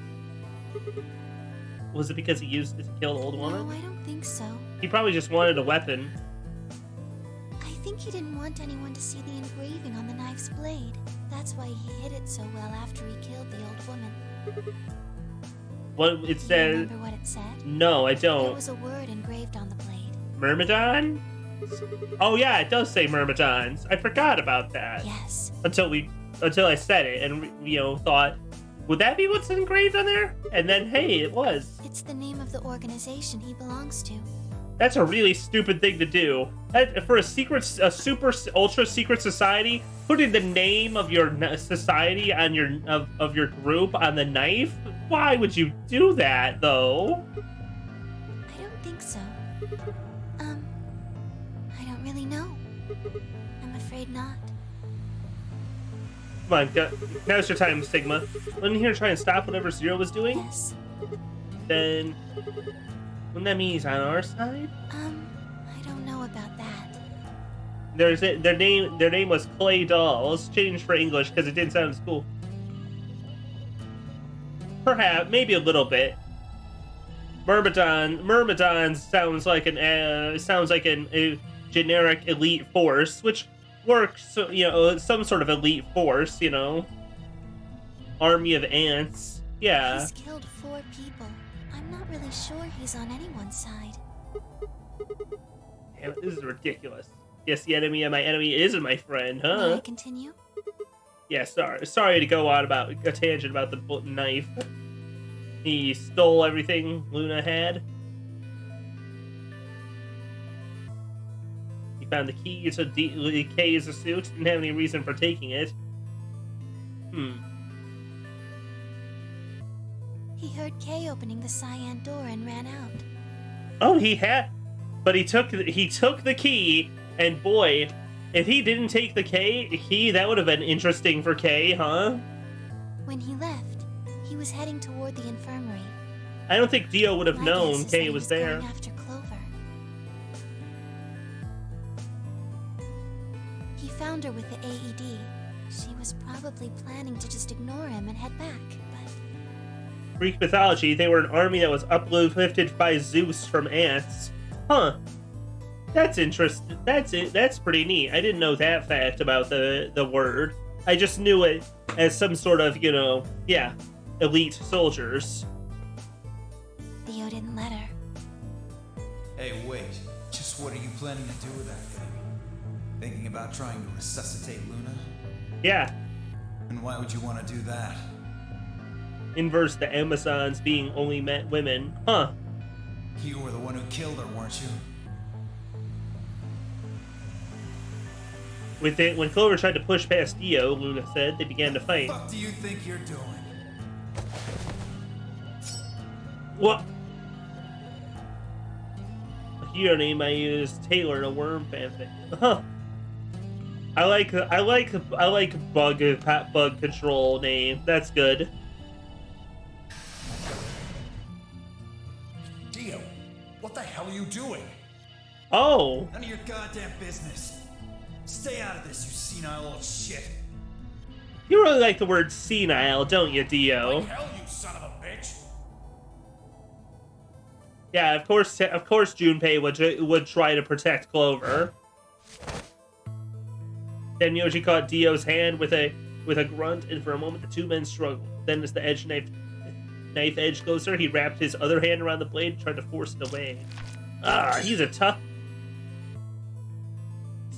A: Was it because he used it to kill the old woman?
F: No, I don't think so.
A: He probably just wanted a weapon.
F: I think he didn't want anyone to see the engraving on the knife's blade. That's why he hid it so well after he killed the old woman.
A: What it said?
F: Remember what it said?
A: No, I don't.
F: There was a word engraved on the blade.
A: Myrmidon? Oh yeah, it does say Myrmidons. I forgot about that.
F: Yes.
A: Until I said it and thought, would that be what's engraved on there? And then hey, it was.
F: It's the name of the organization he belongs to.
A: That's a really stupid thing to do. For a super ultra secret society, putting the name of your society on of your group on the knife? Why would you do that though?
F: I don't think so. I don't really know. I'm afraid not.
A: Come on, now's your time, Sigma. Wasn't he here to try and stop whatever Zero was doing?
F: Yes.
A: Then wouldn't that mean he's on our side?
F: I don't know about that.
A: Their name was Clay Doll. Let's change for English because it didn't sound as cool. Perhaps, maybe a little bit. Myrmidon sounds like a generic elite force, which works. Some sort of elite force. Army of ants. Yeah.
F: He's killed 4 people. I'm not really sure he's on anyone's side.
A: Damn it, this is ridiculous. Yes, the enemy of my enemy isn't my friend, huh?
F: May I continue?
A: Yeah, sorry to go on about a tangent about the knife. He stole everything Luna had. He found the key to Kay's suit. Didn't have any reason for taking it.
F: He heard Kay opening the cyan door and ran out.
A: Oh, he had, but he took the key, and boy, if he didn't take the key, that would have been interesting for Kay, huh?
F: When he left, he was heading toward the infirmary.
A: I don't think Dio would have
F: My
A: known
F: guess is
A: Kay
F: that
A: was
F: he
A: there.
F: Going after Clover. He found her with the AED. She was probably planning to just ignore him and head back, but
A: Greek mythology, they were an army that was uplifted by Zeus from ants. Huh. That's interesting. That's pretty neat. I didn't know that fact about the word. I just knew it as some sort of, elite soldiers.
F: Theo didn't let her.
D: Hey, wait. Just what are you planning to do with that thing? Thinking about trying to resuscitate Luna?
A: Yeah.
D: And why would you want to do that?
A: Inverse the Amazons being only women. Huh.
D: You were the one who killed her, weren't you?
A: When Clover tried to push past Dio, Luna said, they began to fight.
D: What do you think you're doing?
A: What? A hero name I used Taylor, a worm fanfic. Huh. I like bug control name. That's good.
J: Dio, what the hell are you doing?
A: Oh.
D: None of your goddamn business. Stay out of this, you senile old shit.
A: You really like the word senile, don't you, Dio?
J: Like hell, you son of a bitch.
A: Yeah, of course Junpei would try to protect Clover. Then Yoshi caught Dio's hand with a grunt, and for a moment the two men struggled. Then as the knife edge closer, he wrapped his other hand around the blade and tried to force it away. He's a tough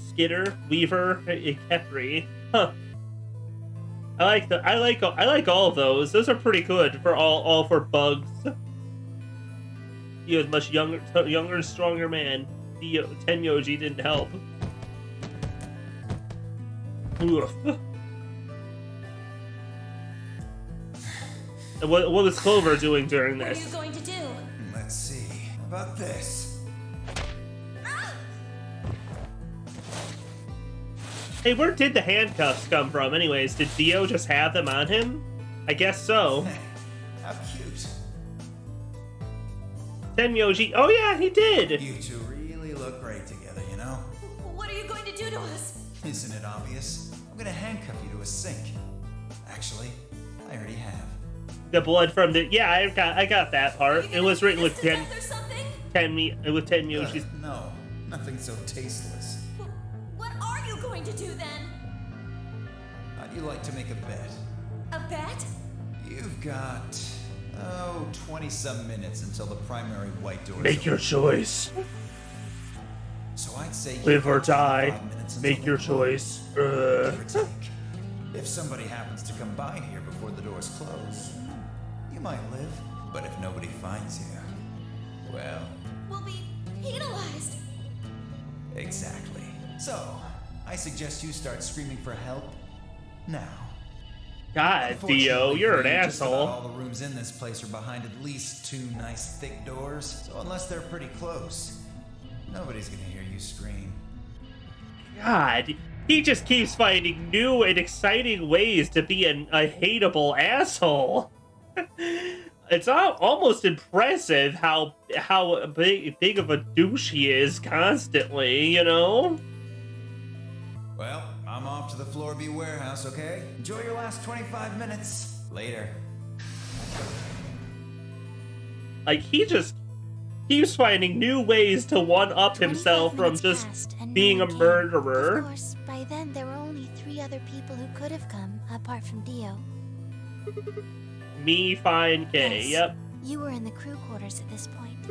A: Skitter, Weaver, Kepri. Huh. I like all of those. Those are pretty good for all for bugs. He was much younger and stronger man. Tenyoji didn't help. Oof. And what was Clover doing during this?
I: What are you going to do?
D: Let's see. about this?
A: Hey, where did the handcuffs come from anyways? Did Dio just have them on him? I guess so.
D: How cute.
A: Tenmyoji. Oh yeah, he did.
D: You two really look great together, you know?
K: What are you going to do to us?
D: Isn't it obvious? I'm gonna handcuff you to a sink. Actually, I already have.
A: The blood from the I got that part. It was written with Tenmyoji's.
D: No, nothing so tasteless.
K: What are you going to do then?
D: How'd you like to make a bet?
K: A bet?
D: You've got 20-some minutes until the primary white door.
A: Make your choice.
D: So I'd say
A: live or die. Make your choice.
D: If somebody happens to come by here before the doors close, you might live. But if nobody finds you, well,
K: we'll be penalized.
D: Exactly. So, I suggest you start screaming for help now.
A: God, Dio, you're an
D: just about
A: asshole.
D: all the rooms in this place are behind at least 2 nice thick doors, so unless they're pretty close, nobody's gonna hear you scream.
A: God, he just keeps finding new and exciting ways to be a hateable asshole. It's almost impressive how big of a douche he is constantly, you know?
D: Well, I'm off to the Floor B warehouse, okay? Enjoy your last 25 minutes. Later.
A: Like, he just keeps finding new ways to one-up himself from just being a murderer.
F: Of course, by then there were only 3 other people who could have come, apart from Dio.
A: Me, Fine, K,
F: Yes,
A: yep.
F: You were in the crew quarters at this point.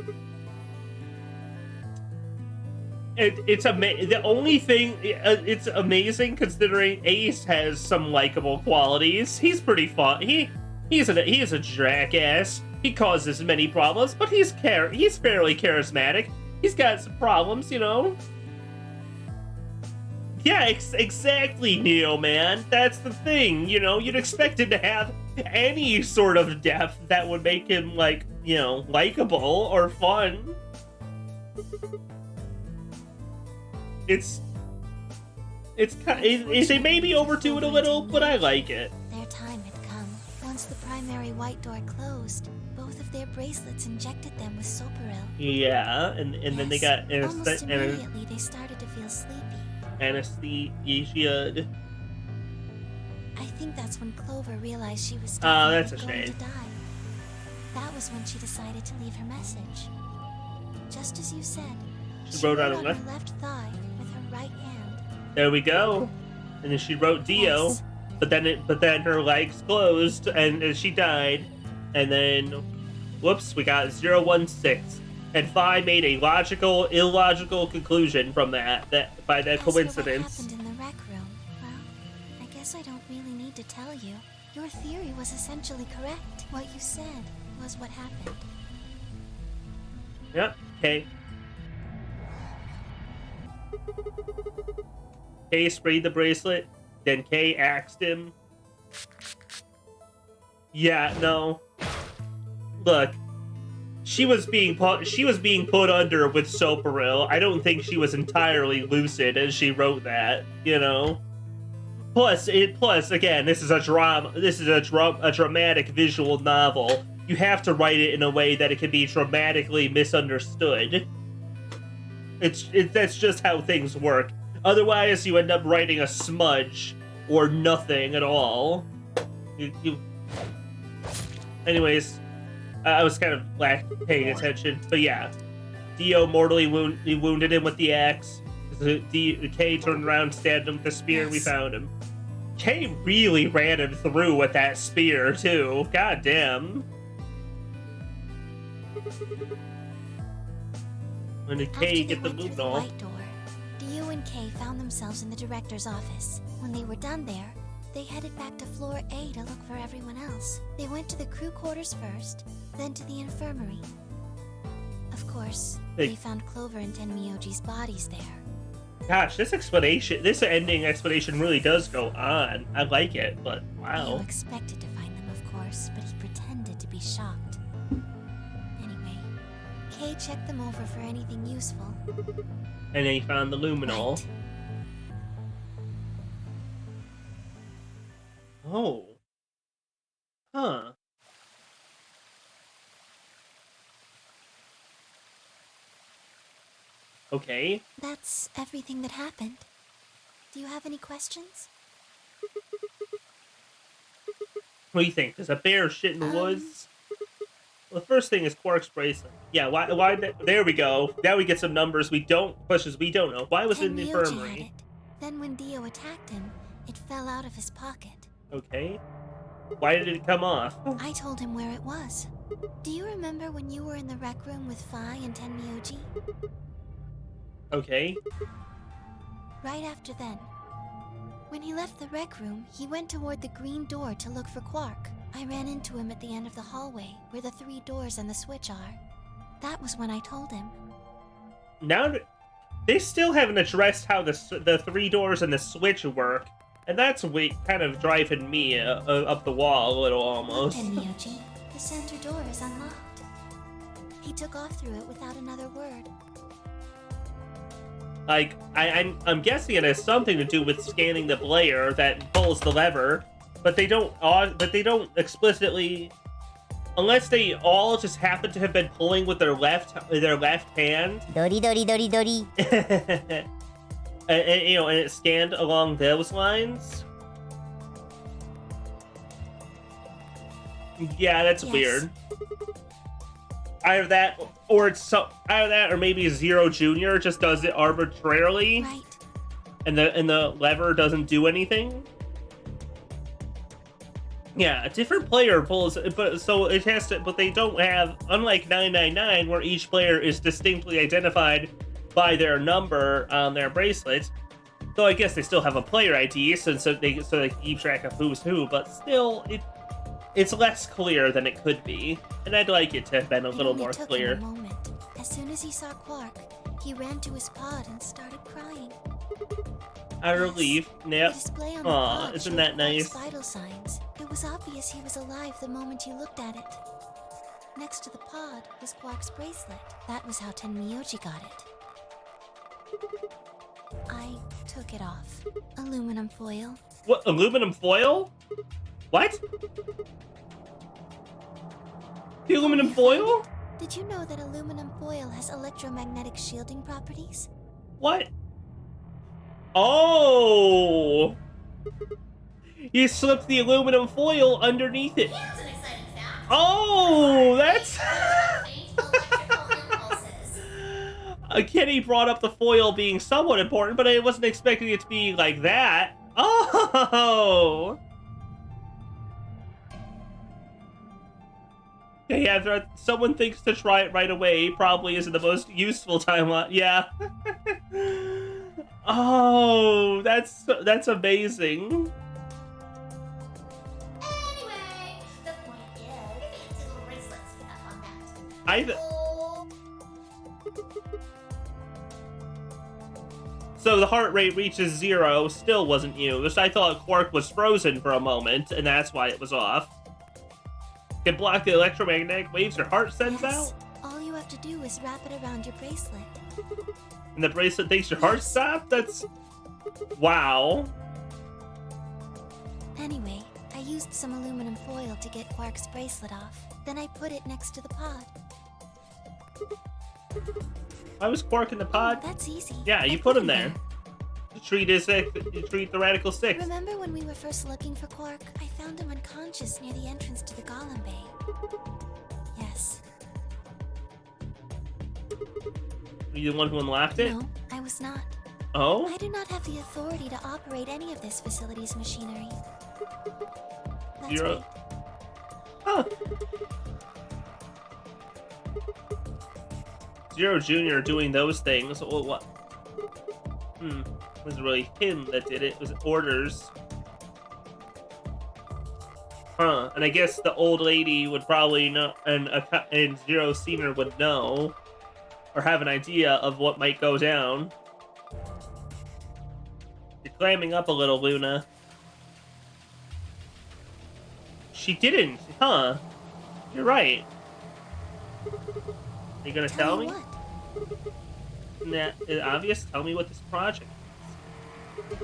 A: The only thing, it's amazing considering Ace has some likable qualities. He's pretty fun. He's a jackass. He causes many problems, but he's fairly charismatic. He's got some problems, you know. Yeah, exactly, Neo, man. That's the thing, you know. You'd expect him to have any sort of depth that would make him, like, you know, likable or fun. They maybe overdo it a little, but I like it.
F: Their time had come. Once the primary white door closed, both of their bracelets injected them with Soparil.
A: Yeah, and then they got
F: Almost immediately they started to feel sleepy.
A: anesthesia.
F: I think that's when Clover realized she was
A: that's a
F: going
A: shame.
F: to die. That was when she decided to leave her message. Just as you said,
A: She wrote on
F: her
A: her left.
F: left thigh with her right hand.
A: There we go. And then she wrote Dio,
F: Yes.
A: but then her legs closed and she died. And then, whoops, we got 016. And Phi made a illogical conclusion from that by that
F: As for
A: coincidence.
F: what happened in the rec room, well, I guess I don't really need to tell you. Your theory was essentially correct. What you said was what happened.
A: Yep. Okay. Kay sprayed the bracelet, then Kay axed him. Yeah, no. Look, she was being put under with Soparil. I don't think she was entirely lucid as she wrote that, you know. Plus again, this is a drama. This is a dramatic visual novel. You have to write it in a way that it can be dramatically misunderstood. That's just how things work. Otherwise, you end up writing a smudge or nothing at all. Anyways, I was kind of paying attention, but yeah, Dio mortally wounded him with the axe. Kay turned around, stabbed him with the spear, and we found him. Kay really ran him through with that spear too. God damn. When did Kay get the move on?
F: White door. Dio and Kay found themselves in the director's office. When they were done there, they headed back to floor A to look for everyone else. They went to the crew quarters first, then to the infirmary. Of course, they found Clover and Tenmyoji's bodies there.
A: Gosh, this ending explanation really does go on. I like it, but wow.
F: Dio expected to find them, of course, but he pretended to be shocked. Anyway, Kay checked them over for anything useful.
A: And then he found the luminol.
F: Right.
A: Oh. Huh. Okay.
F: That's everything that happened. Do you have any questions?
A: What do you think? Does a bear shit in the woods? Well, the first thing is Quark's bracelet. Yeah, why there we go. Now we get some numbers questions we don't know. Why was it in the
F: Tenmyoji had
A: infirmary?
F: it. Then when Dio attacked him, it fell out of his pocket.
A: Okay. Why did it come off?
F: I told him where it was. Do you remember when you were in the rec room with Phi and Tenmyoji?
A: Okay.
F: Right after then. When he left the rec room, he went toward the green door to look for Quark. I ran into him at the end of the hallway, where the 3 doors and the switch are. That was when I told him.
A: Now, they still haven't addressed how the 3 doors and the switch work, and that's kind of driving me up the wall a little almost.
F: Look, Tenmyoji, the center door is unlocked. He took off through it without another word.
A: Like, I'm guessing it has something to do with scanning the player that pulls the lever, but they don't explicitly, unless they all just happen to have been pulling with their left hand.
S: Dori dori dori dori.
A: and it scanned along those lines. Yeah, that's weird. Either that, or maybe Zero Junior just does it arbitrarily,
F: right?
A: And the lever doesn't do anything. Yeah, a different player pulls, but so it has to. But they don't have, unlike 999, where each player is distinctly identified by their number on their bracelet. So I guess they still have a player ID, so they keep track of who's who. But still, it's less clear than it could be, and I'd like it to have been a little more clear.
F: It took him a moment. As soon as he saw Quark, he ran to his pod and started crying.
A: Out of relief. Yep.
F: Display on the
A: Aw,
F: pod
A: isn't
F: showed
A: that
F: Quark's
A: nice?
F: vital signs. It was obvious he was alive the moment you looked at it. Next to the pod was Quark's bracelet. That was how Tenmyoji got it. I took it off. Aluminum foil.
A: What? Aluminum foil? What? The aluminum foil?
F: Did you know that aluminum foil has electromagnetic shielding properties?
A: What? Oh! You slipped the aluminum foil underneath it. Oh, that's... Kenny brought up the foil being somewhat important, but I wasn't expecting it to be like that. Oh! Yeah, someone thinks to try it right away probably isn't the most useful timeline. Yeah. Oh, that's amazing.
K: Anyway, the point is, the little bracelets we have on that.
A: So the heart rate reaches 0, still wasn't used. I thought Quark was frozen for a moment, and that's why it was off. Can block the electromagnetic waves your heart sends out?
F: All you have to do is wrap it around your bracelet.
A: And the bracelet thinks your heart stopped? That's... Wow.
F: Anyway, I used some aluminum foil to get Quark's bracelet off. Then I put it next to the pod.
A: Why was Quark in the pod?
F: Oh, that's easy.
A: Yeah, you put him there. You treat the Radical 6.
F: Remember when we were first looking for Quark? I found him unconscious near the entrance to the Golem Bay. Yes.
A: Were you the one who unlocked it?
F: No, I was not.
A: Oh?
F: I do not have the authority to operate any of this facility's machinery. That's
A: Zero.
F: right.
A: Huh. Zero Junior doing those things. Well, what? It wasn't really him that did it. It was orders. Huh. And I guess the old lady would probably know, and Zero Senior would know, or have an idea of what might go down. You're clamming up a little, Luna. She didn't, huh? You're right. You gonna tell me? Nah, it's obvious. Tell me what this project is.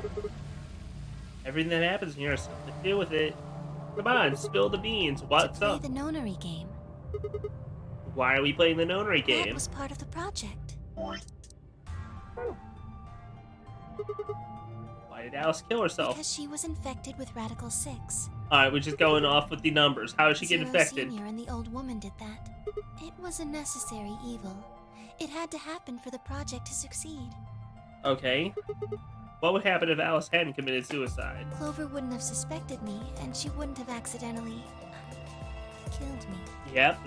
A: Everything that happens here has something to do with it. Come on, spill the beans. What's
F: Play
A: up?
F: the nonary game.
A: Why are we playing the nonary
F: That
A: game?
F: was part of the project.
A: Why did Alice kill herself?
F: Because she was infected with Radical 6.
A: Alright, we're just going off with the numbers. How did she get
F: Zero
A: infected?
F: Senior and the old woman did that. It was a necessary evil. It had to happen for the project to succeed.
A: Okay. What would happen if Alice hadn't committed suicide?
F: Clover wouldn't have suspected me, and she wouldn't have accidentally killed me.
A: Yep.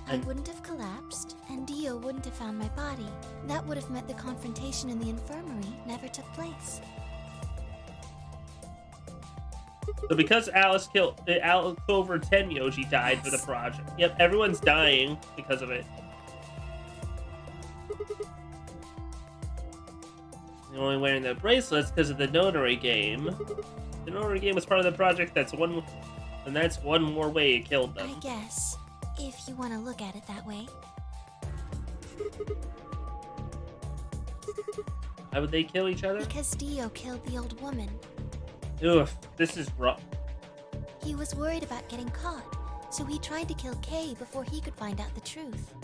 F: I wouldn't have collapsed, and Dio wouldn't have found my body. That would have meant the confrontation in the infirmary never took place.
A: So because Alice killed Clover Tenyoji died for the project. Yep, everyone's dying because of it. They're only wearing their bracelets because of the notary game. The notary game was part of the project. That's one more way it killed them.
F: I guess, if you want to look at it that way.
A: Why would they kill each other?
F: Because Dio killed the old woman.
A: Ugh, this is rough.
F: He was worried about getting caught, so he tried to kill Kay before he could find out the truth.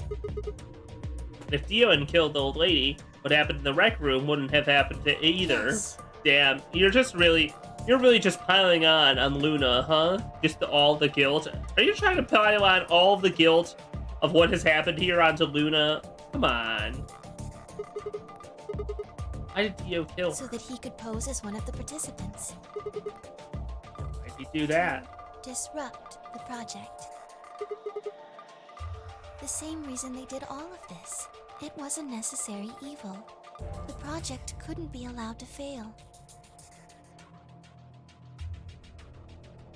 A: If Dio hadn't killed the old lady, what happened in the rec room wouldn't have happened to either.
F: Yes.
A: Damn, you're really just piling on Luna, huh? Just all the guilt. Are you trying to pile on all the guilt of what has happened here onto Luna? Come on. Why did Dio kill her?
F: So that he could pose as one of the participants.
A: Why did he do that?
F: Disrupt the project. The same reason they did all of this. It was a necessary evil. The project couldn't be allowed to fail.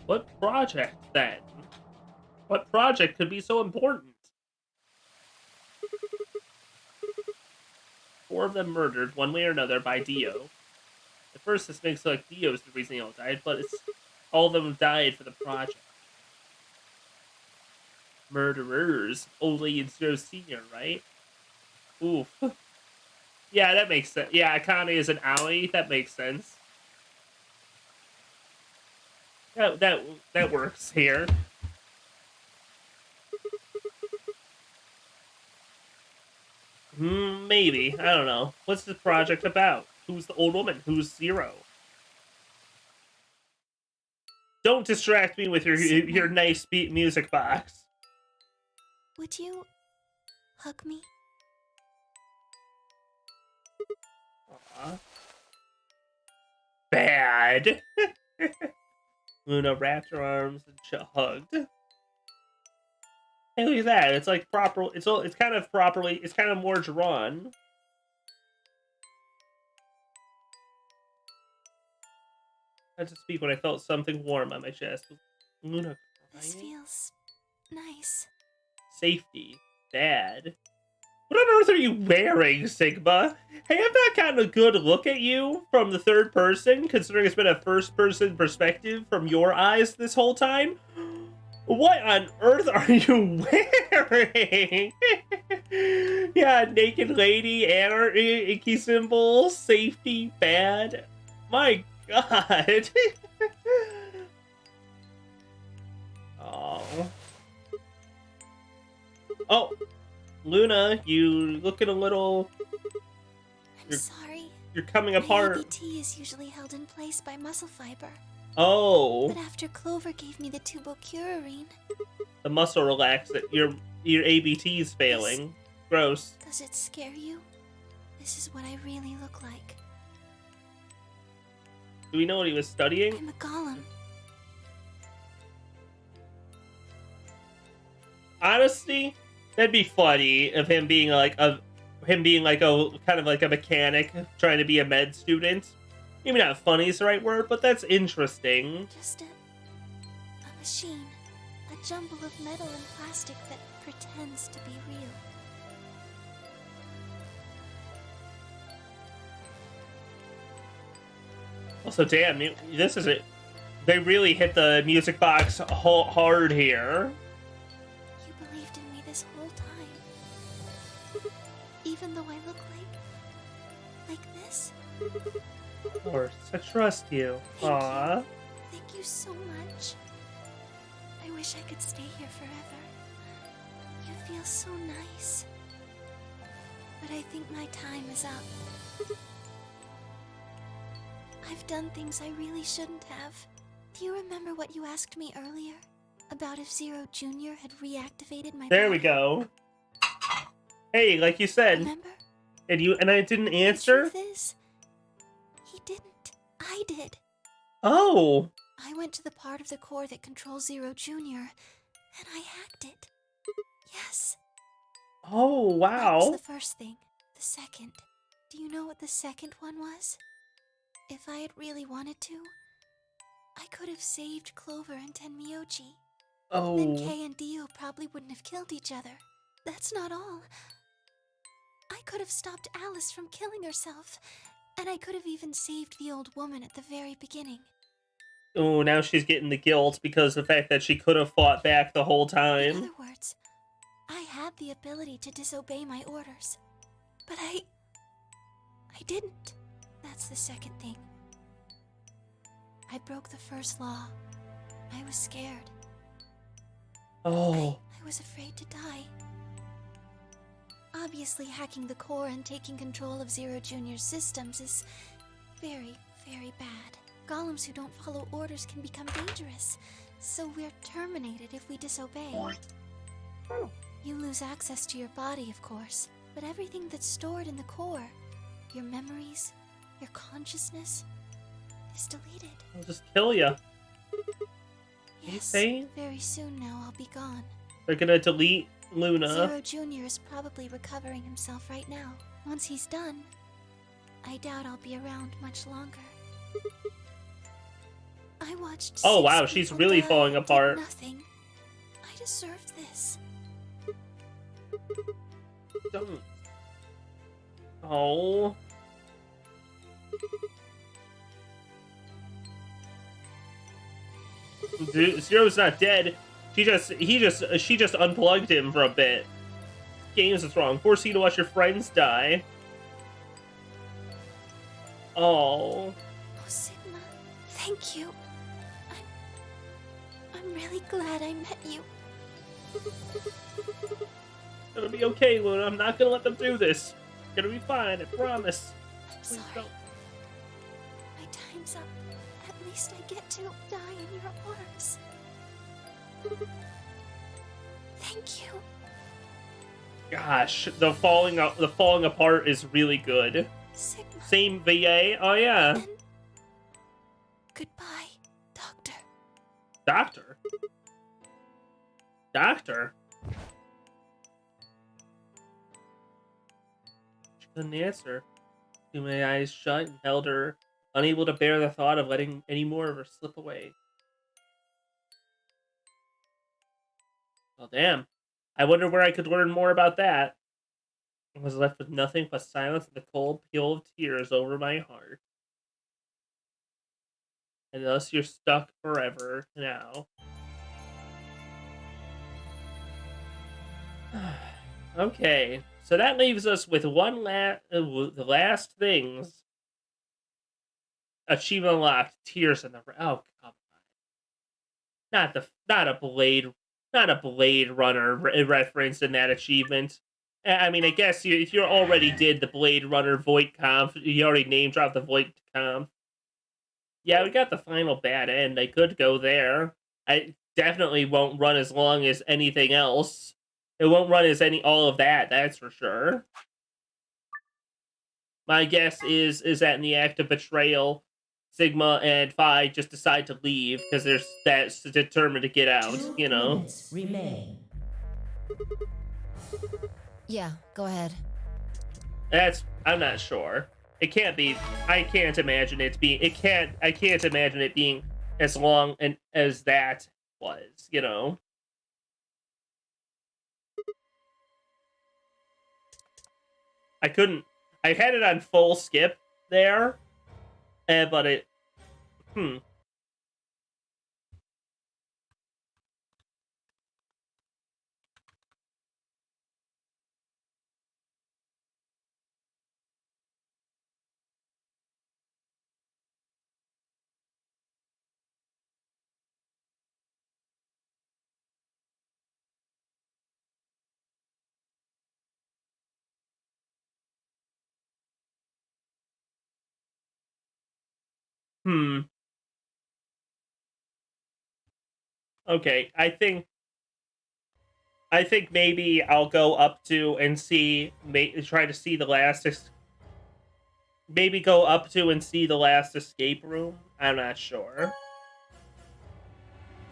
A: What project, then? What project could be so important? 4 of them murdered, one way or another, by Dio. At first, this makes it like Dio's the reason they all died, but it's all of them died for the project. Murderers. Old Lady and Zero Senior, right? Oof. Yeah, that makes sense. Yeah, Akane is an ally. That makes sense. That works here. Maybe. I don't know. What's the project about? Who's the old woman? Who's Zero? Don't distract me with your nice beat music box.
F: Would you hug me?
A: Aww. Bad. Luna wrapped her arms and hugged. Hey, look at that. It's like proper. It's kind of properly. It's kind of more drawn. I had to speak when I felt something warm on my chest. Luna.
F: This feels nice.
A: Safety. Dad. What on earth are you wearing, Sigma? Hey, I've not gotten a good look at you from the third person, considering it's been a first-person perspective from your eyes this whole time. What on earth are you wearing? Yeah, naked lady, anarchy symbol, safety, bad. My God. Oh, Luna, you looking a little...
F: I'm sorry.
A: You're coming
F: My
A: apart.
F: ABT is usually held in place by muscle fiber.
A: Oh.
F: But after Clover gave me the tubocurarine...
A: The muscle relaxant. Your ABT's failing. Gross.
F: Does it scare you? This is what I really look like.
A: Do we know what he was studying?
F: I'm a golem.
A: Honestly, that'd be funny of him being like a kind of like a mechanic trying to be a med student. Maybe not funny is the right word, but that's interesting.
F: Just a machine. A jumble of metal and plastic that pretends to be real.
A: Also, damn, this is it. They really hit the music box hard here.
F: You believed in me this whole time.
A: Of course, I trust you. Aww.
F: Thank you so much. I wish I could stay here forever. You feel so nice. But I think my time is up. I've done things I really shouldn't have. Do you remember what you asked me earlier? About if Zero Jr. had reactivated my
A: There
F: body?
A: we go. Hey, like you said.
F: Remember?
A: And I didn't answer?
F: The truth is, he didn't. I did.
A: Oh.
F: I went to the part of the core that controls Zero Jr., and I hacked it. Yes.
A: Oh, wow.
F: That was the first thing. The second. Do you know what the second one was? If I had really wanted to, I could have saved Clover and Tenmyoji.
A: Oh.
F: Then Kei and Dio probably wouldn't have killed each other. That's not all. I could have stopped Alice from killing herself, and I could have even saved the old woman at the very beginning.
A: Oh, now she's getting the guilt because of the fact that she could have fought back the whole time.
F: In other words, I had the ability to disobey my orders, but I didn't. That's the second thing. I broke the first law. I was scared.
A: Oh.
F: I was afraid to die. Obviously, hacking the core and taking control of Zero Jr.'s systems is very, very bad. Golems who don't follow orders can become dangerous, so we're terminated if we disobey. You lose access to your body, of course, but everything that's stored in the core, your memories, your consciousness, is deleted.
A: I'll just kill ya.
F: Yes,
A: Hey?
F: very soon now I'll be gone.
A: They're gonna delete Luna.
F: Zero Jr. is probably recovering himself right now. Once he's done, I doubt I'll be around much longer. I watched.
A: Oh,
F: six
A: wow, she's
F: people
A: really
F: die
A: falling
F: and did
A: apart.
F: Nothing. I deserved this.
A: Don't. Oh. Zero's not dead. She just unplugged him for a bit. Games is wrong. Forcing you to watch your friends die. Oh.
F: Oh, Sigma, thank you. I'm really glad I met you.
A: It's gonna be okay, Luna. I'm not gonna let them do this. It's gonna be fine, I promise.
F: I'm sorry. My time's up. At least I get to die in your arms. Thank you.
A: Gosh, the falling apart is really good.
F: Sigma.
A: Same VA. Oh yeah.
F: And goodbye, Doctor.
A: Doctor. Doctor. She couldn't answer. She had my eyes shut and held her, unable to bear the thought of letting any more of her slip away. Well, damn. I wonder where I could learn more about that. I was left with nothing but silence and the cold peel of tears over my heart. And thus you're stuck forever now. Okay, so that leaves us with the last things. Achievement unlocked. Tears in the oh come on. Not a Blade Runner reference in that achievement. I mean, I guess if you already did the Blade Runner Voight Conf, you already name dropped the Voight Conf. Yeah, we got the final bad end. I could go there. I definitely won't run as long as anything else. It won't run as all of that, that's for sure. My guess is that in the act of betrayal, Sigma and Phi just decide to leave because they're that's determined to get out, you know?
H: Minutes remain.
B: Yeah, go ahead.
A: I'm not sure. It can't be. I can't imagine it being. I can't imagine it being as long as that was. You know. I couldn't. I had it on full skip there, but it. Okay, I think maybe I'll go up to and see, try to see the last. Maybe go up to and see the last escape room. I'm not sure.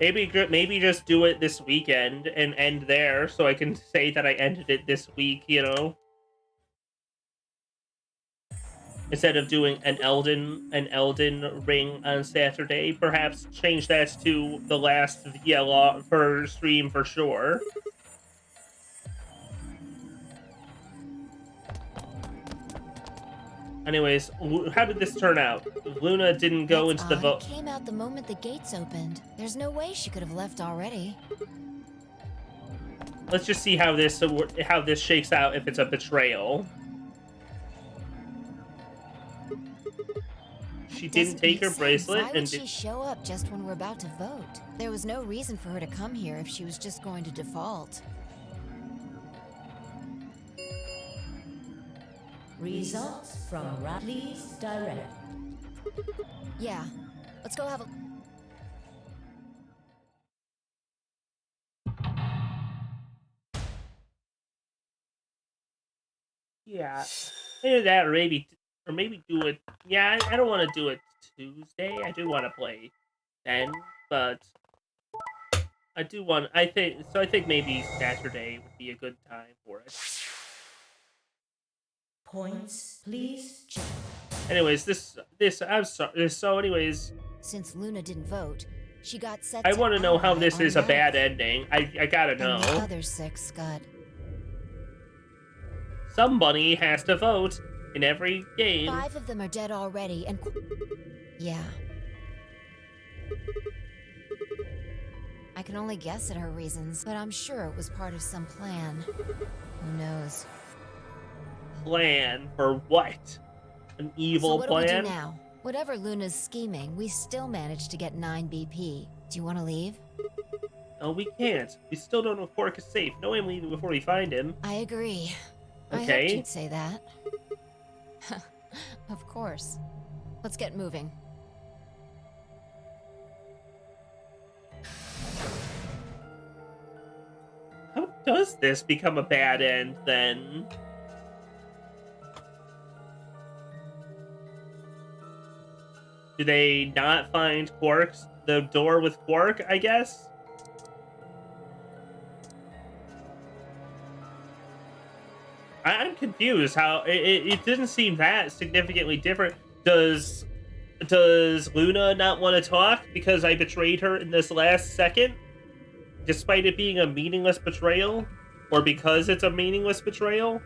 A: Maybe just do it this weekend and end there, so I can say that I ended it this week. You know, instead of doing an Elden Ring on Saturday, perhaps change that to the last yellow for stream for sure. Anyways, how did this turn out? Luna didn't go into the vote.
B: Came out the moment the gates opened. There's no way she could have left already.
A: Let's just see how this shakes out if it's a betrayal. She didn't take her bracelet.
B: Why would she show up just when we're about to vote? There was no reason for her to come here if she was just going to default.
H: Results from Please direct.
B: Yeah, let's go have a...
A: Yeah, maybe that, or maybe do it. Yeah, I don't want to do it Tuesday. I do want to play then, but I do want. I think maybe Saturday would be a good time for it.
H: Points, please check.
A: Anyways, I'm sorry. So, anyways,
B: since Luna didn't vote, she got set.
A: I want to know how this is a bad ending. I gotta know.
B: And the other 6 got.
A: Somebody has to vote in every game.
B: 5 of them are dead already, and yeah. I can only guess at her reasons, but I'm sure it was part of some plan. Who knows?
A: Plan for what? An evil
B: plan? So
A: plan?
B: What do we do now? Whatever Luna's scheming, we still managed to get 9 BP. Do you want to leave?
A: No, we can't. We still don't know if Quark is safe. No, I'm leaving before we find him.
B: I agree.
A: Okay.
B: I hoped you'd say that. Of course. Let's get moving.
A: How does this become a bad end, then? Do they not find the door with Quark, I guess? I'm confused how it didn't seem that significantly different. Does Luna not want to talk because I betrayed her in this last second? Despite it being a meaningless betrayal? Or because it's a meaningless betrayal?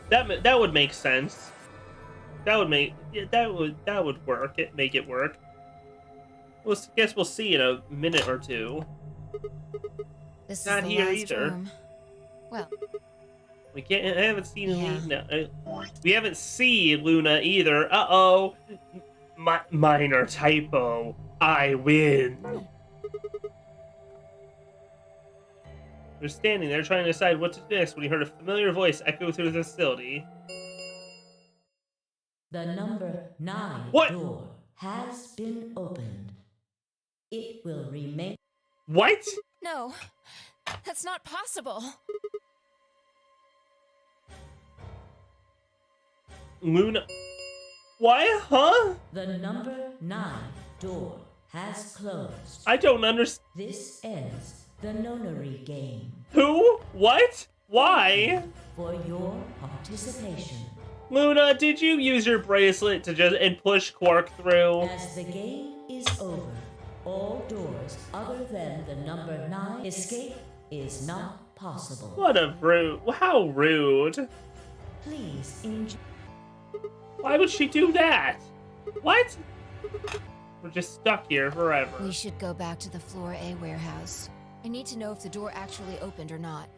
A: That would make sense. That would work. Make it work. Well, guess we'll see in a minute or two.
B: This is
A: not
B: the
A: here
B: last
A: either.
B: room. Well,
A: I haven't seen Luna. We haven't seen Luna either. Uh-oh. Minor typo. I win. They're standing there trying to decide what to do next when he heard a familiar voice echo through the facility.
H: The number 9 door has been opened. It will remain.
A: What?
B: no. That's not possible.
A: Luna. Why? Huh?
H: The number 9 door has closed.
A: I don't understand.
H: This ends the nonary game.
A: Who? What? Why?
H: For your participation.
A: Luna, did you use your bracelet to push Quark through?
H: As the game is over, all doors other than the number 9 escape is not possible.
A: What a rude. How rude.
H: Please enjoy.
A: Why would she do that? What? We're just stuck here forever.
B: We should go back to the Floor A warehouse. I need to know if the door actually opened or not.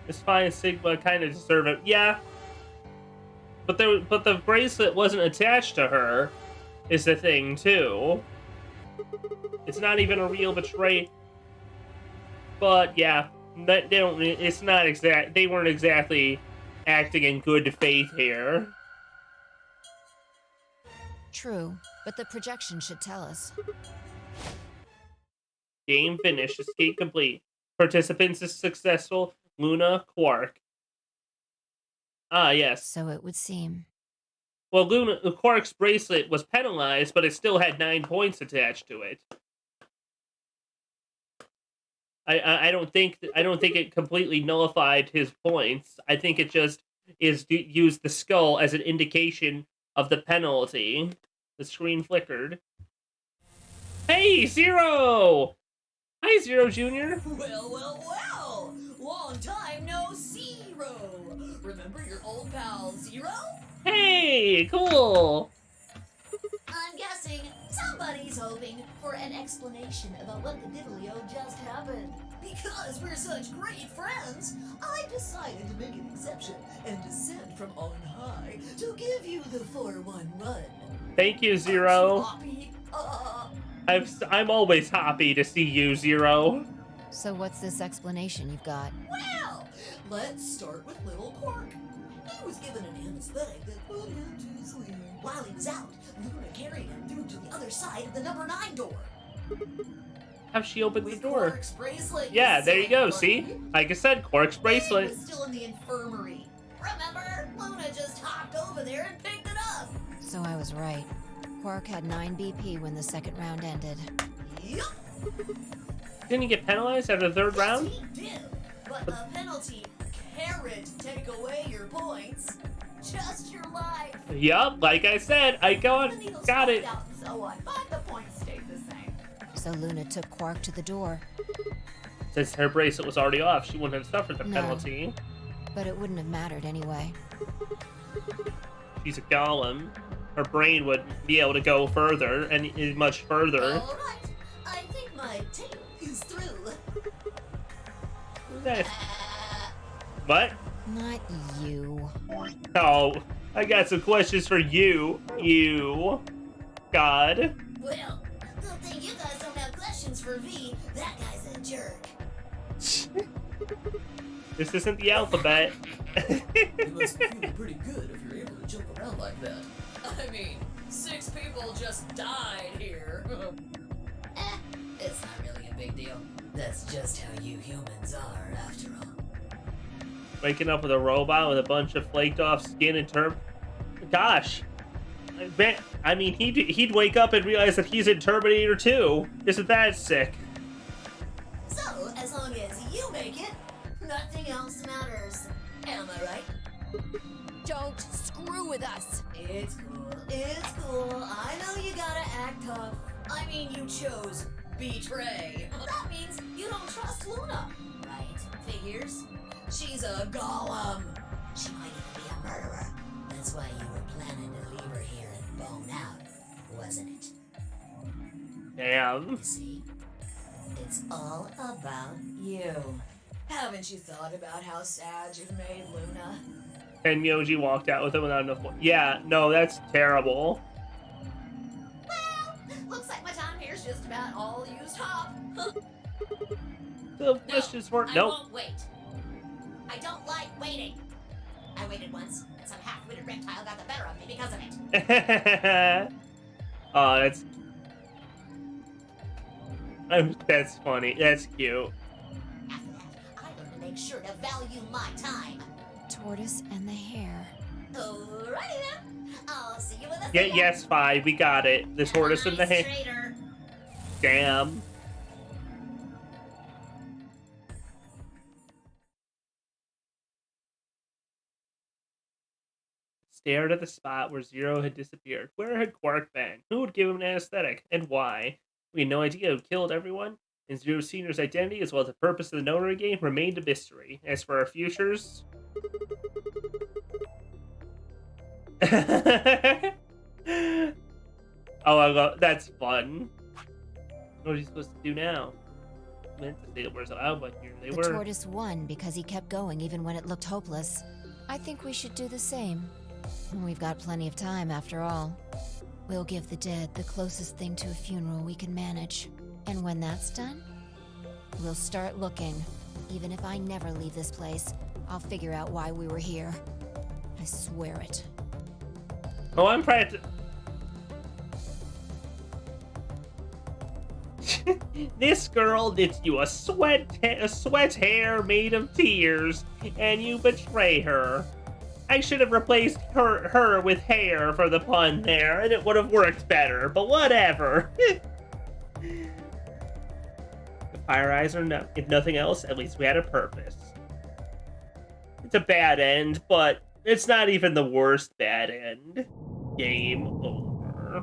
A: It's fine, Sigma kind of deserve it. Yeah. But the bracelet wasn't attached to her, is the thing, too. It's not even a real betrayal. But yeah, they don't. It's not exact. They weren't exactly acting in good faith here.
B: True, but the projection should tell us.
A: Game finished. Escape complete. Participants is successful. Luna, Quark. Ah, yes.
B: So it would seem.
A: Well, Quark's bracelet was penalized, but it still had 9 points attached to it. I don't think it completely nullified his points. I think it just used the skull as an indication of the penalty. The screen flickered. Hey, Zero! Hi, Zero Jr.
G: Well. Long time no Zero. Remember your old pal Zero?
A: Hey, cool.
G: I'm guessing somebody's hoping for an explanation about what the diddlio just happened. Because we're such great friends, I decided to make an exception and descend from on high to give you the 4-1 run.
A: Thank you, Zero.
G: Floppy.
A: I'm always happy to see you, Zero.
B: So what's this explanation you've got?
G: Well, let's start with little Quark. He was given an anesthetic that put him to sleep. While he was out, Luna carried him through to the other side of the number 9 door.
A: How she opened the door?
G: Quark's bracelet.
A: Yeah, there you go. See? Like I said, Quark's
G: He
A: bracelet.
G: was still in the infirmary. Remember? Luna just hopped over there and picked it up.
B: So I was right. Quark had 9 BP when the second round ended.
G: Yup.
A: Didn't he get penalized after the third round?
G: He did, but the penalty can't take away your points. Just your life.
A: Yup, like I said, I got it.
K: So what? But the points stayed the same.
B: So Luna took Quark to the door.
A: Since her bracelet was already off, she wouldn't have suffered the
B: No.
A: penalty.
B: But it wouldn't have mattered anyway.
A: She's a golem. Her brain would be able to go further, and much further.
G: All right. I think my tale is through.
A: Nice. What?
B: Not you.
A: Oh, I got some questions for you. You. God.
G: Well, good thing you guys don't have questions for V. That guy's a jerk.
A: This isn't the alphabet.
G: You must feel pretty good if you're able to jump around like that. I mean, 6 people just died here. It's not really a big deal. That's just how you humans are, after all.
A: Waking up with a robot with a bunch of flaked off skin and gosh. I mean, he'd wake up and realize that he's in Terminator 2. Isn't that sick?
G: So, as long as you make it, nothing else matters. Am I right?
B: Don't screw with us.
G: It's cool. It's cool. I know you gotta act tough. I mean, you chose betray. That means you don't trust Luna, right? Figures? She's a golem. She might even be a murderer. That's why you were planning to leave her here and bone out, wasn't it?
A: Damn.
G: You see, it's all about you. Haven't you thought about how sad you've made Luna?
A: And Yoji walked out with him without enough. Yeah, no, that's terrible.
K: Well, looks like my time here's just about all used up.
A: The questions weren't. Nope.
K: I won't wait. I don't like waiting. I waited once, and some half-witted reptile got the better of me because of it.
A: Oh, that's funny. That's cute.
K: After that, I learned to make sure to value my time.
B: Tortoise and the hare.
K: Alrighty then. I'll see you in the
A: Yeah,
K: theater.
A: yes, 5. We got it. The tortoise and the hare.
K: Straighter.
A: Damn. Stared at the spot where Zero had disappeared. Where had Quark been? Who would give him an anesthetic? And why? We had no idea who killed everyone, and Zero Senior's identity as well as the purpose of the Notary game remained a mystery. As for our futures... Oh, that's fun. What are you supposed to do now? I meant to say the words out, but here they
B: The
A: were.
B: tortoise won because he kept going even when it looked hopeless. I think we should do the same. We've got plenty of time after all. We'll give the dead the closest thing to a funeral we can manage. And when that's done, we'll start looking. Even if I never leave this place, I'll figure out why we were here. I swear it.
A: Oh, I'm practicing. This girl knits you a sweat hair made of tears, and you betray her. I should have replaced her with hair for the pun there, and it would have worked better, but whatever. If fire eyes or no, if nothing else, at least we had a purpose. It's a bad end, but it's not even the worst bad end. Game over.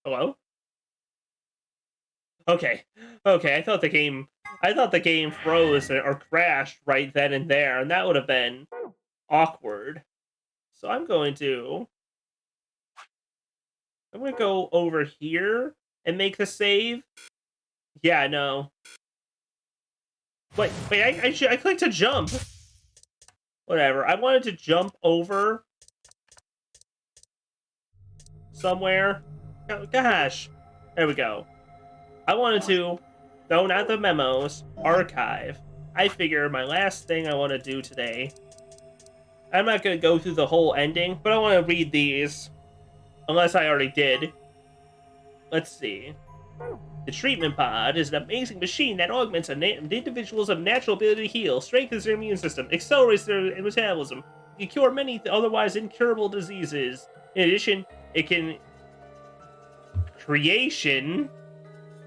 A: Hello? Okay. I thought the game froze or crashed right then and there, and that would have been awkward. So I'm going to go over here and make the save. Yeah, no. Wait, I clicked to jump. Whatever. I wanted to jump over somewhere. Oh, gosh. There we go. I wanted to, no, not the memos, archive. I figure my last thing I want to do today, I'm not going to go through the whole ending, but I want to read these. Unless I already did. Let's see. The treatment pod is an amazing machine that augments an individual's natural ability to heal, strengthens their immune system, accelerates their metabolism. It can cure many otherwise incurable diseases. In addition, it can... Creation...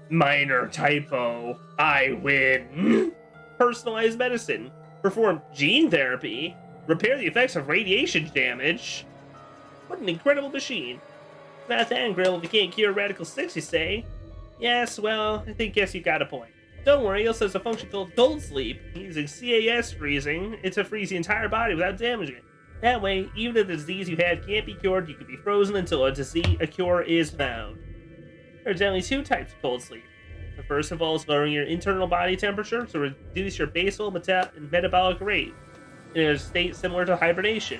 A: Minor typo. I win. Personalized medicine. Perform gene therapy. Repair the effects of radiation damage. What an incredible machine. Not that incredible if you can't cure radical 6, you say? Yes, well, guess you got a point. Don't worry, he also has a function called cold sleep. Using CAS freezing, it's to freeze the entire body without damaging it. That way, even if the disease you have can't be cured, you can be frozen until a cure is found. There's only two types of cold sleep. The first involves lowering your internal body temperature to reduce your basal metabolic rate in a state similar to hibernation.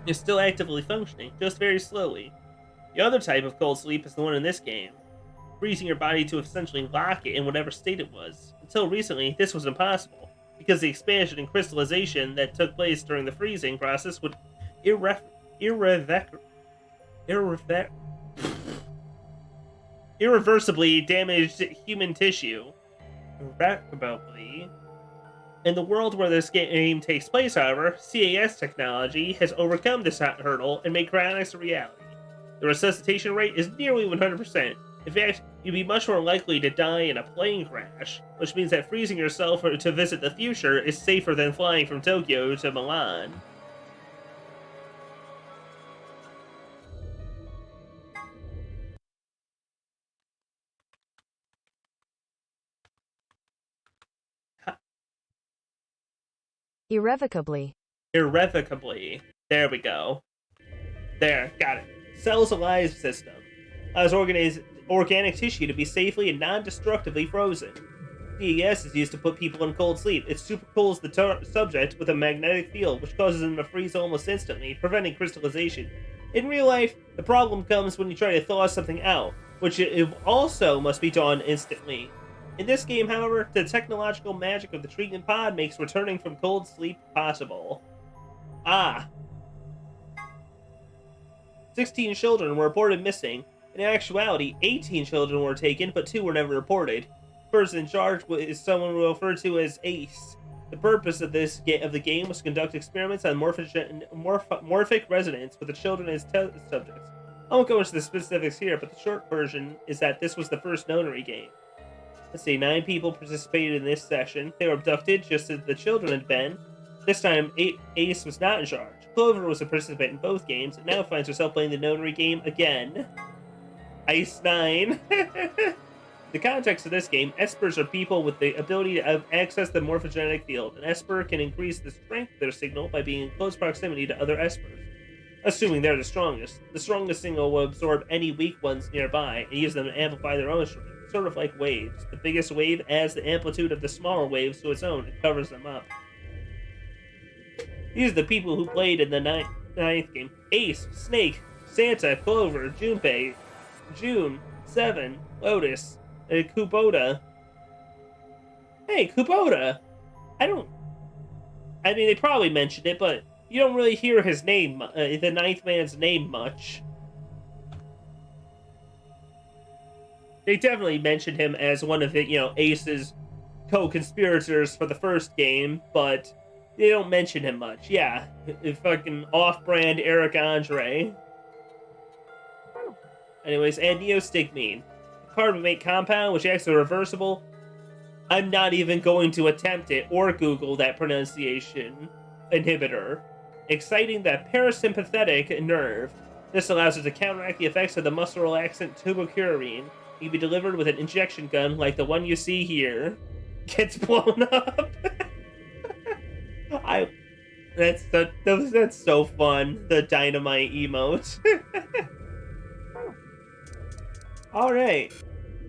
A: You're still actively functioning, just very slowly. The other type of cold sleep is the one in this game, freezing your body to essentially lock it in whatever state it was. Until recently, this was impossible, because the expansion and crystallization that took place during the freezing process would irreversibly damaged human tissue. Irreparably. In the world where this game takes place, however, CAS technology has overcome this hurdle and made cryonics a reality. The resuscitation rate is nearly 100%. In fact, you'd be much more likely to die in a plane crash, which means that freezing yourself to visit the future is safer than flying from Tokyo to Milan.
S: Irrevocably.
A: Irrevocably. There we go. There, got it. Cells Alive system allows organic tissue to be safely and non-destructively frozen. CAS is used to put people in cold sleep. It supercools the subject with a magnetic field, which causes them to freeze almost instantly, preventing crystallization. In real life, the problem comes when you try to thaw something out, which it also must be done instantly. In this game, however, the technological magic of the treatment pod makes returning from cold sleep possible. 16 children were reported missing. In actuality, 18 children were taken, but 2 were never reported. The person in charge is someone referred to as Ace. The purpose of the game was to conduct experiments on morphic resonance with the children as test subjects. I won't go into the specifics here, but the short version is that this was the first nonary game. Let's see, 9 people participated in this session. They were abducted just as the children had been. This time, Ace was not in charge. Clover was a participant in both games, and now finds herself playing the nonary game again. Ice 9. The context of this game, espers are people with the ability to access the morphogenetic field. An esper can increase the strength of their signal by being in close proximity to other espers. Assuming they're the strongest. The strongest signal will absorb any weak ones nearby and use them to amplify their own strength, sort of like waves. The biggest wave adds the amplitude of the smaller waves to its own and covers them up. These are the people who played in the ninth game. Ace, Snake, Santa, Clover, Junpei, June, Seven, Lotus, and Kubota. Hey, Kubota! I mean, they probably mentioned it, but you don't really hear his name, the ninth man's name much. They definitely mentioned him as one of the, Ace's co-conspirators for the first game, but they don't mention him much. Yeah, fucking off-brand Eric Andre. Anyways, and neostigmine. Carbamate compound, which acts as reversible. I'm not even going to attempt it or Google that pronunciation inhibitor. Exciting the parasympathetic nerve. This allows it to counteract the effects of the muscle relaxant tubocurarine. It can be delivered with an injection gun like the one you see here. Gets blown up. That's so fun. The dynamite emote. All right,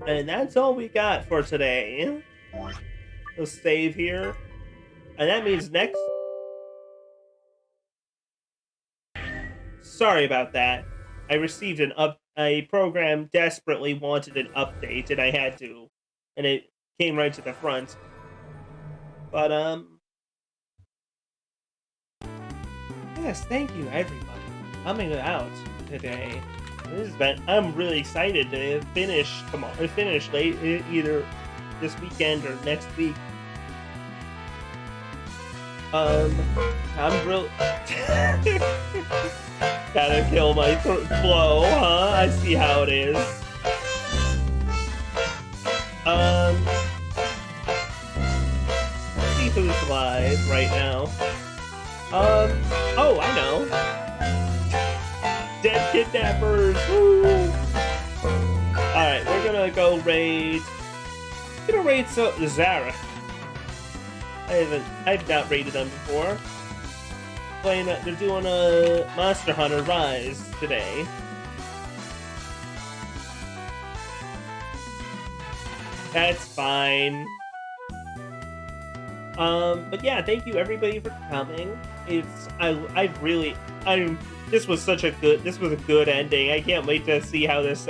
A: and that's all we got for today. We'll save here, and that means next. Sorry about that. I received a program desperately wanted an update, and I had to, and it came right to the front. But yes, thank you everybody for coming out today. I'm really excited to finish late, either this weekend or next week. I'm real. Gotta kill my flow, huh? I see how it is. See who's live right now. Oh, I know. Dead kidnappers. Woo! Alright, we're gonna go raid. Zarek. I've not raided them before. They're doing a Monster Hunter Rise today. That's fine. But yeah, thank you everybody for coming. This was a good ending. I can't wait to see how this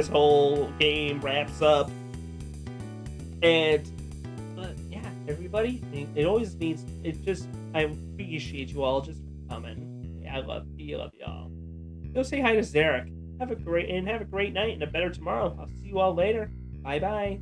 A: whole game wraps up. But yeah, everybody, it always means I appreciate you all just for coming. Yeah, I love y'all. Go say hi to Zarek. Have a great night and a better tomorrow. I'll see you all later. Bye bye.